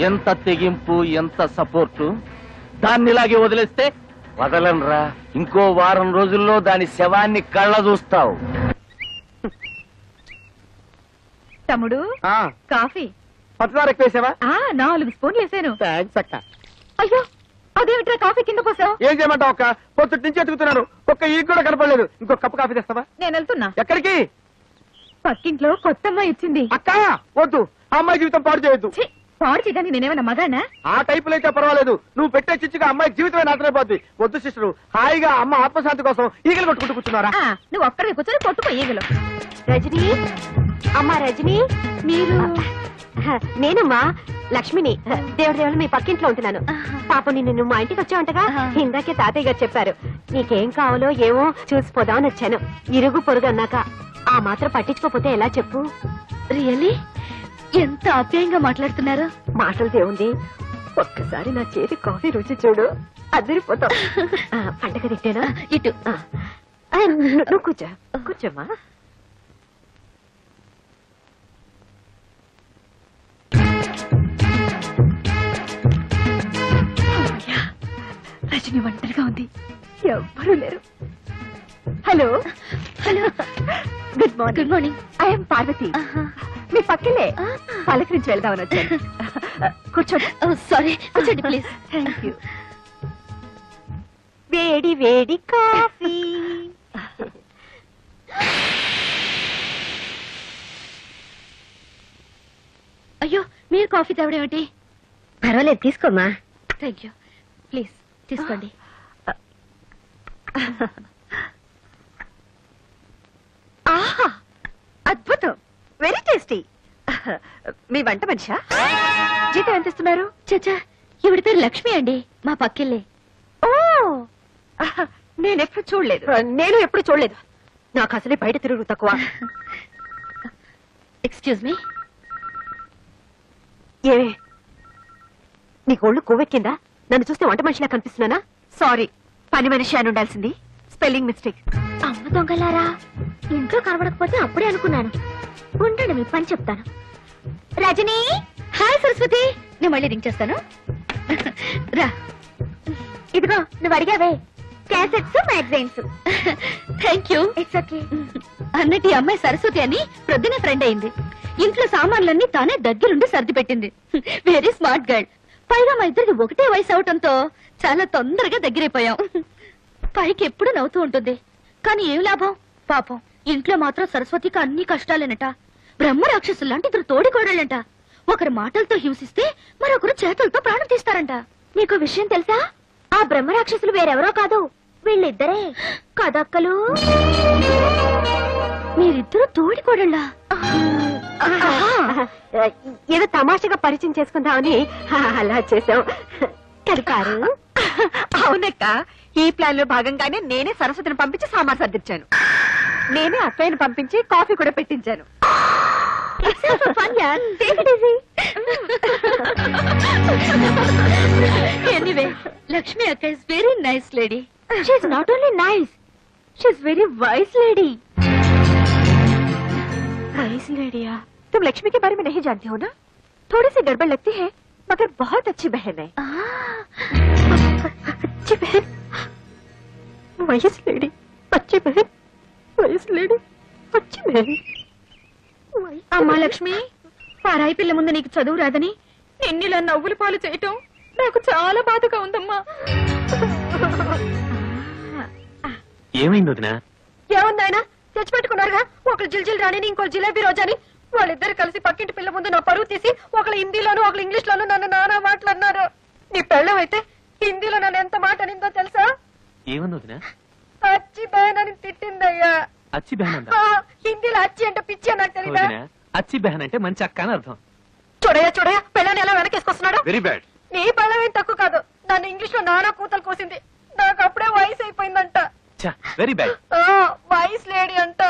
ఎంత తెగింపు, ఎంత సపోర్టు. దాన్ని ఇలాగే వదిలేస్తే వదలనరా, ఇంకో వారం రోజుల్లో దాని శవాన్ని కళ్ళ చూస్తావు. తమ్ముడు కాఫీ పంచదార ఎక్కువ వేసావా? 4 స్పూన్లు వేసాను. థ్యాంక్స్ అక్క. అయ్యో, అదేమిట్రా కాఫీ కింద పోసావు? ఏం చేయమంటావు అక్క? పొద్దుటి నుంచి ఎతుకుతున్నాను, ఒక్క ఈ కూడా కనపడలేదు. ఇంకో కప్పు కాఫీ తెస్తావా? నేను వెళ్తున్నా. ఎక్కడికి? పక్కింట్లో కొత్త అమ్మాయి ఇచ్చింది. అక్క వద్దు, ఆ అమ్మాయి జీవితం పాడు చేయొద్దు. పాడు చేయడానికి నేనేమన్నా మగానా? ఆ టైపులో అయితే పర్వాలేదు, నువ్వు పెట్టే చిచ్చుగా అమ్మాయి జీవితమే నాశనైపోద్ది. వద్దు సిస్టరు, హాయిగా అమ్మ ఆత్మశాంతి కోసం ఈగలు కొట్టుకుంటూ కూర్చున్నారా? నువ్వు ఒక్కడికి కూర్చొని కొట్టుకో ఈగలు. రజనీ, అమ్మా రజనీ, మీరు? నేనమ్మా లక్ష్మిని. దేవుడు మీ పక్కింట్లో ఉంటున్నాను. పాప నిన్ను మా ఇంటికి వచ్చావంటగా? ఇందాకే తాతయ్య గారు చెప్పారు. నీకేం కావాలో ఏమో చూసిపోదామని వచ్చాను. ఇరుగు పొరుగు అన్నాక ఆ మాత్రం పట్టించుకోపోతే ఎలా చెప్పు? రియల్లీ ఎంత ఆప్యాయంగా మాట్లాడుతున్నారు. మాటలతో ఉంది, ఒక్కసారి నా చేతి కాఫీ రుచి చూడు, అదిరిపోతావు. పండగ తిట్టేనా? ఇటు నువ్వు కూర్చో, కూర్చోమ్మా. రజని ఒంటరిగా ఉంది, ఎవ్వరూ లేరు. Hello hello, good morning. Good morning. I'm Parvathi, మీ పక్కనే. పలకరించి వెళ్దామని వచ్చాను. కూర్చోండి. సారీ, కూర్చోండి ప్లీజ్. Thank you. వేడి వేడి కాఫీ. అయ్యో, మీరు కాఫీ తాగడం ఏమిటి? పర్వాలేదు, తీసుకోమ్మా. Thank you. ప్లీజ్ తీసుకోండి. ఆహా, అద్భుతం, వెరీ టేస్టీ. మీ వంట మనిషా? జీతం ఎంత ఇస్తున్నారు? చచ్చా, ఈవిడ పేరు లక్ష్మి అండి, మా పక్కిల్లే. ఓ, నేనెప్పుడు చూడలేదు. నేను ఎప్పుడు చూడలేదు. నాకు అసలే బయట తిరుగు తక్కువ. Excuse me. ఏమే, నీకు ఒళ్ళు కొవ్వెక్కిందా? నన్ను చూస్తే వంట మనిషిలా కనిపిస్తున్నానా? సారీ, పని మనిషి అని ఉండాల్సింది. Spelling mistake. అమ్మ దొంగలారా, ఇంట్లో కనబడకపోతే అప్పుడే అనుకున్నాను. ఉండండి, మీ పని చెప్తాను. రజనీ. హాయ్ సరస్వతి, నేను మళ్ళీ రింగ్ చేస్తాను. రా. ఇదిగో నువ్వు అడిగావే, cassettes, magazines. Thank you. It's okay. అన్నట్టు ఈ అమ్మాయి సరస్వతి అని ప్రొద్దునే ఫ్రెండ్ అయింది. ఇంట్లో సామాన్లన్నీ తానే దగ్గరుండి సర్ది పెట్టింది. Very smart girl. పైగా మా ఇద్దరికి ఒకటే వయసు అవటంతో చాలా తొందరగా దగ్గరైపోయాం. పైకి ఎప్పుడు నవ్వుతూ ఉంటుంది, కానీ ఏం లాభం? పాపం ఇంట్లో మాత్రం సరస్వతికి అన్ని కష్టాలేనట. బ్రహ్మ రాక్షసులు లాంటి ఇద్దరు తోడికోడళ్ళంట. ఒకరి మాటలతో హింసిస్తే మరొకరు చేతులతో ప్రాణం తీస్తారంట. నీకు విషయం తెలుసా? ఆ బ్రహ్మ రాక్షసులు వేరెవరో కాదు, వీళ్ళిద్దరే కదక్కలు. మీరిద్దరు తోడికోడళ్ళా? ఏదో తమాషగా పరిచయం చేసుకుందామని అలా చేసాం. కలిపారు. అవునక్క, ఈ ప్లాన్ లో భాగంగానే నేనే సరస్వతిని పంపించి సామాన్ సర్దించాను. నేనే అత్తయ్యను పంపించి కాఫీ కూడా పెట్టించాను. ఫన్ యార్, take it easy. Anyway, Lakshmi అక్క is very nice lady. She is not only nice, she is very wise lady. Wise लेडिया, तुम लक्ष्मी के बारे में नहीं जानती हो ना? थोड़ी सी गड़बड़ लगती है मगर बहुत अच्छी बहन है. अच्छी बहन, वाइस लेडी, अच्छी बहन, वाइस लेडी, अच्छी बहन. అమ్మా లక్ష్మి, పరాయి పిల్ల ముందు నీకు చదువు రాదని నిన్నిలా నవ్వుల పాలు చేయటం నాకు చాలా బాధగా ఉందమ్మా. ఏమైంది వదినా? ఏముందాయన తెచ్చిపెట్టుకున్నారుగా, ఒకళ్ళు జిల్జిల్ రాణిని ఇంకో జిలేబీ రోజాని. వాళ్ళిద్దరు కలిసి పక్కింటి పిల్ల ముందు నా పరువు తీసి ఒకళ్ళు హిందీలోను ఒకళ్ళు ఇంగ్లీష్ లోను నన్ను నానా మాటలు అన్నారు. నీ పెళ్ళం అయితే హిందీలో నన్ను ఎంత మాట అనిందో తెలుసా? ఏమంది వదినా? అచ్చి బహన్ అని తిట్టిందయ్యా. అచ్చి బెహన్ అంట? హిందీలో అచ్చి అంటే పిచ్చి అని నాకు తెలియదా? అచ్చి బెహన్ అంటే మంచి అక్క అని అర్థం. చూడయ్యా పెళ్ళని ఎలా వెనకేసుకొస్తున్నాడు. Very bad. నీ పెళ్ళం ఏం తక్కువ కాదు, నన్ను ఇంగ్లీష్ లో నానా కూతలు కోసింది. నాకు అప్పుడే వయసు అయిపోయిందంట. Very bad. వయసు లేడీ అంట.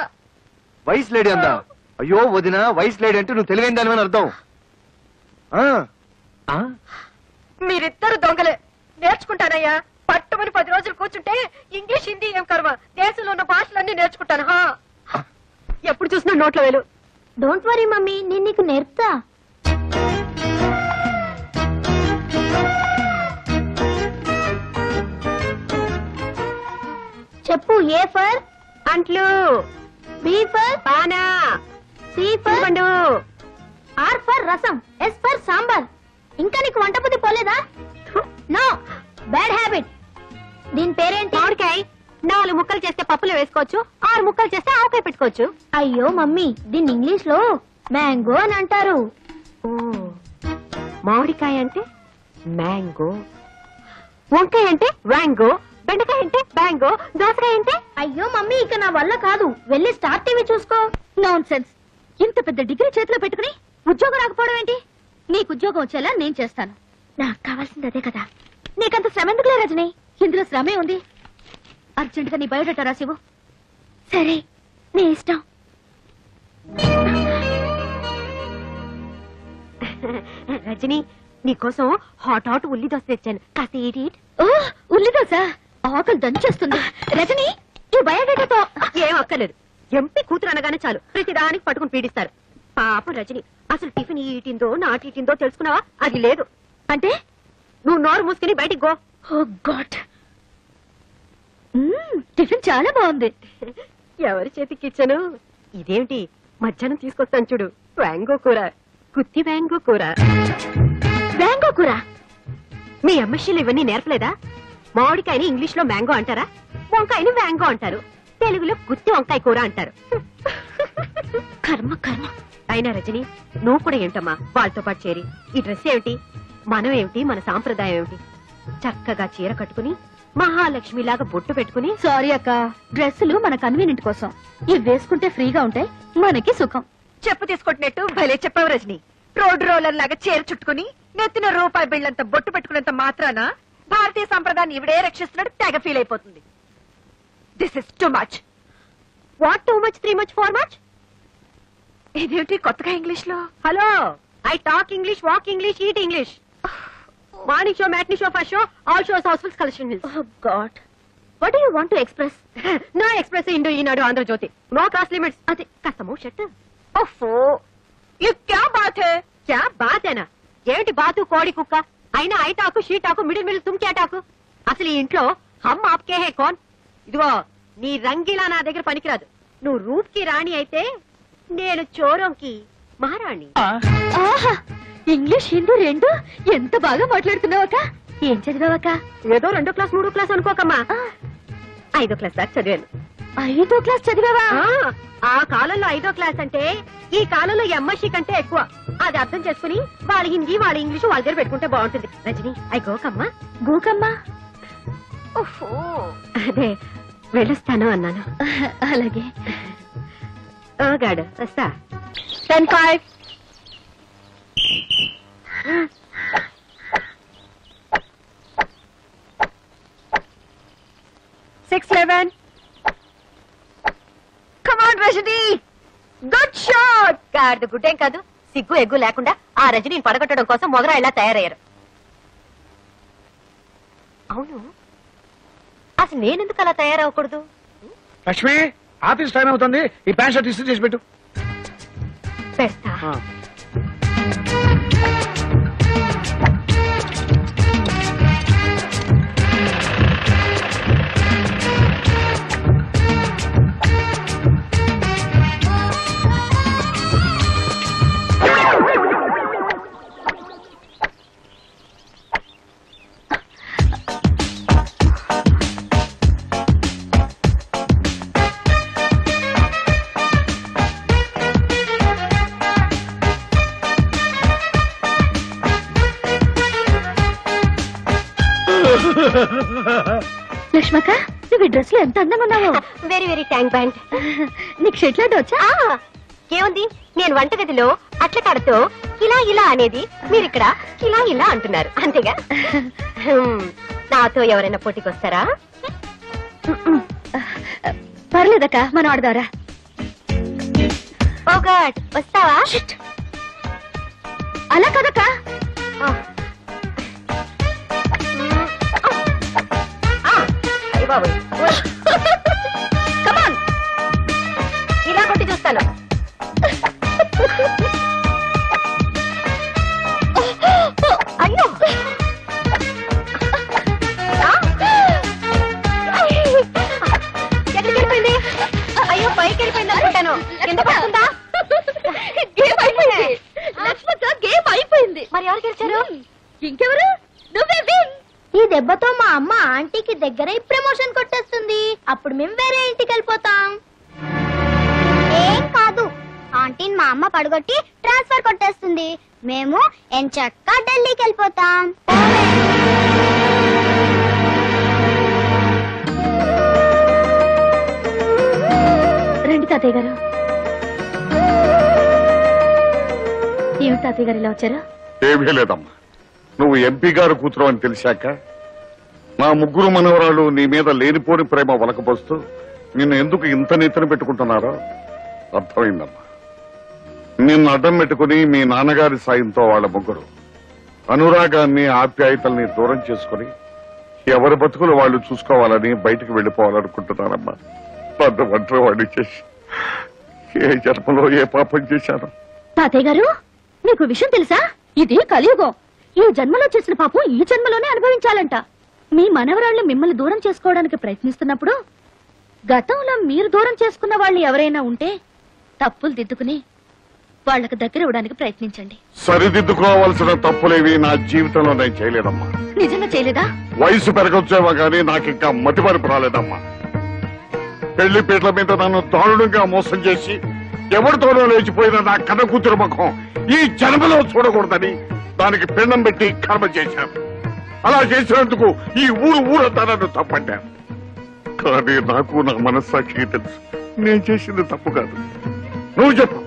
వయసు లేడీ అందా? అయ్యో వదినా, వయసు లేడీ అంటే నువ్వు తెలివైన దాని అర్థం. మీరిద్దరు దొంగలే. నేర్చుకుంటానయ్యా, పట్టుమని 10 రోజులు కూర్చుంటే ఇంగ్లీష్ హిందీ ఏం కర్మ, దేశంలో ఉన్న భాషలన్నీ నేర్చుకుంటాను. ఎప్పుడు చూసినా నోట్లో వేలు. డోంట్ వరీ మమ్మీ, నేను నీకు నేర్పుతా. చెప్పు. ఏ ఫర్ అంట్లు, బి ఫర్ పానా, సి ఫర్ పండు, ఆర్ ఫర్ రసం, ఎస్ ఫర్ సాంబార్. ఇంకా నీకు వంట బుద్ధి పోలేదా? No, bad habit. దీని పేరేంటి? మామిడికాయ. 4 ముక్కలు చేస్తే పప్పులో వేసుకోవచ్చు, 6 ముక్కలు చేస్తే ఆవకాయ పెట్టుకోవచ్చు. అయ్యో మమ్మీ, దీన్ని ఇంగ్లీష్ లో మ్యాంగో అని అంటారు. మామిడికాయ అంటే మ్యాంగో, వంకాయ అంటే వ్యాంగో, బెండకాయ అంటే బ్యాంగో, దోసకాయ అంటే. అయ్యో మమ్మీ, ఇక నా వల్ల కాదు, వెళ్ళి స్టార్ టీవీ చూసుకో. Non sense. ఇంత పెద్ద డిగ్రీ చేతిలో పెట్టుకుని ఉద్యోగం రాకపోవడం ఏంటి? నీకు ఉద్యోగం వచ్చేలా నేను చేస్తాను. నాకు కావాల్సింది అదే కదా. నీకంత శ్రమ ఎందుకులే రజని, ఇందులో శ్రమే ఉంది. అర్జెంట్ గా నీ బయోడేటా రాసివు. సరే, నీ ఇష్టం. రజని, నీకోసం హాట్ ఉల్లి దోశ తెచ్చాను, కాస్త ఈట్. ఓ, ఉల్లి దోశ ఆకలి దంచేస్తుంది. రజని, ఈ బయోడేటాతో ఏం అక్కర్లేదు. ఎంపీ కూతురు అనగానే చాలు ప్రతిదానికి పట్టుకుని పీడిస్తారు. పాపం రజని, అసలు టిఫిన్ ఈటిందో నాటిందో తెలుసుకున్నావా? అది లేదు. అంటే నువ్వు నోరు మూసుకుని బయటికి గో. ఓ గాడ్, టిఫిన్ చాలా బాగుంది. ఎవరి చేతికి ఇచ్చాను? ఇదేమిటి, మధ్యాహ్నం తీసుకొస్తాను చూడు, వ్యాంగో కూర, కుత్తి వ్యాంగో కూర. వ్యాంగో కూర? మీ అమ్మశీలు ఇవన్నీ నేర్పలేదా? మామిడికాయని ఇంగ్లీష్ లో మ్యాంగో అంటారా, వంకాయని వ్యాంగో అంటారు, తెలుగులో గుత్తి వంకాయ కూర అంటారు. కర్మ కర్మ. అయినా రజని, నువ్వు కూడా ఏంటమ్మా వాళ్ళతో పాటు చేరి? ఈ డ్రెస్ ఏమిటి, మనం ఏమిటి, మన సాంప్రదాయం ఏమిటి? చక్కగా చీర కట్టుకుని మహాలక్ష్మిలాగా బొట్టు పెట్టుకుని. సారీ అక్క, డ్రెస్సులు మన కన్వీనియంట్ కోసం, ఇవి వేసుకుంటే ఫ్రీగా ఉంటాయి, మనకి సుఖం. చెప్పు తీసుకొట్టినట్టు భలే చెప్పావు రజని. రోడ్ రోలర్ లాగా చీర చుట్టుకుని నెత్తిన రూపాయి బిళ్ళంత బొట్టు పెట్టుకున్నంత మాత్రాన భారతీయ సంప్రదాయాన్ని ఇవిడే రక్షిస్తున్నాడు తెగ ఫీల్ అయిపోతుంది. This is too much. What too much, 3 much, 4 much? ఇదేమిటి కొత్తగా ఇంగ్లీష్ లో? Hello, I talk English, walk English, eat English. Morning show, matinee show, first show, all shows housefulls, collection hills. Oh god, what do you want to express? No express Indo, Eenadu, Andhra Jyothi, no class limits. అదే కాస్త మూ shirt. ఓఫో, you క్యా బాత్ హై? క్యా బాత్ హైనా? ఏమిటి బాతు, కోడి కుక్క? అయినా ఐటాకు షీటాకు మిడిల్ తుమ్ క్యాటాకు? అసలు ఈ ఇంట్లో హమ్ ఆప్కే హే కోన్? ఇదిగో, నీ రంగీలా నా దగ్గర పనికిరాదు. నువ్వు రూప్ కి రాణి అయితే నేను చోరంకి మహారాణి. ఆహా, ఇంగ్లీష్ హిందీ రెండు ఎంత బాగా మాట్లాడుతున్నావక్క. ఏం చదివావక్క? ఏదో 2వ క్లాస్ 3వ క్లాస్ అనుకోకమ్మా, 5వ క్లాస్ దాకా చదివాను. 5వ క్లాస్ చదివావా? ఆ కాలంలో 5వ క్లాస్ అంటే ఈ కాలంలో ఎంఎస్సీ కంటే ఎక్కువ. అది అర్థం చేసుకుని వాళ్ళ హిందీ వాళ్ళ ఇంగ్లీష్ వాళ్ళ దగ్గర పెట్టుకుంటే బాగుంటుంది. రజని, ఐ గోకమ్మా. గోకమ్మా? ఓహో, అదే వెళ్ళొస్తాను అన్నాను. అలాగే. గాడు వస్తా. 10-5. Come on, Rajani! Good shot! గాడిద గుడ్డేం కాదు, సిగ్గు ఎగ్గు లేకుండా ఆ రజనీని పడగొట్టడం కోసం మొగరా ఇలా తయారయ్యారు. అవును, అసలు నేనెందుకు అలా తయారవ్వకూడదు? లక్ష్మి, ఆఫీస్ టైం అవుతుంది, ఈ ప్యాంట్ షర్ట్ ఇస్త్రీ చేసి పెట్టు. పెడతా. లక్ష్మక్క, నువ్వు ఈ డ్రెస్ లో ఎంత అందంగా ఉన్నావు. Very very thank band. నీకు షెట్లాంటి వచ్చా? ఏముంది, నేను వంటగదిలో అట్ల కాడతో ఇలా ఇలా అనేది మీరిక్కడ ఇలా ఇలా అంటున్నారు, అంతేగా? నాతో ఎవరైనా పోటీకి వస్తారా? పర్లేదక్క, మనం ఆడదారా. ఓ గాడ్, వస్తావా? అలా కదక్క. కమాన్, ఇలా కొట్టి చూస్తాను. అయ్యో, ఎక్కడికి వెళ్ళిపోయింది? అయ్యో, పైకి వెళ్ళిపోయింది అనుకుంటాను. ఎంత పడుతుందా? గేమ్ అయిపోయింది లక్ష్మక్క, గేమ్ అయిపోయింది. మరి ఎవరు గెలిచారు? ఇంకెవరు? నువ్వే విన్. ఈ దెబ్బతో మా అమ్మ ఆంటీకి దగ్గర ప్రమోషన్ కొట్టేస్తుంది. అప్పుడు మేము వేరే ఇంటికి వెళ్ళిపోతాం. ఏం కాదు, ఆంటీని మా అమ్మ పడగొట్టి ట్రాన్స్ఫర్ కొట్టేస్తుంది. మేము ఎంచక్కా ఢిల్లీకి వెళ్ళిపోతాం. రండి తాతయ్య గారు. ఏమి తాతయ్య గారు ఇలా వచ్చారు? ఏమీ లేదమ్మా, నువ్వు ఎంపీ గారు కూతురు అని తెలిసాక నా ముగ్గురు మనవరాలు నీ మీద లేనిపోని ప్రేమ వలకపోస్తూ నిన్ను ఎందుకు ఇంత నెత్తిన పెట్టుకుంటున్నారో అర్థమైందమ్మా. నిన్ను అడ్డం పెట్టుకుని మీ నాన్నగారి సాయంతో వాళ్ళ ముగ్గురు అనురాగాన్ని ఆప్యాయతల్ని దూరం చేసుకుని ఎవరి బతుకులు వాళ్ళు చూసుకోవాలని బయటకు వెళ్లిపోవాలనుకుంటున్నారమ్మా. నన్ను ఒంటరి వాడిని చేసి ఏ జన్మలో ఏ పాపం చేశాను. తాతయ్య గారు, నీకు విషయం తెలుసా? ఇది కలియుగం. ఈ జన్మలో చేసిన పాపం ఈ జన్మలోనే అనుభవించాలంట. మీ మనవరాళ్లు మిమ్మల్ని దూరం చేసుకోవడానికి ప్రయత్నిస్తున్నప్పుడు గతంలో మీరు దూరం చేసుకున్న వాళ్ళు ఎవరైనా ఉంటే తప్పులు దిద్దుకుని వాళ్ళకి దగ్గర ఇవ్వడానికి ప్రయత్నించండి. సరిదిద్దుకోవాల్సిన తప్పులేవి నా జీవితంలో నేను చేయలేదమ్మా. నిజంగా చేయలేదా? వయసు పెరగొచ్చేవా గానీ నాకింకా మతిమరుపు రాలేదమ్మా. పెళ్లి పీటల మీద నన్ను దారుణంగా మోసం చేసి ఎవరితోనో లేచిపోయిన నా కన్న కూతురు ముఖం ఈ జన్మలో చూడకూడదని దానికి పిండం పెట్టి కర్మ చేశాను. అలా చేసినందుకు ఈ ఊరంతా నన్ను తప్పట్టాను. కానీ నాకు నా మనస్సాక్షికి తెలుసు నేను చేసింది తప్పు కాదు. నువ్వు చెప్పు,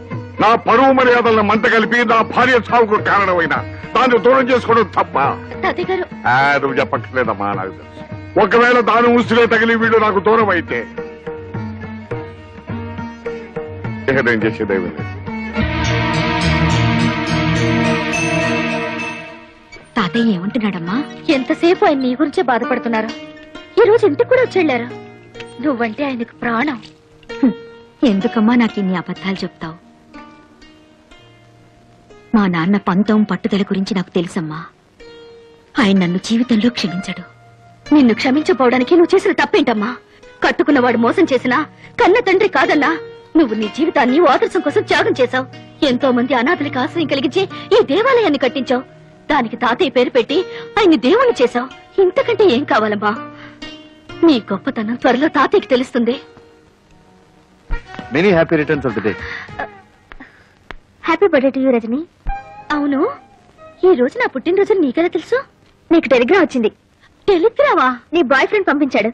నా పరువు మర్యాదలను మంట కలిపి నా భార్య చావుకు కారణమైన దాన్ని దూరం చేసుకోవడం తప్ప? నువ్వు చెప్పక్కర్లేదమ్మా, నాకు తెలుసు. ఒకవేళ దాని ఉసిరే తగిలి వీడు నాకు దూరం అయితే ఇక నేను చేసేదేమీ లేదు. తాతయ్య ఏమంటున్నాడమ్మా? ఎంతసేపు ఆయన నీ గురించే బాధపడుతున్నారు. ఈ రోజు ఇంటికి కూడా వచ్చేళ్లారు. నువ్వంటే ఆయనకు ప్రాణం. ఎందుకమ్మా నాకు ఇన్ని అబద్ధాలు చెప్తావు? మా నాన్న పంతం పట్టుదల గురించి నాకు తెలుసమ్మా. ఆయన నన్ను జీవితంలో క్షమించడు. నిన్ను క్షమించపోవడానికి నువ్వు చేసిన తప్పేంటమ్మా? కట్టుకున్నవాడు మోసం చేసినా కన్న తండ్రి కాదన్నా నువ్వు నీ జీవితాన్ని ఆదర్శం కోసం త్యాగం చేశావు. ఎంతో మంది అనాథలకు ఆశ్రయం కలిగించి ఈ దేవాలయాన్ని కట్టించావు. దానికి తాతయ్య పేరు పెట్టి ఆయన్ని దేవుణ్ణి చేశావు. ఇంతకంటే ఏం కావాలమ్మా? నీ గొప్పతనం త్వరలో తాతయ్యకి తెలుస్తుంది. Many happy returns of the day. Happy birthday to you Rajani. అవును, ఈ రోజు నా పుట్టినరోజు నీకెలా తెలుసు? నీకు టెలిగ్రామ్ వచ్చింది. టెలిగ్రామా? నీ బాయ్ ఫ్రెండ్ పంపించాడు.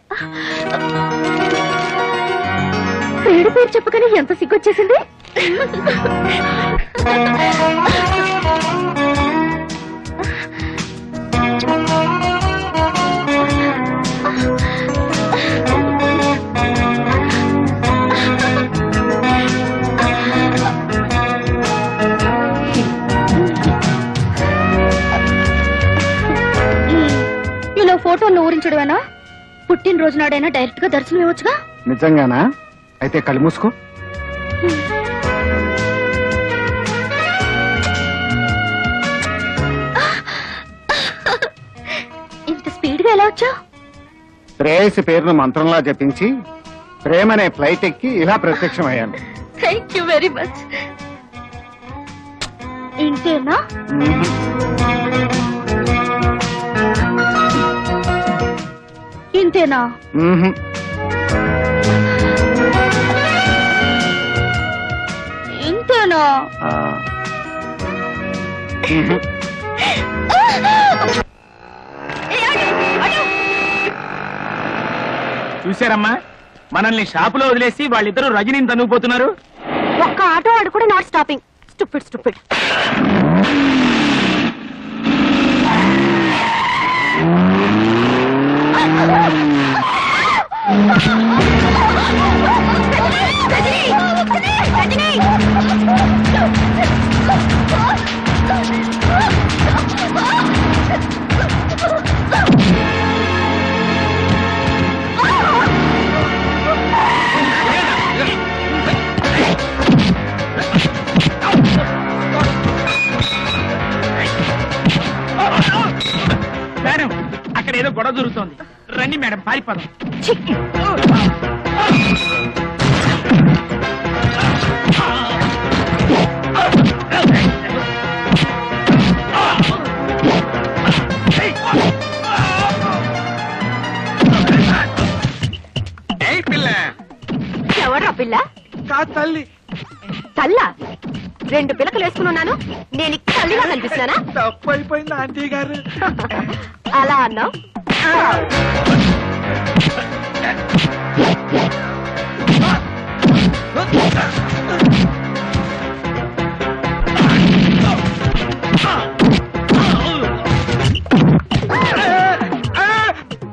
ప్రియుడి పేరు చెప్పగానే ఎంత సిగ్గొచ్చేసింది. ఊరించడమేనా? పుట్టినరోజు నాడైనా డైరెక్ట్ గా దర్శనం ఇవ్వచ్చుగా. నిజంగానా? అయితే కళ్ళు మూసుకో. ఇంత స్పీడ్ గా ఎలా వచ్చావు? ప్రేయసి పేరును మంత్రంలా జపించి ప్రేమనే ఫ్లైట్ ఎక్కి ఇలా ప్రత్యక్షమయ్యాను. Thank you very much. ఇంతేనా? ఇంతేనా? ఇంతేనా? చూసారమ్మా, మనల్ని షాపులో వదిలేసి వాళ్ళిద్దరూ రజనీని తనుగుపోతున్నారు. ఒక్క ఆటో వాడు కూడా not stopping. Stupid stupid. Madam, అక్కడ ఏదో గొడవ జరుగుతోంది. రండి మేడం, పారిపోదాం. ఎవరా పిల్ల? తల్లి. తల్లా? 2 పిలకలు వేసుకుని ఉన్నాను. నేను తల్లిగా కనిపిస్తున్నానా? తప్పు అయిపోయింది ఆంటీ గారు. అలా అన్నావు.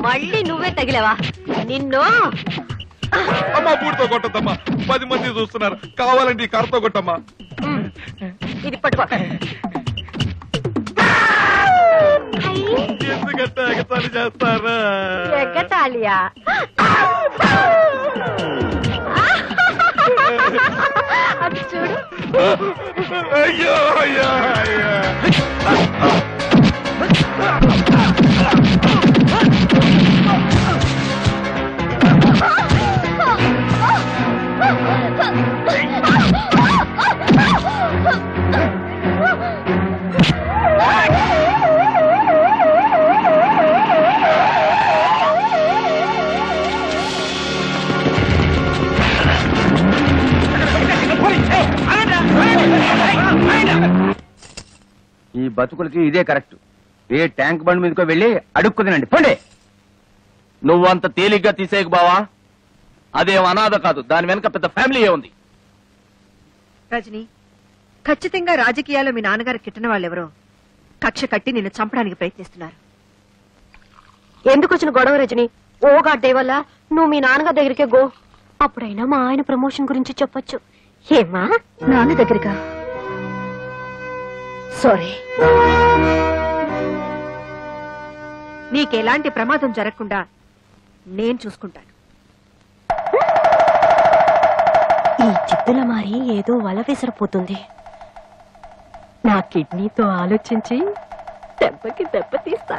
మళ్ళీ నువ్వే తగిలేవా? నిన్ను అమ్మా పూడితో కొట్టద్దమ్మా, 10 మంది చూస్తున్నారు. కావాలంటే ఈ కర్రతో కొట్టమ్మా. ఇది పట్టుకో. ఎందుకంటే ఎగతాళి చేస్తారా? ఎగతాళియా? అది చూడు. అయ్యో అయ్యో అయ్యో. ఈ బతుకులకి ఇదే కరెక్ట్. ఏ ట్యాంక్ బండ్ మీదకో వెళ్ళి అడుక్కు తినండి పండే. నువ్వంత తేలిగ్గా తీసేయకు బావా. అదేం అనాథ కాదు, దాని వెనక పెద్ద ఫ్యామిలీ ఉంది. రజని, ఖచ్చితంగా రాజకీయాల్లో మీ నాన్నగారు కిట్టిన వాళ్ళెవరో కక్ష కట్టి నిన్ను చంపడానికి ప్రయత్నిస్తున్నారు. ఎందుకు వచ్చిన గొడవ రజని? ఓ గాడ్డే వల్ల నువ్వు మీ నాన్నగారి దగ్గరికే గో. అప్పుడైనా మా ఆయన ప్రమోషన్ గురించి చెప్పొచ్చు. ఏమా? నాన్న దగ్గరగా? సారీ. నీకెలాంటి ప్రమాదం జరగకుండా నేను చూసుకుంటాను. ఈ చిత్తుల మారి ఏదో వల విసిరిపోతుంది. నా కిడ్నీతో ఆలోచించి దెబ్బకి దెబ్బ తీస్తా.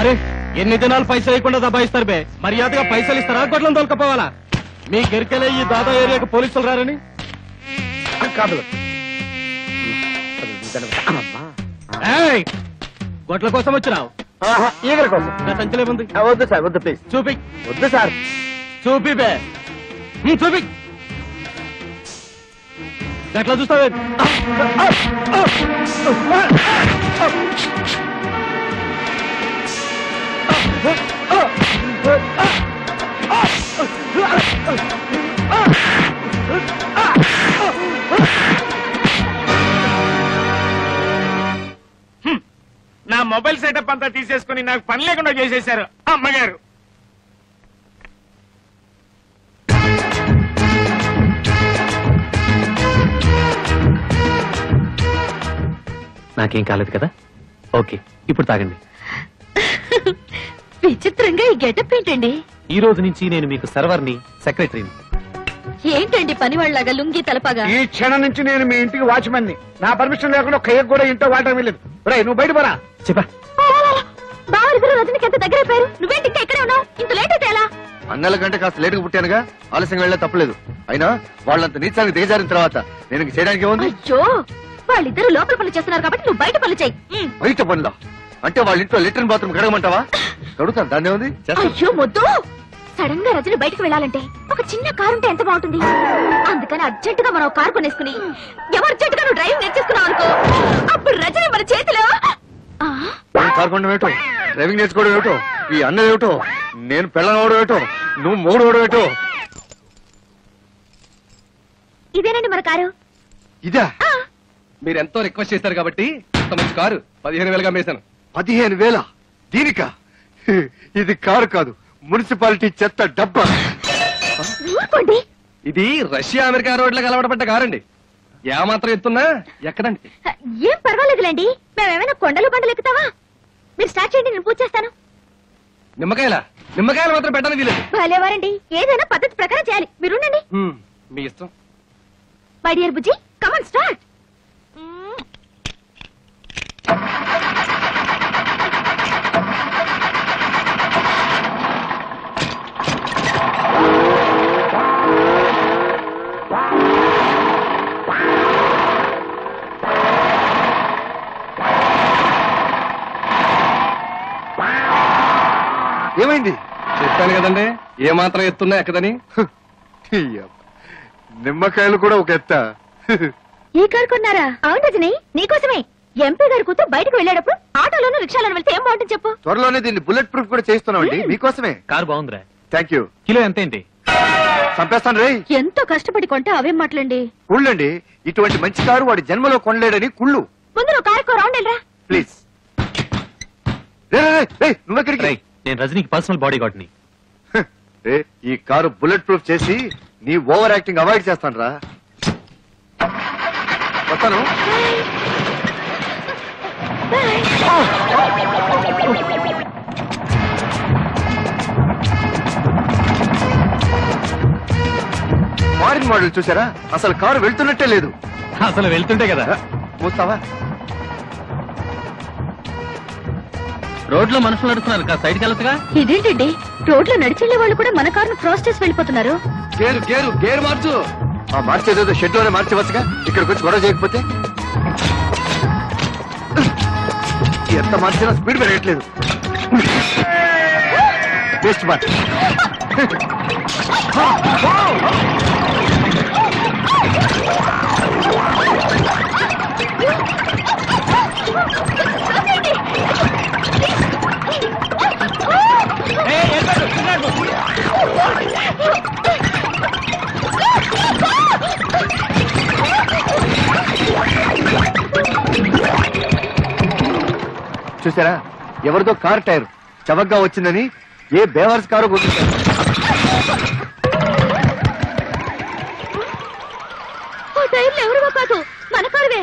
అరే, ఎన్ని దినాలు పైసలు ఇవ్వకుండా దబాయిస్తారు బే? మర్యాదగా పైసలు ఇస్తారా, గొడ్లను తోలుకపోవాలా? మీ గెరికెలే ఈ దాదా ఏరియాకు పోలీసులు రారని కాదు. గొడ్ల కోసం వచ్చినావు? ఈగల కోసం. సంచలేముంది? వద్దు సార్, వద్దు ప్లీజ్. చూపి. వద్దు సార్. చూపి బే, చూపి. ఎట్లా చూస్తావే? నా మొబైల్ సెటప్ అంతా తీసేసుకుని నాకు పని లేకుండా చేసేశారు అమ్మగారు. నాకేం కాలేదు కదా? ఓకే, ఇప్పుడు తాగండి. విచిత్రంగా ఈ గెటప్ ఏంటండి? ఈ రోజు నుంచి నేను మీకు సర్వర్ని, సెక్రటరీని. ఏంటండి పనివాళ్ళగా లుంగి తలపగా? ఈ క్షణం నుంచి నేను మీ ఇంటికి వాచ్మెన్ ని. నా పర్మిషన్ లేకుండా ఒక కేక్ కూడా ఇంట్లో వాడటం వెళ్ళలేదు. నువ్వు బయట పోరా. చెప్పా బావరిద్దరు రజనికి ఎంత దగ్గర అయిపోయారు. నువ్వేంటి ఇంకా ఎక్కడే ఉన్నావు? ఇంత లేట్ అయితే ఎలా? అన్నల కంటే కాస్త లేటుగా పుట్టానుగా, ఆలస్యంగా వెళ్ళా తప్పలేదు. అయినా వాళ్ళంత నీచానికి దిగజారిన తర్వాత నేను ఇంక చేయడానికి ఏముంది? అయ్యో, వాళ్ళిద్దరు లోపల పనులు చేస్తున్నారు కాబట్టి నువ్వు బయట పనులు చెయ్యి. బయట పనులా అంటే వాళ్ళ ఇంట్లో లెట్రిన్ బాత్రూమ్ కడగమంటావా? కడుగుతాను, దాన్ని ఉంది. అయ్యో మొద్దు, సడన్ గా రజని బయటకు వెళ్ళాలంటే ఒక చిన్న కారు ఉంటే ఎంత బాగుంటుంది. అందుకని అర్జెంట్ గా మనం కారు కొనేసుకుని అర్జెంట్ గా నువ్వు డ్రైవింగ్ నేర్చేసుకున్నావు అనుకో, అప్పుడు రజని మన చేతిలో. కారు కొనడం ఏమిటో, డ్రైవింగ్ నేర్చుకోవడం ఏమిటో, ఈ అన్నది ఏమిటో, నేను పెళ్ళనవడం ఏమిటో, నువ్వు మూడు అవడం ఏమిటో. ఇదేనండి మన కారు. ఇదా? మీరు ఎంతో రిక్వెస్ట్ చేశారు కాబట్టి ఇంత మంచి కారు 15,000గా అమ్మేశాను. 15,000 దీనికా? ఇది కారు కాదు, మున్సిపాలిటీ చెత్త డబ్బా. ఇది రష్యా అమెరికా రోడ్లకు అలవాటుపడ్డ కారండి. ఏమాత్రం ఎత్తున్నా ఎక్కడండి. ఏం పర్వాలేదులేండి, మేమేమైనా కొండలు బండలు ఎక్కుతావా? మీరు స్టార్ట్ చేయండి, నేను పూజ చేస్తాను. నిమ్మకాయలు మాత్రం పెట్టడానికి వీలేదు. భలేవారండి, ఏదైనా పద్ధతి ప్రకారం చేయాలి. మీరుండండి. మీ ఇష్టం. My dear Bujji, come on start. ఏమైంది? చెప్పాను కదండి, ఏమాత్రం ఎత్తున్నా ఎక్కదని. నిమ్మకాయలు కూడా ఒక ఎత్త. ఈ కారు కొన్నారా? అవును రజని, నీకోసమే. ఎంపీ గారి కూతురు బయటకు వెళ్ళేటప్పుడు ఆటోలోనూ రిక్షాలోనూ వెళ్తే ఏం బాగుంటుంది చెప్పు. త్వరలోనే దీన్ని బుల్లెట్ ప్రూఫ్ కూడా చేస్తున్నామండి మీకోసమే. కారు బాగుందిరా. Thank you. కిలో ఎంతేంటి? చంపేస్తాను రే. ఎంతో కష్టపడి కొంటే అవేం మాటలండి. కుళ్ళండి, ఇటువంటి మంచి కారు వాడి జన్మలో కొనలేడని కుళ్ళు. ముందు నువ్వు కారుకో రౌండ్ వెళ్ళరా ప్లీజ్. నువ్వెక్కడికి? నేను రజనీకి పర్సనల్ బాడీ గార్డ్ ని. ఈ కారు బుల్లెట్ ప్రూఫ్ చేసి నీ ఓవర్ యాక్టింగ్ అవాయిడ్ చేస్తాను రా. వస్తాను. ఫారిన్ మోడల్ చూసారా? అసలు కారు వెళ్తున్నట్టే లేదు. అసలు వెళ్తుంటే కదా. మూస్తావా? రోడ్ లో మనుషులు నడుస్తున్నారు, కాస్త సైడ్కి వెళ్ళొచ్చుగా. ఇదేంటండి, రోడ్లో నడిచెళ్లే వాళ్ళు కూడా మన కారును క్రాస్ చేసి వెళ్ళిపోతున్నారు. గేరు మార్చు. మార్చేదేదో షెడ్ లోనే మార్చవచ్చుగా, ఇక్కడికి వచ్చి గొడవ చేయకపోతే. ఎంత మార్చినా స్పీడ్ పెరగట్లేదు. Best March. చూసారా, ఎవరిదో కార్ టైర్ చవగ్గా వచ్చిందని ఏ బేవర్స్ కారు కొట్టించారు. ఎవరివో కాదు, మన కారువే.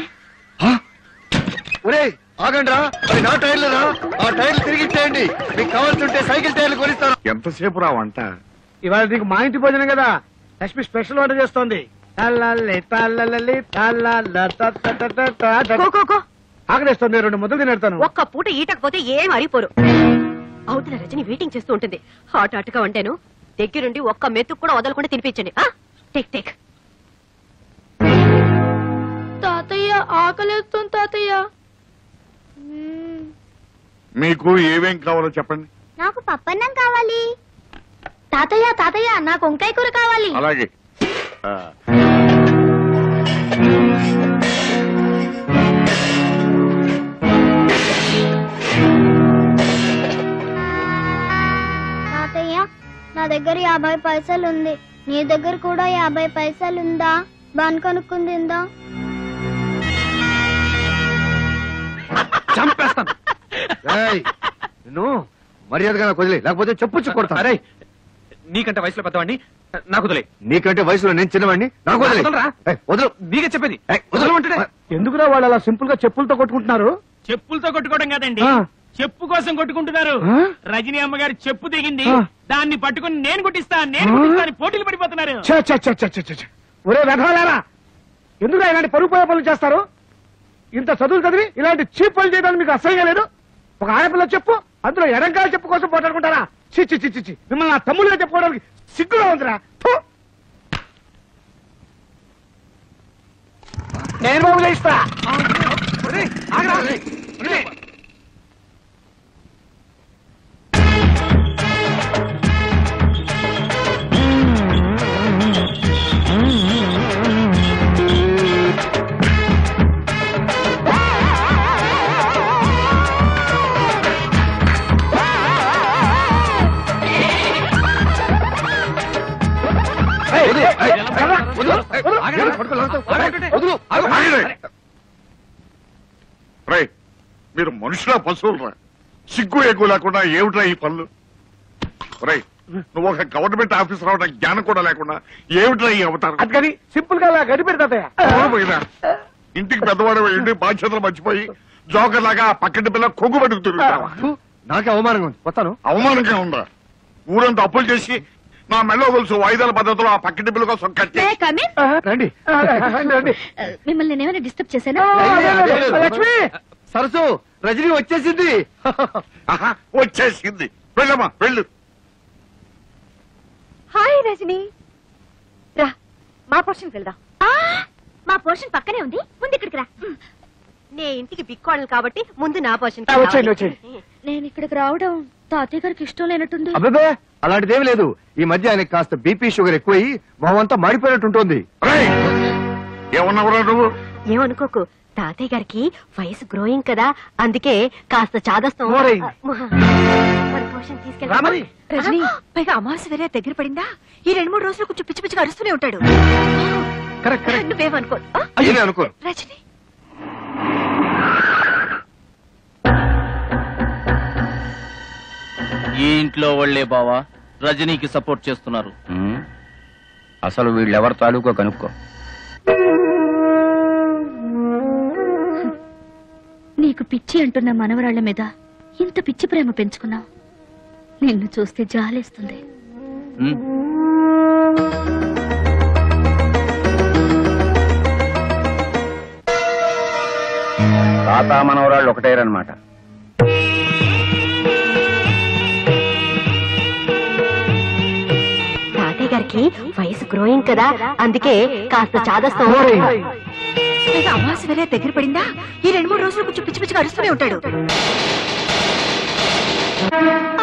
ఒరే ఆగండ్రా, అది నా టైర్లరా. ఆ టైర్లు తిరిగిచ్చేయండి. మీకు కావాల్సింటే సైకిల్ టైర్లు కొనిస్తాను. ఎంతసేపు రా వంట? ఇవాళ నీకు మా ఇంటి భోజనం కదా, లక్ష్మి స్పెషల్ వంట చేస్తోంది. ఆకలిస్తుంది, 2 ముద్దలు తినేస్తాను. ఒక్క పూట ఈటకపోతే ఏం అరిపోరు. అవుతున్న రజని వెయిటింగ్ చేస్తూ ఉంటుంది. హాట్ హాట్గా వంటాను, దగ్గరుండి ఒక్క మెతుకు కూడా వదలకుండా తినిపించండి. Take take. తాతయ్య ఆకలిస్తుంది తాతయ్య. మీకు ఏమేం కావాలో చెప్పండి. నాకు పప్పన్నం కావాలి. తాతయ్య తాతయ్య నాకు వంకాయ కూర కావాలి. అలాగే. తాతయ్య నా దగ్గర 50 పైసలు ఉంది, నీ దగ్గర కూడా 50 పైసలు ఉందా? బాన్ కొనుక్కుంది ఉందా? చంపేస్తాను. నువ్వు మర్యాదగా నాకు వదిలే, లేకపోతే చెప్పుచ్చు కొడతా. అరే, నీకంటే వయసులో పెద్దవాడిని, నాకు వదిలే. నీకంటే వయసులో నేను చిన్నవాడిని, నాకు వదిలే. వదలు. నీకే చెప్పేది. ఎందుకురా వాళ్ళు అలా సింపుల్ గా చెప్పులతో కొట్టుకుంటున్నారు? చెప్పులతో కొట్టుకోవడం కాదండి, చెప్పు కోసం కొట్టుకుంటున్నారు. రజనీ అమ్మగారు చెప్పు దిగింది, దాన్ని పట్టుకుని నేను కొట్టిస్తా పోటీలు పడిపోతున్నారు. ఒరే వెధవలారా, ఎందుకు ఇలాంటి పరుగు పోయే పనులు చేస్తారు? ఇంత చదువులు చదివి ఇలాంటి చీప్ పనులు చేయడానికి మీకు అసహ్యంగా లేదు? ఒక ఆడపిల్ల చెప్పు, అందులో ఎడంకాల చెప్పు కోసం పోటాడుకుంటారా? చిచ్చి చిచ్చి చి మిమ్మల్ని నా తమ్ముళ్ళుగా చెప్పుకోవడానికి సిగ్గుగా ఉందిరా. నేను బాబు చేయిస్తా. మీరు మనుషులా పశువులరా? సిగ్గు ఎగ్గు లేకుండా ఏమిట్రా ఈ పనులు? రై, నువ్వు ఒక గవర్నమెంట్ ఆఫీసర్ అవడం జ్ఞానం కూడా లేకుండా ఏమిట్రా ఈ అవతారం? అది సింపుల్ గా గడిపెడతాయా? ఇంటికి పెద్దవాడు ఇంటి బాధ్యతలు మర్చిపోయి జోకర్ లాగా పక్కటి పిల్ల కొంగు పట్టుకుతుంటావా? నాకే అవమానంగా ఉంది, వస్తాను. అవమానంగా ఉందా? ఊరంతా అప్పులు చేసి నా మెల్లో గొలుసు వాయిదాల పద్ధతిలో ఆ పక్కటి పిల్ల కోసం కట్టి రండి. మిమ్మల్ని నేనేమైనా డిస్టర్బ్ చేశానా? లక్ష్మి, సరసు, రజనీ వచ్చేసింది. వచ్చేసింది. వెళ్ళమ్మా, వెళ్ళు. హాయ్ రజనీ, రా మా పోర్షన్ వెళ్దాం. మా పోర్షన్ పక్కనే ఉంది, ముందు ఇక్కడికి రా. నే ఇంటికి బిక్కోడలు కాబట్టి ముందు నా పోషన్. నేను ఇక్కడికి రావడం తాతయ్య గారికి ఇష్టం లేనట్టుంది. అబ్బాబే, అలాంటిదేమి లేదు. ఈ మధ్య ఆయనకి కాస్త బీపీ షుగర్ ఎక్కువయి మొహమంతా మాడిపోయినట్టుంటుంది. ఏమన్నావురా నువ్వు? ఏమనుకోకు, తాతయ్య గారికి వయసు గ్రోయింగ్ కదా, అందుకే కాస్త చాదస్తం. రజనీ, పైగా అమావాస్య వేరే దగ్గర పడిందా? ఈ 2-3 రోజులు కొంచెం పిచ్చి పిచ్చిగా అరుస్తూనే ఉంటాడు. నువ్వేమనుకో రజనీ, ఈ ఇంట్లో వాళ్లే బావా రజనీకి సపోర్ట్ చేస్తున్నారు. అసలు వీళ్ళెవరి తాలూకో కనుక్కో. నీకు పిచ్చి అంటున్న మనవరాళ్ల మీద ఇంత పిచ్చి ప్రేమ పెంచుకున్నావు. నిన్ను చూస్తే జాలేస్తుంది. తాత మనవరాళ్ళు ఒకటేరన్నమాట. తాతయ్య గారికి వయసు గ్రోయింగ్ కదా, అందుకే కాస్త చాదస్తం. పైగా అమావాస్య వేరే దగ్గర పడిందా? ఈ 2-3 రోజులు కొంచెం పిచ్చి పిచ్చిగా అరుస్తూనే ఉంటాడు.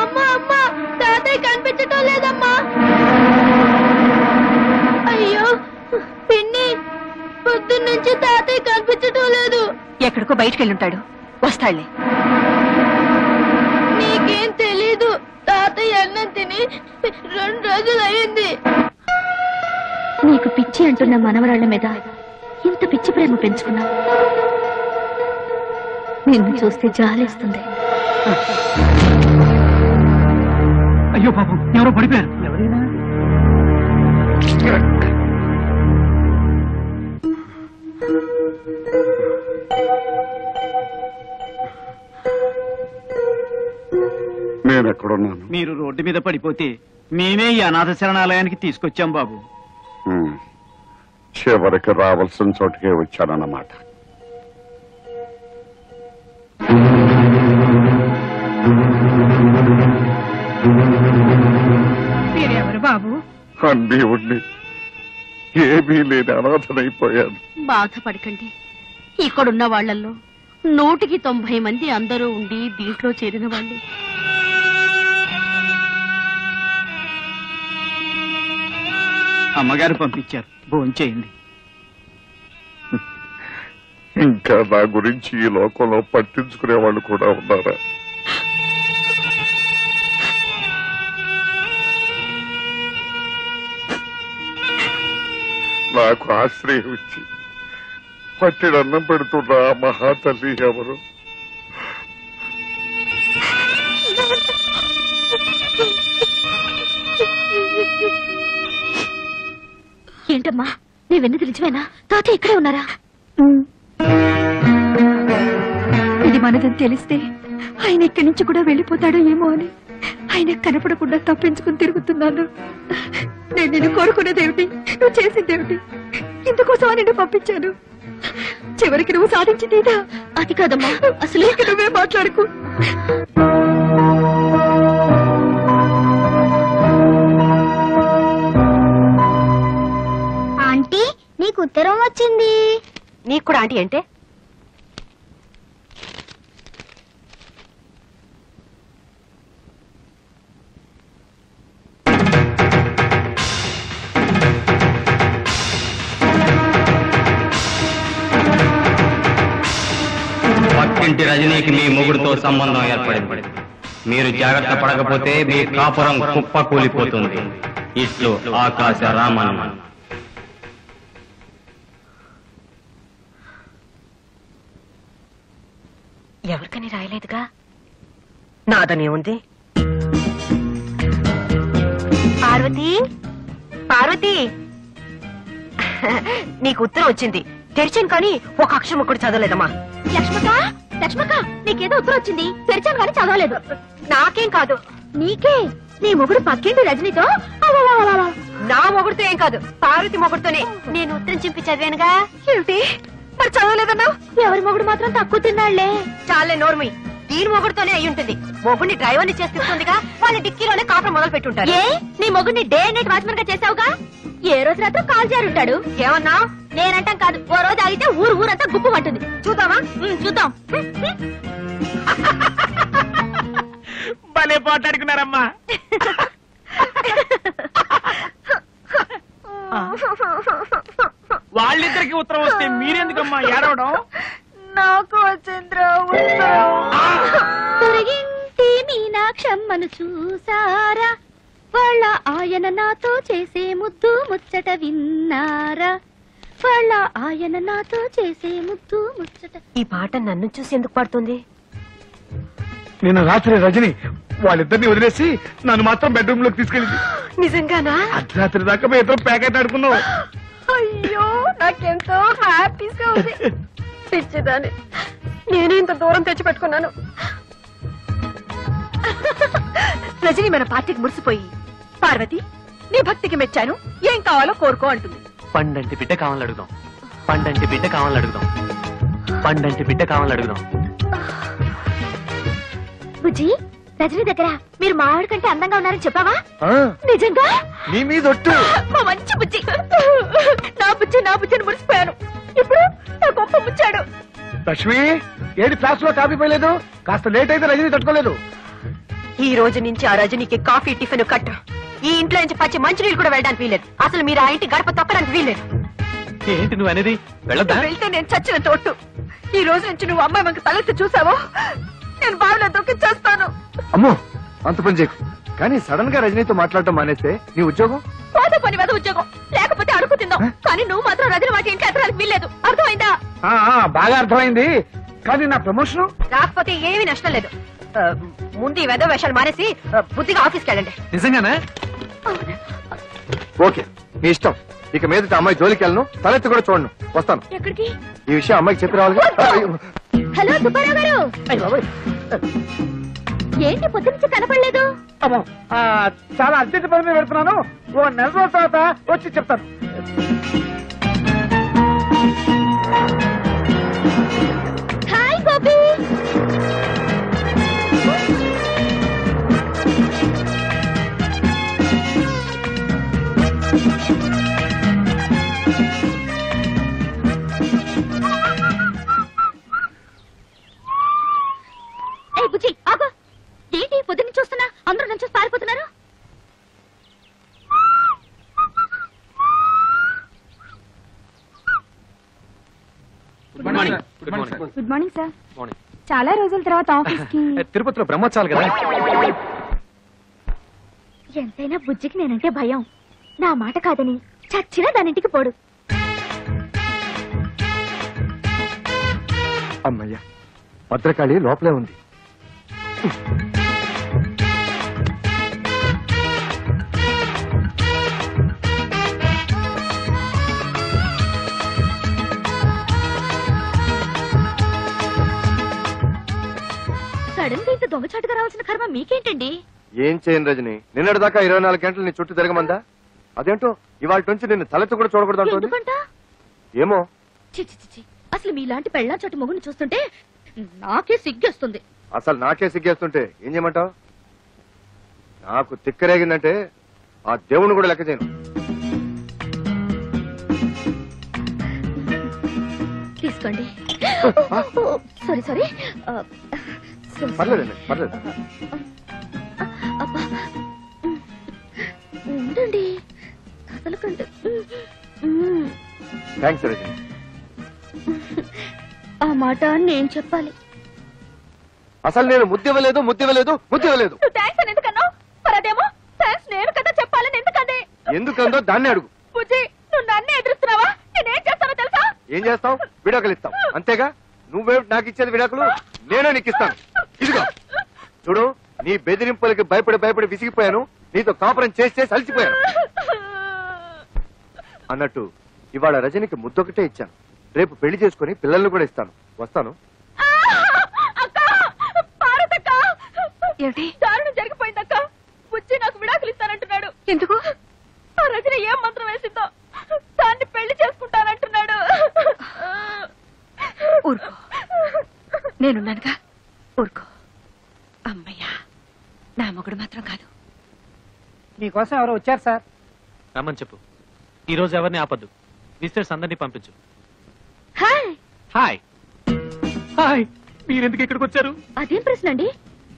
అమ్మా అమ్మా, తాతయ్య కనిపించటం లేదమ్మా. అయ్యో పిన్ని, పొద్దున్నుంచి తాతయ్య కనిపించటం లేదు. ఎక్కడికో బయటికి వెళ్ళుంటాడు, వస్తాడులే. నీకేం తెలీదు, తాతయ్య అన్నం తిని 2 రోజులు అయింది. నీకు పిచ్చి అంటున్న మనవరాళ్ల మీద ఇంత పిచ్చి ప్రేమ పెంచుకున్నావు. నిన్ను చూస్తే జాలేస్తుంది. అయ్యో పాపం, ఎవరో పడిపోయారు. ఎవరైనా నేనెక్కడున్నాను? మీరు రోడ్డు మీద పడిపోతే మేమే ఈ అనాథ శరణాలయానికి తీసుకొచ్చాం బాబు. చివరికి రావాల్సిన చోటుకే వచ్చానన్నమాట. మీరెవరు బాబు? అన్నీ ఉండి ఏమీ లేని అనాథనైపోయాను. బాధపడకండి, ఇక్కడున్న వాళ్లలో 190 మంది అందరూ ఉండి దీంట్లో చేరిన వాళ్ళు. అమ్మగారు పంపించారు, భోంచేయండి. ఇంకా నా గురించి ఈ లోకంలో పట్టించుకునే వాళ్ళు కూడా ఉన్నారా? నాకు ఆశ్రయం ఇచ్చి పట్టిడన్నం పెడుతున్న ఆ మహాతల్లి ఎవరు? ఏంటమ్మా, నీ వెన్నది నిజమేనా? తాతయ్య ఇక్కడే ఉన్నారా? ఇది మనదని తెలిస్తే ఆయన ఇక్కడి నుంచి కూడా వెళ్ళిపోతాడో ఏమో అని ఆయన కనపడకుండా తప్పించుకుని తిరుగుతున్నాను. నేను నిన్ను కోరుకున్నదేమిటి, నువ్వు చేసిందేమిటి? ఇందుకోసం నిన్ను పంపించాను. చివరికి నువ్వు సాధించిందేదా? అది కాదమ్మా, అసలు నువ్వే మాట్లాడుకు. ఆంటీ నీకు ఉత్తరం వచ్చింది. నీకు కూడా ఆంటీ అంటే? పక్కింటి రజనీకి మీ మొగుడుతో సంబంధం ఏర్పడింది. మీరు జాగ్రత్త పడకపోతే మీ కాపురం కుప్ప కూలిపోతుంది. ఇట్లు ఆకాశ రామన్. ఎవరికని రాయలేదుగా, నాదని ఉంది. పార్వతి, పార్వతి, నీకు ఉత్తరం వచ్చింది. తెరిచాను కానీ ఒక అక్షరం ఒక్కటి చదవలేదమ్మా. లక్ష్మక, లక్ష్మక, నీకేదో ఉత్తరం వచ్చింది. తెరిచాను కానీ చదవలేదు. నాకేం కాదు, నీకే. నీ మొగుడు పక్కింటి రజనీతో. నా మొగుడుతో ఏం కాదు, పార్వతి మొగుడుతోనే. నేను ఉత్తరం చింపి చదివానుగా. ఏమిటి మరి చదవలేదన్నావు? ఎవరి మొగుడు మాత్రం తక్కువ తిన్నాళ్లే. చాలే నోర్మి, దీని మొగుడుతోనే అయి ఉంటుంది. మొగుడిని డ్రైవర్ని చేస్తుందిగా, వాళ్ళ డిక్కీలోనే కాపురం మొదలు పెట్టుంటారు. ఏ నీ మొగుడిని డే నైట్ వాచ్మెన్ గా చేసావుగా? ఏ రోజు రాత్రి కాల్ జారుంటాడు. ఏమన్నా? నేనంటాం కాదు, ఓ రోజు ఆగితే ఊరంతా గుప్పు అంటుంది. చూద్దామా? చూద్దాం. భలే పోటాడుకున్నారమ్మా. వాళ్ళిద్దరికి ఉత్తరం వస్తే మీరెందుకమ్మా ఏడవడం? నాకు వచ్చింద్రా ఉత్తరం. తొలగింటి మీనాక్షమ్మను చూసారా? వాళ్ళ ఆయన నాతో చేసే ముద్దు ముచ్చట విన్నారా? వాళ్ళ ఆయన నాతో చేసే ముద్దు ముచ్చట. ఈ పాట నన్ను చూసి ఎందుకు పాడుతుంది? నిన్న రాత్రి రజని వాళ్ళిద్దరిని వదిలేసి నన్ను మాత్రం బెడ్రూమ్ లోకి తీసుకెళ్ళింది. నిజంగానా? అర్ధరాత్రి దాకా మేము ఇద్దరం ప్యాకెట్ ఆడుకున్నాం. అయ్యో నాకెంతో హ్యాపీగా ఉంది. పిచ్చిదాన్ని, నేనే ఇంత దూరం తెచ్చి పెట్టుకున్నాను. రజని మన పార్టీకి మురిసిపోయి, పార్వతి నీ భక్తికి మెచ్చాను, ఏం కావాలో కోరుకో అంటుంది. పండంటి బిడ్డ కావాలని అడుగుదాం, పండంటి బిడ్డ కావాలని అడుగుదాం, పండంటి బిడ్డ కావాలని అడుగుదాం. బుజ్జి, రజని దగ్గర మీరు మావాడి కంటే అందంగా ఉన్నారని చెప్పావా? నిజంగా? నీ మీద ఒట్టు. మా మంచి బుజ్జి. నా బుజ్జి నా బుజ్జిని మురిసిపోయాను. ఇప్పుడు నా గొప్ప ముచ్చాడు. లక్ష్మి, ఏడు క్లాస్ లో కాఫీ పోయలేదు? కాస్త లేట్ అయితే రజని తట్టుకోలేదు. ఈ రోజు నుంచి ఆ రజనీకి కాఫీ టిఫిన్ కట్ట. ఈ ఇంట్లో నుంచి పచ్చి మంచినీళ్ళు కూడా వెళ్ళడానికి వీలేదు. అసలు మీరు ఆ ఇంటి గడప తొక్కడానికి వీలేదు. ఏంటి నువ్వు అనేది? వెళ్ళొద్దా? వెళ్తే నేను చచ్చిన తోటు. ఈ రోజు నుంచి నువ్వు అమ్మాయి మనకు తలెత్తి చూసావో నేను బావిలో దొక్కిచ్చేస్తాను. అమ్మో, అంత పని చేయకు. కానీ సడన్ గా రజనీతో మాట్లాడటం మానేస్తే నీ ఉద్యోగం పోతే పని మీద ఉద్యోగం, లేకపోతే అడుగు తిందాం. కానీ నువ్వు మాత్రం రజని వాటి ఇంటి ఎత్తడానికి వీల్లేదు. అర్థమైందా? బాగా అర్థమైంది. కానీ నా ప్రమోషన్ రాకపోతే ఏమీ నష్టం లేదు. ముందు ఈ వెధవ వేషాలు మానేసి బుద్ధిగా ఆఫీస్కి వెళ్ళండి. నిజంగానా? ఓకే, నీ ఇష్టం. ఇక మీదట అమ్మాయి జోలికి వెళ్ళను, తలెత్తి కూడా చూడను. వస్తాను. ఎక్కడికి? ఈ విషయం అమ్మాయికి చెప్పి రావాలి. హలో సుబ్బారావు గారు, ఏంటి పొద్దు నుంచి కనపడలేదు? చాలా అర్జెంట్ పని మీద పెడుతున్నాను. ఓ నెల రోజుల తర్వాత వచ్చి చెప్తాను. హాయ్ గోపి. ఏ బుజ్జి ఆగు. ఏంటి పొద్దున్న చూస్తున్నా అందరూ నన్ను చూసి పారిపోతున్నారు? Good morning. Good morning sir. Morning. చాలా రోజుల తర్వాత ఆఫీస్ కి. తిరుపతిలో బ్రహ్మోత్సవాలు కదా. ఎంతైనా బుజ్జికి నేనంటే భయం. నా మాట కాదని చచ్చినా దానింటికి పోడు. అమ్మయ్య, భద్రకాళి లోపలే ఉంది. సడన్ గా ఇంత దొంగచాటుగా రావాల్సిన కర్మ మీకేంటండి? ఏం చేయను రజని, నిన్నటిదాకా 24 గంటలు నీ చుట్టూ తిరగమందా? అదేంటో ఇవాళ నుంచి నిన్ను తలెత్తు కూడా చూడకూడదు అంటుంది. ఎందుకంట? ఏమో. చి అసలు మీలాంటి పెళ్ళాం చోటు మొగుని చూస్తుంటే నాకే సిగ్గేస్తుంది. అసలు నాకే సిగ్గేస్తుంటే ఏం చేయమంటావు? నాకు తిక్కరేగిందంటే ఆ దేవుని కూడా లెక్క చేయను. తీసుకోండి. సారీ పర్లేదండి, పర్లేదు. ఉండండి, కదలకండి. థ్యాంక్స్ రజని. ఆ మాట నేను చెప్పాలి. అసలు నేను ముద్దివ్వలేదు. థ్యాంక్స్ అని ఎందుకన్నావు? మరి అదేమో థ్యాంక్స్ నేను కదా చెప్పాలని ఎందుకంది? ఎందుకందో దాన్ని అడుగు. బుజ్జి, నువ్వు నన్నే ఎదురుస్తున్నావా? నేనేం చేస్తానో తెలుసా? ఏం చేస్తావు? విడాకులు ఇస్తావు అంతేగా. నువ్వే నాకు ఇచ్చేది విడాకులు, నేనే నీకు ఇస్తాను. ఇదిగో చూడు, నీ బెదిరింపులకి భయపడి విసిగిపోయాను. నీతో కాపురం చేసి అలసిపోయాను. అన్నట్టు ఇవాళ రజనికి ముద్దొకటే ఇచ్చాను. రేపు పెళ్లి చేసుకుని పిల్లల్ని కూడా ఇస్తాను. వస్తాను. ఏంటి దారుణం జరిగిపోయిందక్క. బుజ్జి నాకు విడాకులు ఇస్తానంటున్నాడు. ఎందుకు? ఆ రజని ఏం మంత్రం వేసిందో దాన్ని పెళ్లి చేసుకుంటానంటున్నాడు. ఊరుకో, నేనున్నానుగా, ఊరుకో. అమ్మయ్యా, నా మొగుడు మాత్రం కాదు. మీకోసం ఎవరో వచ్చారు సార్. రమ్మని చెప్పు. ఈ రోజు ఎవరిని ఆపద్దు. విజిటర్స్ అందరినీ పంపించు. Hi hi hi. మీరెందుకు ఇక్కడికి వచ్చారు? అదేం ప్రశ్న అండి?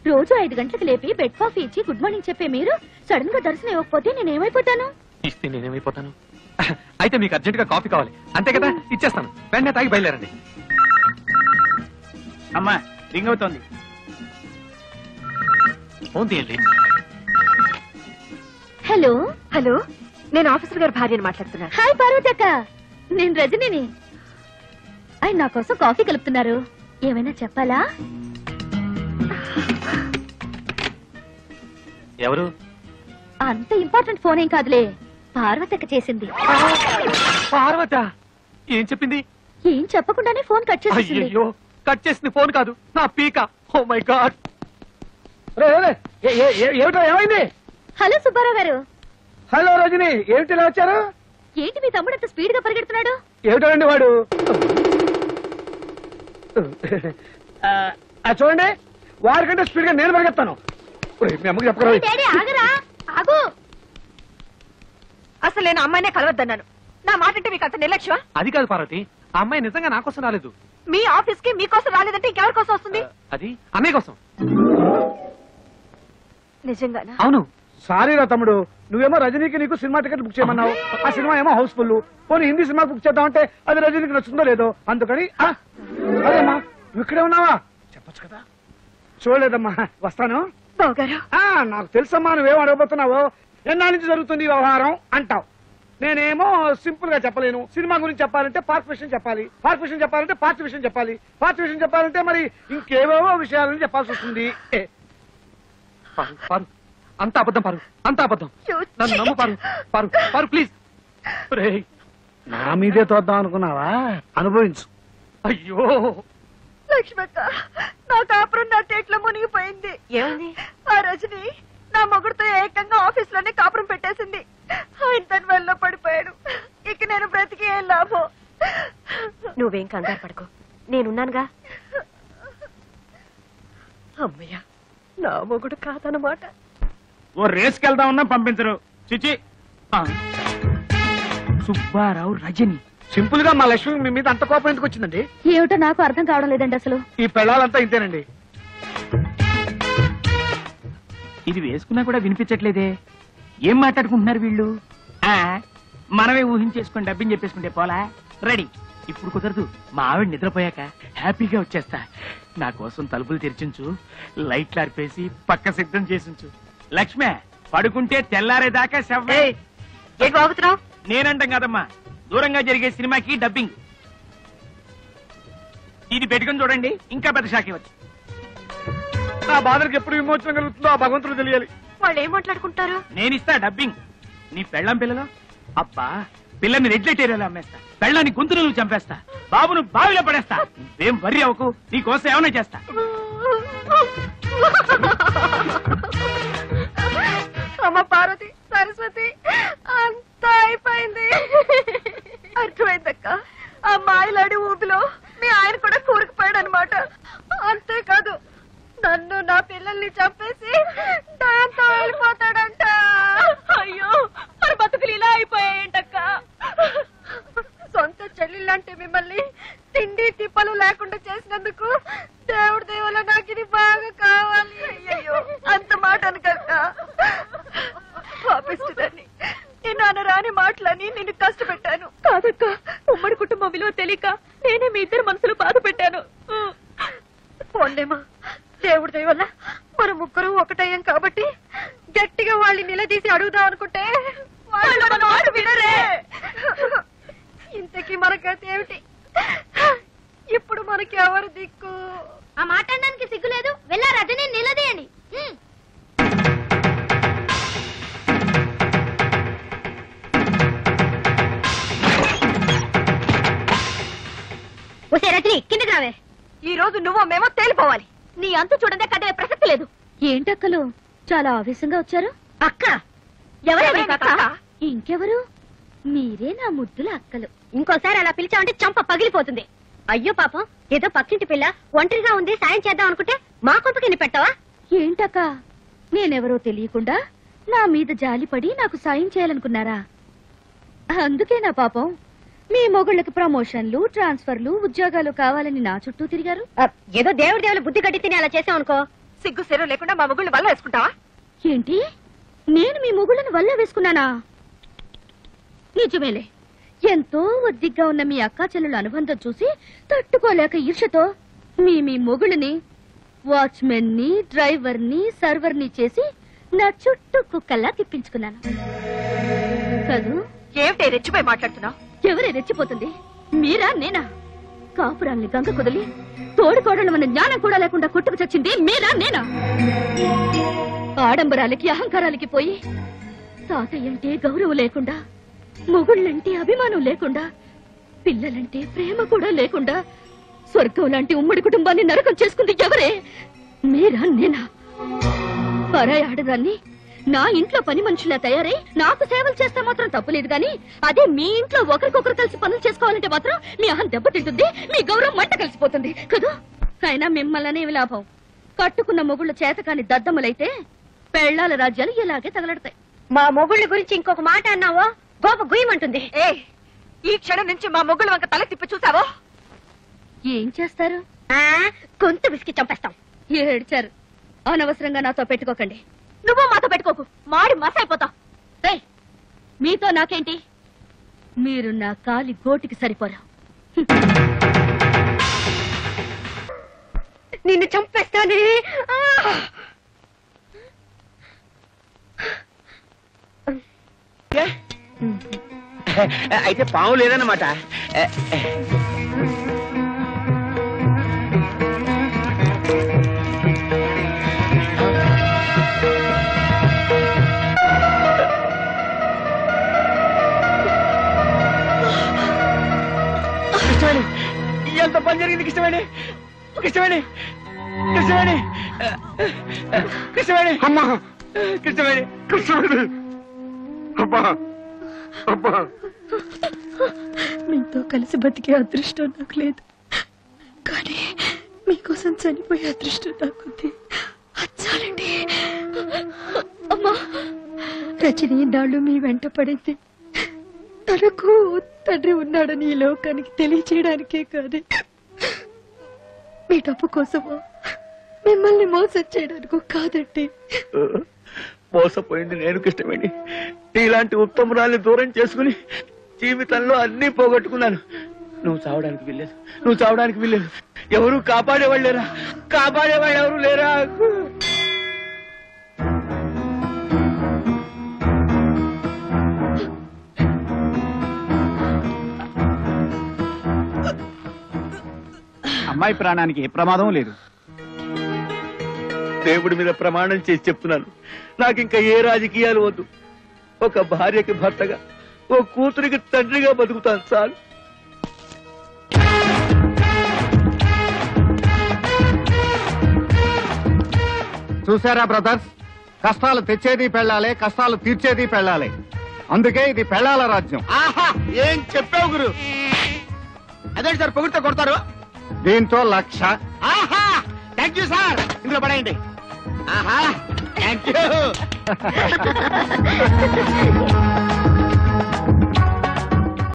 రోజు 5 గంటలకు లేపి బెడ్ కాఫీ ఇచ్చి గుడ్ మార్నింగ్ చెప్పే మీరు సడన్ గా దర్శనం ఇవ్వకపోతే నేనేమైపోతాను? ఇస్తే నేనేమైపోతాను? అయితే మీకు అర్జెంట్ గా కాఫీ కావాలి అంతే కదా, ఇచ్చేస్తాను. వెంటనే తాగి బయలుదేరండి. అమ్మా రింగ్ అవుతోంది. ఫోన్ తీయండి. హలో హలో, నేను ఆఫీసర్ గారి భార్యని మాట్లాడుతున్నాను. హాయ్ పార్వతి అక్క, నేను రజనిని. ఆయన నా కోసం కాఫీ కలుపుతున్నారు. ఏమైనా చెప్పాలా? ఎవరు? అంత ఇంపార్టెంట్ ఫోన్ ఏం కాదులే, పార్వతక్క చేసింది. పార్వత ఏం చెప్పింది? ఏం చెప్పకుండానే ఫోన్ కట్ చేసింది. అయ్యో, కట్ చేసింది ఫోన్ కాదు, నా పీక. Oh my god. ఏమిటో ఏమైంది? హలో సుబ్బారావు గారు. హలో రజని, ఏమిటి ఇలా వచ్చారు? ఏంటి మీ తమ్ముడు అంత స్పీడ్ గా పరిగెడుతున్నాడు? ఏమిటండి వాడు? చూడండి, వాడికంటే స్పీడ్ గా నేను పరిగెత్తాను. మీ అమ్మకి చెప్పరా? ఆగరా, ఆగు. అసలు నేను అమ్మాయినే కలవద్దన్నాను. నా మాట అంటే మీకు అంత నిర్లక్ష్యం? అది కాదు పార్వతి, ఆ అమ్మాయి నిజంగా నా కోసం రాలేదు. మీ ఆఫీస్ కి మీకోసం రాలేదంటే ఇంకెవరి కోసం వస్తుంది? అది అన్నయ్య కోసం. నిజంగానా? అవును. సారీరా తమ్ముడు, నువ్వేమో రజనీకి నీకు సినిమా టికెట్ బుక్ చేయమన్నావు. ఆ సినిమా ఏమో హౌస్ఫుల్. పోనీ హిందీ సినిమా బుక్ చేద్దామంటే అది రజనీకి నచ్చుతుందో లేదో, అందుకని అదేమ్మా నువ్వు ఇక్కడే ఉన్నావా? చెప్పొచ్చు కదా. చూడలేదమ్మా, వస్తాను. నాకు తెలుసమ్మా నువ్వేం అడగబోతున్నావో. ఎన్నాళ్ళ నుంచి జరుగుతుంది ఈ వ్యవహారం అంటావు. నేనేమో సింపుల్ గా చెప్పలేను. సినిమా గురించి చెప్పాలంటే పార్క్ విషయం చెప్పాలి, పార్క్ విషయం చెప్పాలంటే పార్టీ విషయం చెప్పాలి, పార్టీ విషయం చెప్పాలంటే మరి ఇంకేవేవో విషయాలని చెప్పాల్సి వస్తుంది. అంత అబద్ధం పారు, అంత అబద్ధం. నన్ను నమ్ము పారు. పారు పారు ప్లీజ్. నా మీదే తోద్దాం అనుకున్నావా? అనుభవించు. అయ్యో లక్ష్మక్క, నా కాపురం నా టేట్లో మునిగిపోయింది. ఏమైంది? ఆ రజని నా మొగుడుతో ఏకంగా ఆఫీస్ లోనే కాపురం పెట్టేసింది. ఆయన తన వల్ల పడిపోయాడు. ఇక నేను బ్రతికి ఏం లాభం? నువ్వేం కంగారు పడకు, నేనున్నానుగా. అమ్మయ్య, నా మొగుడు కాదన్నమాట. ఓ రేస్కి వెళ్దామన్నా పంపించరు. చిచి. సుబ్బారావు రజని. సింపుల్ గా మా లక్ష్మి మీ మీద అంత కోపం ఎందుకు వచ్చిందండి? ఏమిటో నాకు అర్థం కావడం లేదండి. అసలు ఈ పెళ్ళాలంతా ఇంతేనండి. ఇది వేసుకున్నా కూడా వినిపించట్లేదే. ఏం మాట్లాడుకుంటున్నారు వీళ్ళు? మనమే ఊహించేసుకుని డబ్బిని చెప్పేసుకుంటే పోలా. రెడీ. ఇప్పుడు కుదరదు. మా ఆవిడ నిద్రపోయాక హ్యాపీగా వచ్చేస్తా. నా కోసం తలుపులు తెరిచించు, లైట్లు ఆర్పేసి పక్క సిద్ధం చేసించు. లక్ష్మే, పడుకుంటే తెల్లారేదాకా శవ్వే. నేనంటాం కాదమ్మా, దూరంగా జరిగే సినిమాకి డబ్బింగ్. ఇది పెట్టుకుని చూడండి, ఇంకా పెద్ద షాక్ ఇవ్వచ్చు. నా బాధలకు ఎప్పుడు విమోచన కలుగుతుందో ఆ భగవంతుడు తెలియాలి. వాళ్ళు ఏం మాట్లాడుకుంటారు? నేనిస్తా డబ్బింగ్. నీ పెళ్ళం పిల్లలో అబ్బా, పిల్లని రెడ్లెట్ ఏరియాలో అమ్మేస్తా, పెళ్ళాన్ని గొంతులు చంపేస్తా, బాబును బావిలో పడేస్తా. నువ్వేం వర్రీ అవ్వకు, నీకోసం ఏమైనా చేస్తా. అమ్మ పార్వతి, సరస్వతి, అంతా అయిపోయింది. అర్థమైందక్క, ఆ మాయలాడి ఊపిలో మీ ఆయన కూడా కూరుకుపోయాడు అనమాట. అంతేకాదు నన్ను నా పిల్లల్ని చంపేసి దాంతో వెళ్ళిపోతాడంట. అయ్యో, మన బతుకులు ఇలా అయిపోయాయంటక్క. సొంత చెల్లెళ్ళంటే మిమ్మల్ని తిండి తిప్పలు లేకుండా చేసినందుకు దేవుడి దేవుల నాకు ఇది బాగా కావాలి. అయ్యో, అంత మాట అనకక్క. పాపిస్తుందని నేను అనరాని మాటలని నిన్ను కష్టపెట్టాను. కాదక్క, ఉమ్మడి కుటుంబం విలువ తెలియక నేనే మీ ఇద్దరు మనసులు బాధ పెట్టాను. పోండేమా, దేవుడి దయ వల్ల మన ముగ్గురు ఒకటయ్యాం కాబట్టి గట్టిగా వాళ్ళని నిలదీసి అడుగుదాం అనుకుంటే వాళ్ళు మన మాట వినరే. ఇంతకీ మనకైతే ఏమిటి? ఇప్పుడు మనకి ఎవరు దిక్కు? ఆ మాట్లాడడానికి సిగ్గులేదు. వెళ్ళా రజని నిలదీయండి. ఒసే రజని, కిందకి రావే. ఈ రోజు నువ్వు మేమో తేలిపోవాలి. నీ అంతు చూడదే కట్టే ప్రసక్తి లేదు. ఏంటక్కలు చాలా ఆవేశంగా వచ్చారు? అక్క ఎవరే అక్క? ఇంకెవరు? మీరే నా ముద్దుల అక్కలు. ఇంకోసారి అలా పిలిచామంటే చంప పగిలిపోతుంది. అయ్యో పాపం, ఏదో పక్కింటి పిల్ల ఒంటరిగా ఉంది, సాయం చేద్దాం అనుకుంటే మా కొంపకి పెట్టావా? ఏంటక్క, నేనెవరో తెలియకుండా నా మీద జాలిపడి నాకు సాయం చేయాలనుకున్నారా? అందుకే నా పాపం మీ మొగుళ్ళకి ప్రమోషన్లు, ట్రాన్స్ఫర్లు, ఉద్యోగాలు కావాలని నా చుట్టూ తిరిగారు. ఏదో దేవుడి బుద్ధి కట్టి తిని అలా చేసాం అనుకో. సిగ్గు సెరవు లేకుండా మా మొగుళ్ళు వల్ల వేసుకుంటావా? ఏంటి, నేను మీ మొగుళ్ళను వల్ల వేసుకున్నానా? నిజమేలే, ఎంతో ఒద్దిగ్గా ఉన్న మీ అక్కా చెల్లెల అనుబంధం చూసి తట్టుకోలేక ఈర్షతో మీ మొగుళ్ళని వాచ్మెన్ ని, డ్రైవర్ ని, సర్వర్ ని చేసి నా చుట్టూ కుక్కల్లా తిప్పించుకున్నాను కదూ. ఏమిటే రెచ్చిపోయి మాట్లాడుతున్నావు? ఎవరే రెచ్చిపోతుంది, మీరా నేనా? కాపురాల్ని గంగ కుదిలి తోడుకోడలు మన జ్ఞానం కూడా లేకుండా కొట్టుకు చచ్చింది మీరా నేనా? ఆడంబరాలకి అహంకారాలకి పోయి తాతయ్యంటే గౌరవం లేకుండా, మొగుళ్ళంటే అభిమానం లేకుండా, పిల్లలంటే ప్రేమ కూడా లేకుండా స్వర్గం లాంటి ఉమ్మడి కుటుంబాన్ని నరకం చేసుకుంది ఎవరే? మీరా నేనా? పరాయి ఆడదాన్ని నా ఇంట్లో పని మనుషులా తయారై నాకు సేవలు చేస్తే మాత్రం తప్పులేదు గాని, అదే మీ ఇంట్లో ఒకరికొకరు కలిసి పనులు చేసుకోవాలంటే మాత్రం మీ అహం దెబ్బతింటుంది, మీ గౌరవం మంట కలిసిపోతుంది కదా. అయినా మిమ్మల్ని లాభం, కట్టుకున్న మొగుళ్ళు చేతకాని దద్దమ్మలైతే పెళ్లాల రాజ్యాలు ఇలాగే తగలడతాయి. మా మొగుళ్ళ గురించి ఇంకొక మాట అన్నావో గోప గుయ్యమంటుంది. ఈ క్షణం నుంచి మా మొగుళ్ళు వంక తల తిప్పి చూసావో ఏం చేస్తారు? గొంతు విసికి చంపేస్తాం. ఏడ్చారు. అనవసరంగా నాతో పెట్టుకోకండి. నువ్వు మాతో పెట్టుకోకు, మాడి మసైపోతాం. మీతో నాకేంటి? మీరు నా కాలి గోటికి సరిపోరా. నిన్ను చంపేస్తానే. అయితే పాము లేదన్నమాట. ఎంత పని జరిగింది కృష్ణవేణి? కృష్ణవేణి, కృష్ణవేణి, కృష్ణవేణి, అమ్మా, కృష్ణవేణి, కృష్ణవేణి, అబ్బా, అబ్బా. మీతో కలిసి బతికే అదృష్టం నాకు లేదు, కానీ మీకోసం చనిపోయే అదృష్టం నాకుంది. అచ్చాలండి. అమ్మా, రజని నాళ్ళు మీ వెంట పడింది తనకు తండ్రి ఉన్నాడని ఈ లోకానికి తెలియచేయడానికే కాదు, మీ డబ్బు కోసమో మిమ్మల్ని మోసం చేయడానికో కాదండి. మోసపోయింది నేను కృష్ణవేణి. ఇలాంటి ఉత్తమురాల్ని దూరం చేసుకుని జీవితంలో అన్ని పోగొట్టుకున్నాను. నువ్వు చావడానికి వీల్లేదు, నువ్వు చావడానికి వీల్లేదు. ఎవరు కాపాడేవాళ్ళు లేరా? కాపాడేవాళ్ళు ఎవరు లేరా? అమ్మాయి ప్రాణానికి ఏ ప్రమాదం లేదు. దేవుడి మీద ప్రమాణం చేసి చెప్తున్నాను, నాకింకా ఏ రాజకీయాలు వద్దు. ఒక భార్యకి భర్తగా, ఓ కూతురికి తండ్రిగా బతుకుతాను చాలు. చూసారా బ్రదర్స్, కష్టాలు తెచ్చేది పెళ్ళాలే, కష్టాలు తీర్చేది పెళ్ళాలే. అందుకే ఇది పెళ్ళాల రాజ్యం. ఆహా, ఏం చెప్పావు గురు? అదే సార్ పొగిడితే కొడతారు. దీంతో 1,00,000. ఆహా, థ్యాంక్ యూ సార్. ఇందులో పడేయండి. ఆహా, థ్యాంక్ యూ.